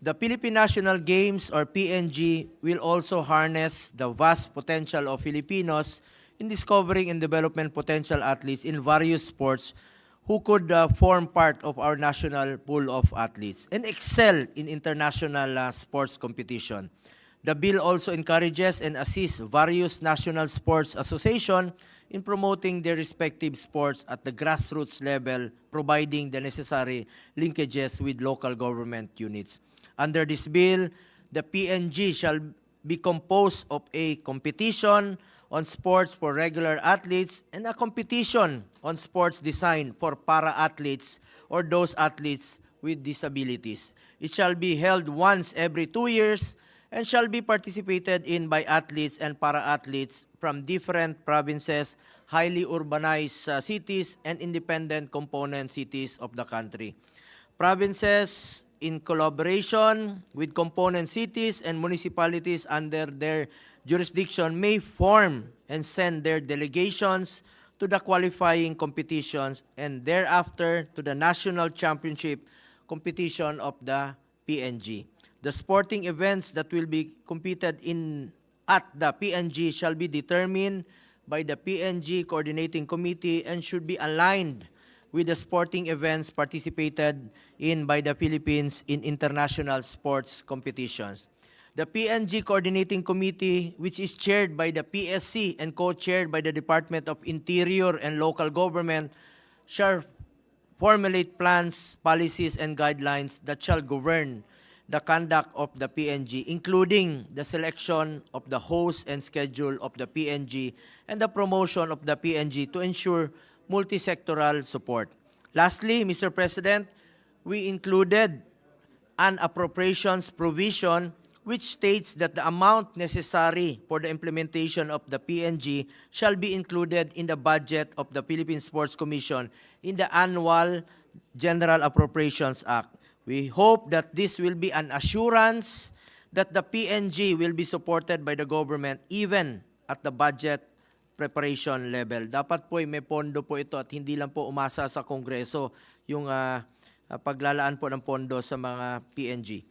The Philippine National Games, or PNG, will also harness the vast potential of Filipinos in discovering and development potential athletes in various sports who could form part of our national pool of athletes and excel in international sports competition. The bill also encourages and assists various national sports associations in promoting their respective sports at the grassroots level, providing the necessary linkages with local government units. Under this bill, the PNG shall be composed of a competition on sports for regular athletes and a competition on sports designed for para-athletes or those athletes with disabilities. It shall be held once every 2 years and shall be participated in by athletes and para-athletes from different provinces, highly urbanized cities, and independent component cities of the country. Provinces, in collaboration with component cities and municipalities under their jurisdiction, may form and send their delegations to the qualifying competitions and thereafter to the national championship competition of the PNG. The sporting events that will be competed in at the PNG shall be determined by the PNG Coordinating Committee and should be aligned with the sporting events participated in by the Philippines in international sports competitions. The PNG Coordinating Committee, which is chaired by the PSC and co-chaired by the Department of Interior and Local Government, shall formulate plans, policies, and guidelines that shall govern the conduct of the PNG, including the selection of the host and schedule of the PNG and the promotion of the PNG to ensure multi-sectoral support. Lastly, Mr. President, we included an appropriations provision which states that the amount necessary for the implementation of the PNG shall be included in the budget of the Philippine Sports Commission in the annual General Appropriations Act. We hope that this will be an assurance that the PNG will be supported by the government even at the budget preparation level. Dapat po may pondo po ito at hindi lang po umasa sa Kongreso yung paglalaan po ng pondo sa mga PNG.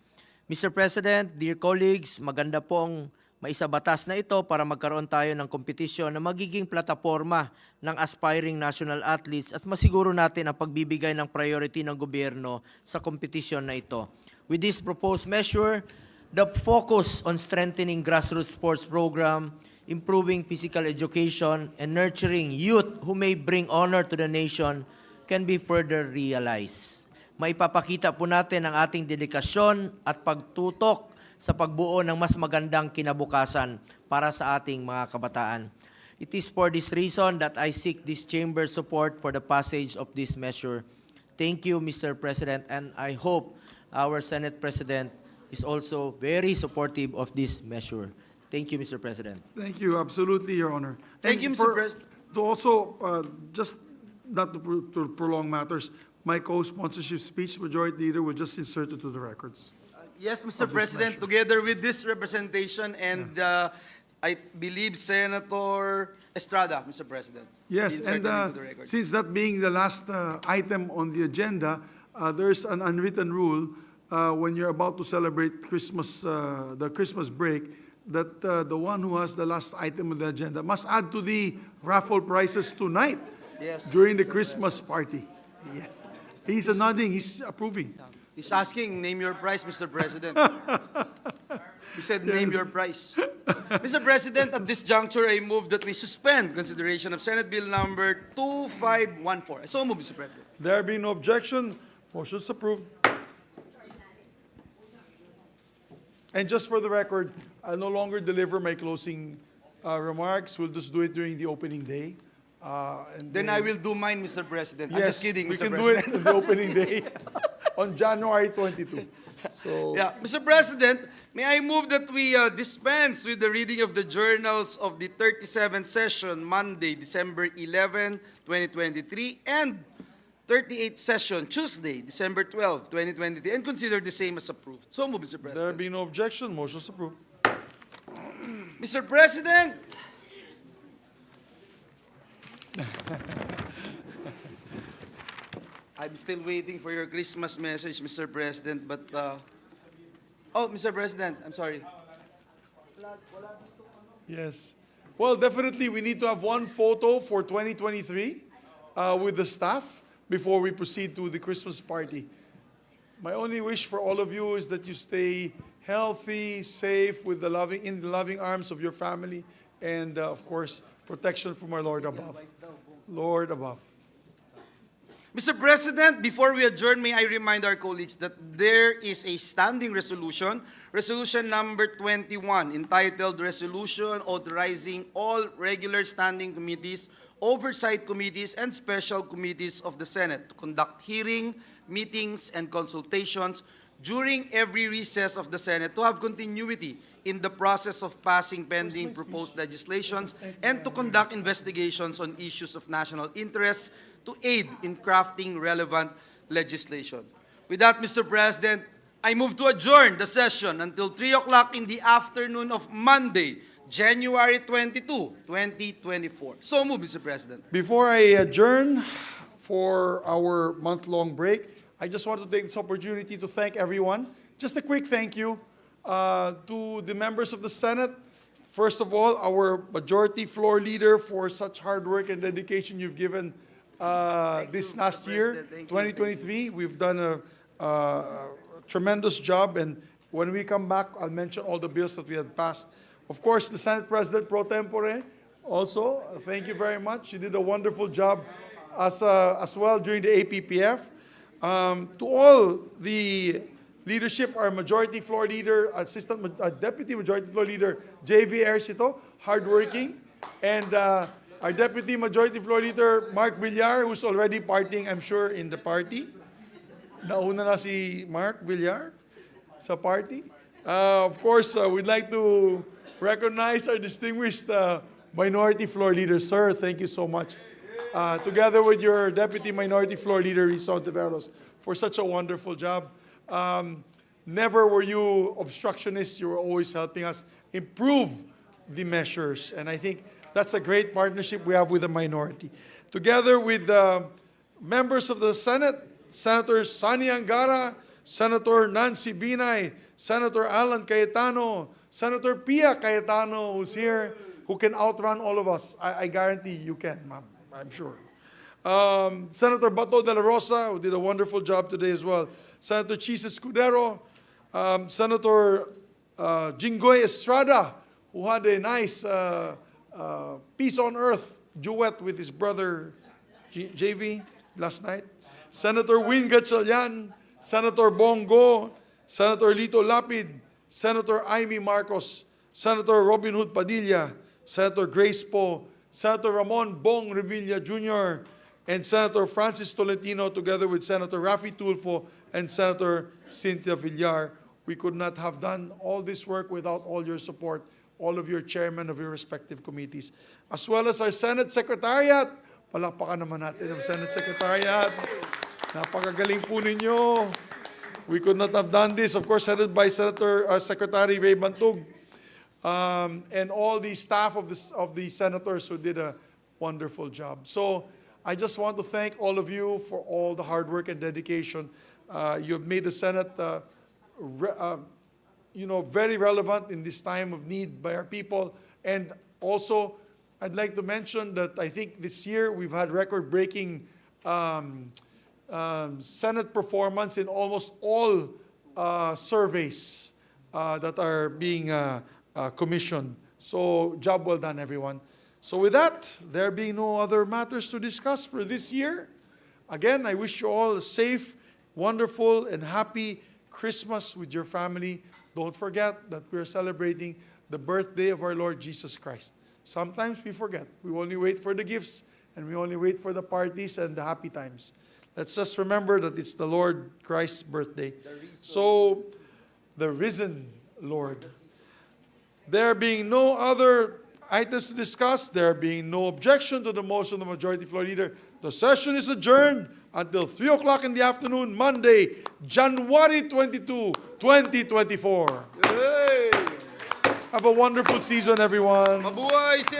Mr. President, dear colleagues, maganda pong maisabatas na ito para magkaroon tayo ng kompetisyon na magiging plataforma ng aspiring national athletes at masiguro natin ang pagbibigay ng priority ng gobyerno sa kompetisyon na ito. With this proposed measure, the focus on strengthening grassroots sports program, improving physical education, and nurturing youth who may bring honor to the nation can be further realized. Maipapakita po natin ang ating dedikasyon at pagtutok sa pagbuo ng mas magandang kinabukasan para sa ating mga kabataan. It is for this reason that I seek this chamber's support for the passage of this measure. Thank you, Mr. President, and I hope our Senate President is also very supportive of this measure. Thank you, Mr. President.
Thank you, absolutely, Your Honor.
Thank you, Mr. President.
To also, just not to prolong matters, my co-sponsorship speech, Majority Leader, will just insert it to the records.
Yes, Mr.
Of this
President,
measure.
together with this representation and I believe Senator Estrada, Mr. President.
Yes,
inserted
and
into the record.
since that being the last item on the agenda, there's an unwritten rule when you're about to celebrate Christmas, the Christmas break, that the one who has the last item on the agenda must add to the raffle prizes tonight
Yes.
during the Christmas party. Yes. He's nodding, he's approving.
He's asking, name your price, Mr. President. He said, name your price. Mr. President, at this juncture, I move that we suspend consideration of Senate Bill number 2514. I so move, Mr. President.
There being no objection, motion is approved. And just for the record, I'll no longer deliver my closing remarks. We'll just do it during the opening day. And
Then I will do mine, Mr. President. I'm just kidding,
we
Mr.
can
President.
do it on the opening day on January 22. So,
Yeah, Mr. President, may I move that we dispense with the reading of the journals of the 37th session, Monday, December 11, 2023, and 38th session, Tuesday, December 12, 2023, and consider the same as approved. So move, Mr.
there
President.
being no objection, motion is approved.
Mr. President, I'm still waiting for your Christmas message, Mr. President, but, oh, Mr. President, I'm sorry.
Yes. Well, definitely we need to have one photo for 2023 with the staff before we proceed to the Christmas party. My only wish for all of you is that you stay healthy, safe, with in the loving arms of your family, and of course, protection from our Lord above. Lord above.
Mr. President, before we adjourn, may I remind our colleagues that there is a standing resolution, resolution number 21, entitled Resolution Authorizing All Regular Standing Committees, Oversight Committees, and Special Committees of the Senate to conduct hearing, meetings, and consultations during every recess of the Senate to have continuity in the process of passing pending proposed legislations and to conduct investigations on issues of national interest to aid in crafting relevant legislation. With that, Mr. President, I move to adjourn the session until 3 o'clock in the afternoon of Monday, January 22, 2024. So move, Mr. President.
Before I adjourn for our month-long break, I just want to take this opportunity to thank everyone. Just a quick thank you to the members of the Senate. First of all, our majority floor leader for such hard work and dedication you've given this last year, 2023. We've done a tremendous job, and when we come back, I'll mention all the bills that we had passed. Of course, the Senate President pro tempore also, thank you very much. You did a wonderful job as well during the APPF. To all the leadership, our majority floor leader, deputy majority floor leader, J.V. Ercito, hardworking, and our deputy majority floor leader, Mark Villar, who's already partying, I'm sure, in the party. Nauna na si Mark Villar sa party. Of course, we'd like to recognize our distinguished minority floor leader. Sir, thank you so much. Together with your deputy minority floor leader, Rizon Tiveros, for such a wonderful job. Never were you obstructionists. You were always helping us improve the measures. And I think that's a great partnership we have with the minority. Together with members of the Senate, Senator Sani Angara, Senator Nancy Binay, Senator Alan Cayetano, Senator Pia Cayetano, who's here, who can outrun all of us. I guarantee you can, ma'am. I'm sure. Senator Bato de la Rosa, who did a wonderful job today as well. Senator Chis Escudero, Senator Jinggoy Estrada, who had a nice Peace on Earth duet with his brother JV last night. Senator Win Gatchalian, Senator Bongo, Senator Lito Lapid, Senator Amy Marcos, Senator Robin Hood Padilla, Senator Grace Poe, Senator Ramon Bong Revilla Jr., and Senator Francis Tolentino, together with Senator Rafi Tulfo and Senator Cynthia Villar. We could not have done all this work without all your support, all of your chairmen of your respective committees, as well as our Senate Secretariat. Palakpakan naman natin ang Senate Secretariat. Napakagaling po ninyo. We could not have done this, of course, headed by Secretary Ray Bantug, and all the staff of the senators who did a wonderful job. So I just want to thank all of you for all the hard work and dedication. You've made the Senate very relevant in this time of need by our people. And also, I'd like to mention that I think this year we've had record-breaking Senate performance in almost all surveys that are being commissioned. So, job well done, everyone. So with that, there being no other matters to discuss for this year, again, I wish you all a safe, wonderful, and happy Christmas with your family. Don't forget that we're celebrating the birthday of our Lord Jesus Christ. Sometimes we forget. We only wait for the gifts, and we only wait for the parties and the happy times. Let's just remember that it's the Lord Christ's birthday. So, the risen Lord. There being no other items to discuss, there being no objection to the motion of the Majority Floor Leader, the session is adjourned until 3 o'clock in the afternoon, Monday, January 22, 2024. Have a wonderful season, everyone.
Mabuhay si